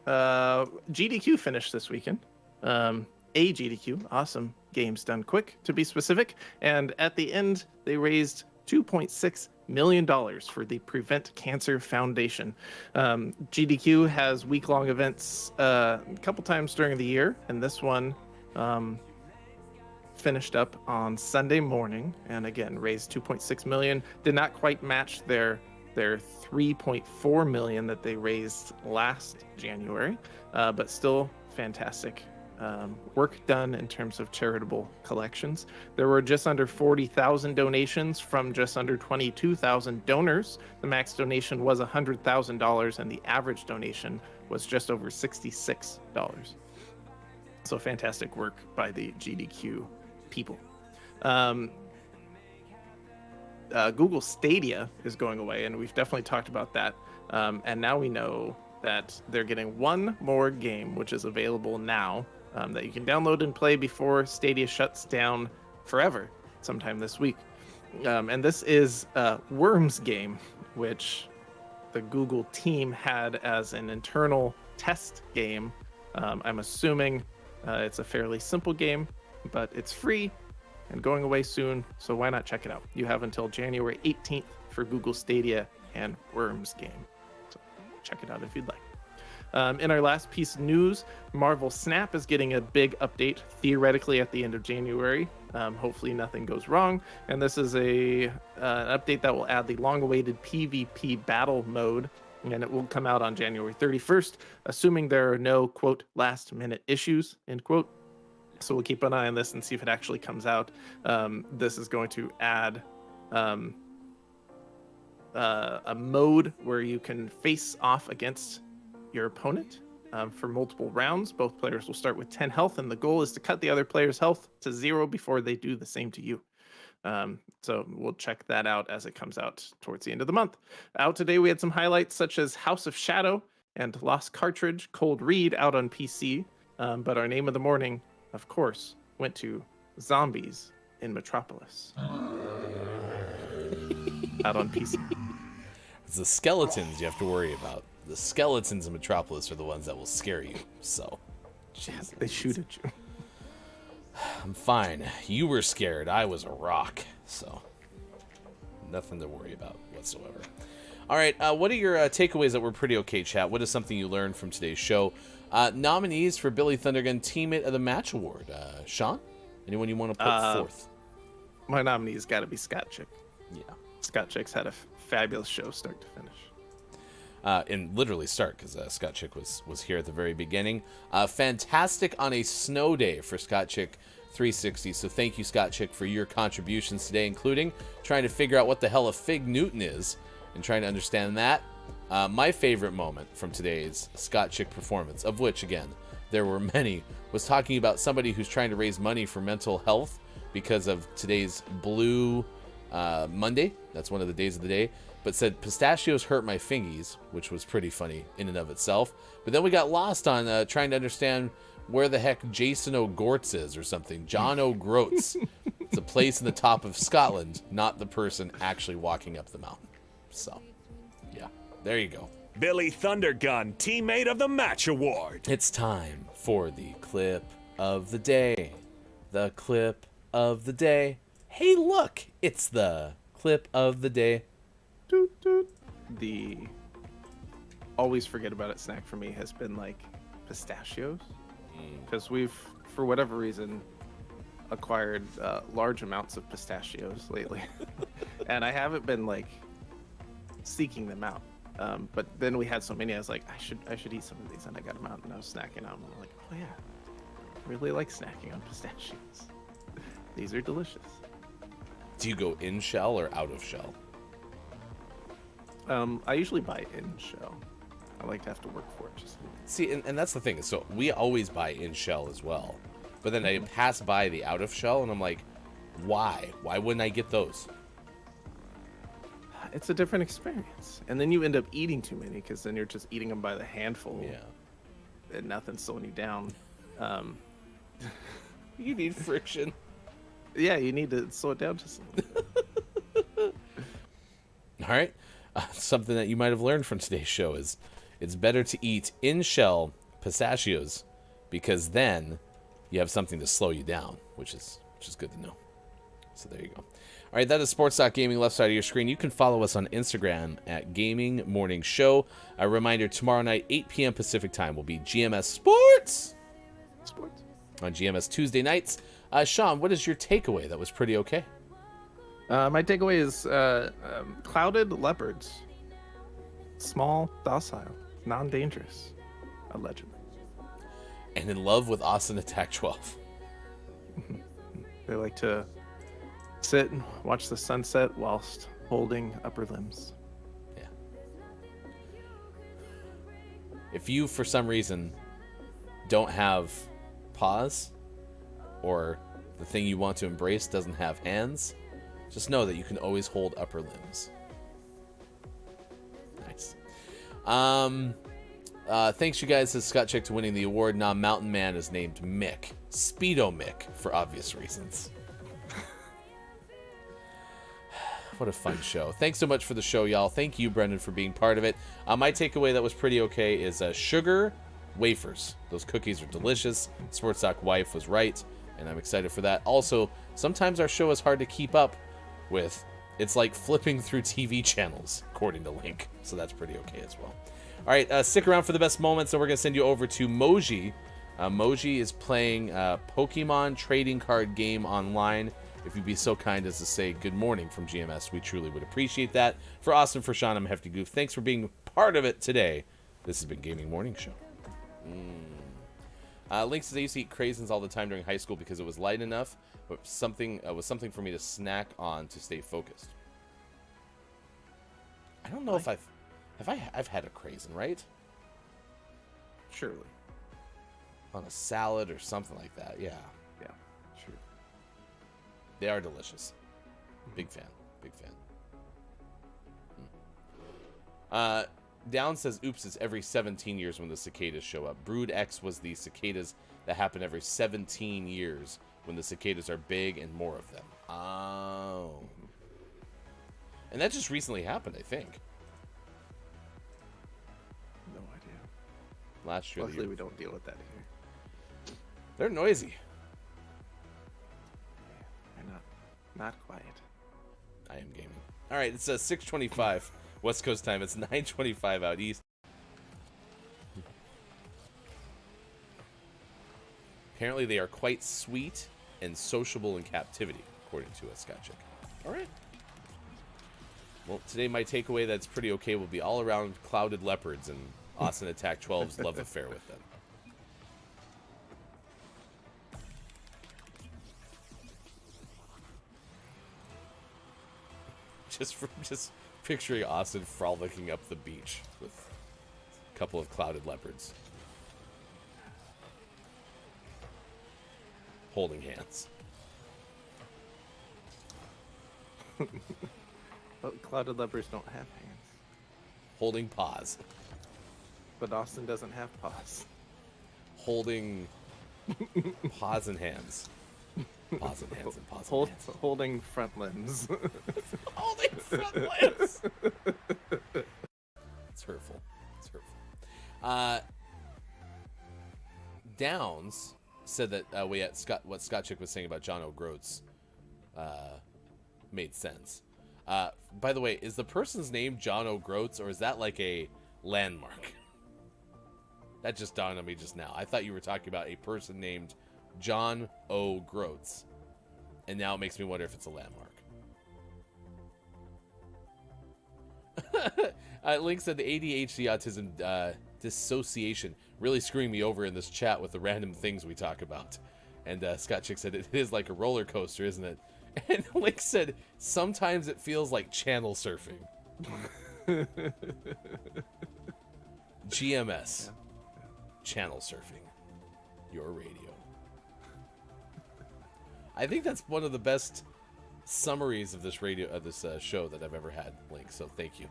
GDQ finished this weekend. A GDQ, awesome games done quick, to be specific. And at the end, they raised $2.6 million for the Prevent Cancer Foundation. GDQ has week-long events a couple times during the year, and this one finished up on Sunday morning, and again raised 2.6 million. Did not quite match their 3.4 million that they raised last January, but still fantastic work done in terms of charitable collections. There were just under 40,000 donations from just under 22,000 donors. The max donation was $100,000, and the average donation was just over $66. So fantastic work by the GDQ people. Google Stadia is going away, and we've definitely talked about that. And now we know that they're getting one more game, which is available now, that you can download and play before Stadia shuts down forever sometime this week. And this is Worms game, which the Google team had as an internal test game. I'm assuming it's a fairly simple game, but it's free and going away soon, so why not check it out? You have until January 18th for Google Stadia and Worms game. So check it out if you'd like. In our last piece of news, Marvel Snap is getting a big update, theoretically at the end of January. Hopefully nothing goes wrong. And this is an update that will add the long-awaited PvP battle mode, and it will come out on January 31st, assuming there are no, quote, last-minute issues, end quote. So we'll keep an eye on this and see if it actually comes out. This is going to add a mode where you can face off against your opponent for multiple rounds. Both players will start with 10 health, and the goal is to cut the other player's health to 0 before they do the same to you. So we'll check that out as it comes out towards the end of the month. Out today, we had some highlights such as House of Shadow and Lost Cartridge Cold Read out on PC. But our name of the morning, of course, went to Zombies in Metropolis. Out on PC. It's the skeletons you have to worry about. The skeletons in Metropolis are the ones that will scare you. So, Yes, they shoot at you. I'm fine. You were scared. I was a rock. So, nothing to worry about whatsoever. All right. What are your takeaways that were pretty okay, chat? What is something you learned from today's show? Nominees for Billy Thundergun Teammate of the Match Award. Sean, anyone you want to put forth? My nominee has got to be Scott Chick. Yeah. Scott Chick's had a fabulous show start to finish. And literally start, because Scott Chick was here at the very beginning. Fantastic on a snow day for Scott Chick 360. So thank you, Scott Chick, for your contributions today, including trying to figure out what the hell a Fig Newton is and trying to understand that. My favorite moment from today's Scott Chick performance, of which, again, there were many, was talking about somebody who's trying to raise money for mental health because of today's Blue Monday. That's one of the days of the day. But said, pistachios hurt my fingies, which was pretty funny in and of itself. But then we got lost on trying to understand where the heck Jason O'Gortz is or something. John O'Groats. It's a place in the top of Scotland, not the person actually walking up the mountain. So, yeah, there you go. Billy Thundergun, Teammate of the Match Award. It's time for the clip of the day. The clip of the day. Hey, look, it's the clip of the day. Doot, doot. The always forget about it snack for me has been like pistachios, because we've, for whatever reason, acquired large amounts of pistachios lately, and I haven't been like seeking them out. But then we had so many, I was like, I should eat some of these, and I got them out, and I was snacking on them. I'm like, oh yeah, I really like snacking on pistachios. These are delicious. Do you go in shell or out of shell? I usually buy in shell. I like to have to work for it. Just See, and that's the thing. So we always buy in shell as well. But then I pass by the out of shell, and I'm like, why? Why wouldn't I get those? it's a different experience, and then you end up eating too many because then you're just eating them by the handful. Yeah. And nothing's slowing you down. You need friction. Yeah, you need to slow it down just a little bit. All right. Something that you might have learned from today's show is it's better to eat in-shell pistachios because then you have something to slow you down, which is good to know. So there you go. All right, that is Sports Gaming, left side of your screen. You can follow us on Instagram at Gaming Morning Show. A reminder, tomorrow night, 8 p.m. Pacific time, will be GMS Sports on GMS Tuesday nights. Sean, what is your takeaway that was pretty okay? My takeaway is clouded leopards. Small, docile, non-dangerous, allegedly. And in love with Austin Attack 12. They like to sit and watch the sunset whilst holding upper limbs. Yeah. If you, for some reason, don't have paws, or the thing you want to embrace doesn't have hands, just know that you can always hold upper limbs. Nice. Thanks, you guys, to Scott Chick to winning the award. Now, Mountain Man is named Mick. Speedo Mick, for obvious reasons. What a fun show. Thanks so much for the show, y'all. Thank you, Brendan, for being part of it. My takeaway that was pretty okay is sugar wafers. Those cookies are delicious. Sports Doc wife was right, and I'm excited for that. Also, sometimes our show is hard to keep up with. It's like flipping through TV channels, according to Link. So that's pretty okay as well. All right, stick around for the best moments, and we're going to send you over to Moji. Moji is playing a Pokemon trading card game online. If you'd be so kind as to say good morning from GMS, we truly would appreciate that. For Austin, for Sean, I'm Hefty Goof. Thanks for being part of it today. This has been Gaming Morning Show. Link says I used to eat craisins all the time during high school because it was light enough, but something was something for me to snack on to stay focused. I don't know if I've had a craisin, right? Surely. On a salad or something like that. Yeah. Yeah, sure. They are delicious. Big fan. Big fan. Down says, oops, it's every 17 years when the cicadas show up. Brood X was the cicadas that happen every 17 years when the cicadas are big and more of them. Oh. And that just recently happened, I think. No idea. Last year. Luckily, we don't deal with that here. They're noisy. They're not quiet. I am gaming. All right, it's 6:25 West Coast time. It's 9:25 out east. Apparently, they are quite sweet and sociable in captivity, according to a Scott Chick. All right. Well, today my takeaway that's pretty okay will be all around clouded leopards and Austin Attack 12's love affair with them. Just picturing Austin frolicking up the beach with a couple of clouded leopards. Holding hands. But clouded leopards don't have hands. Holding paws. But Austin doesn't have paws. Holding paws and hands. Paws and hands and paws and hands. Holding front limbs. Holding front limbs! It's hurtful. It's hurtful. Downs said that what Scott Chick was saying about John O'Groats made sense. By the way, is the person's name John O'Groats, or is that like a landmark? That just dawned on me just now. I thought you were talking about a person named John O'Groats, and now it makes me wonder if it's a landmark. Link said the ADHD autism dissociation really screwing me over in this chat with the random things we talk about. And Scott Chick said it is like a roller coaster, isn't it? And Link said sometimes it feels like channel surfing. GMS. Channel surfing. Your radio. I think that's one of the best summaries of this show that I've ever had, Link. So thank you.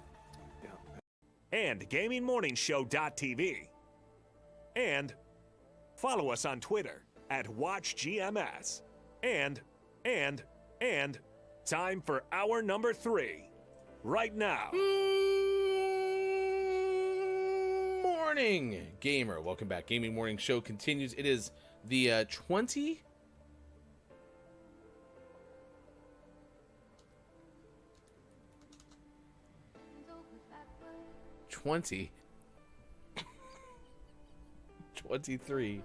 And GamingMorningShow.tv. And follow us on Twitter at WatchGMS. And time for hour number 3. Right now. Morning, gamer. Welcome back. Gaming Morning Show continues. It is the 2023,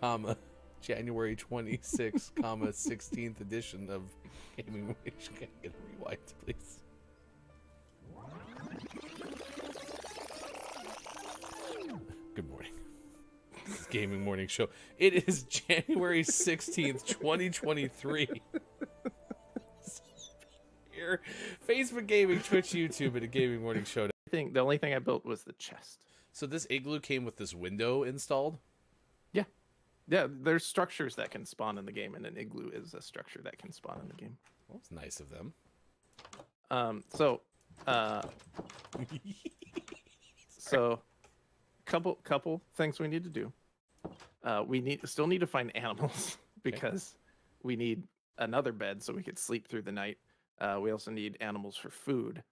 comma, January 26, comma, 16th edition of Gaming Witch. Can I get a rewind, please? Good morning. This is Gaming Morning Show. It is January 16th, 2023. Here, Facebook Gaming, Twitch, YouTube, and a Gaming Morning Show. The only thing I built was the chest. So this igloo came with this window installed? Yeah, there's structures that can spawn in the game, and an igloo is a structure that can spawn in the game. Well, it's nice of them. So couple things we need to do. We still need to find animals because we need another bed so we could sleep through the night. We also need animals for food.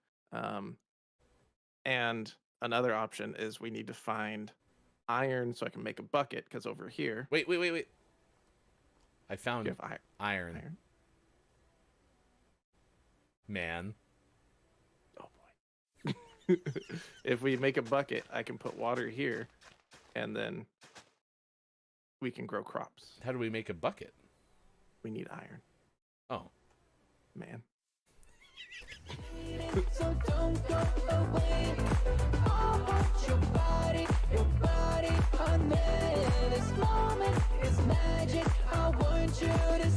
And another option is we need to find iron so I can make a bucket, because over here... Wait. I found You have iron. Man. Oh boy. If we make a bucket, I can put water here, and then we can grow crops. How do we make a bucket? We need iron. Oh. Man. So don't go away. I want your body on me. This moment is magic. I want you to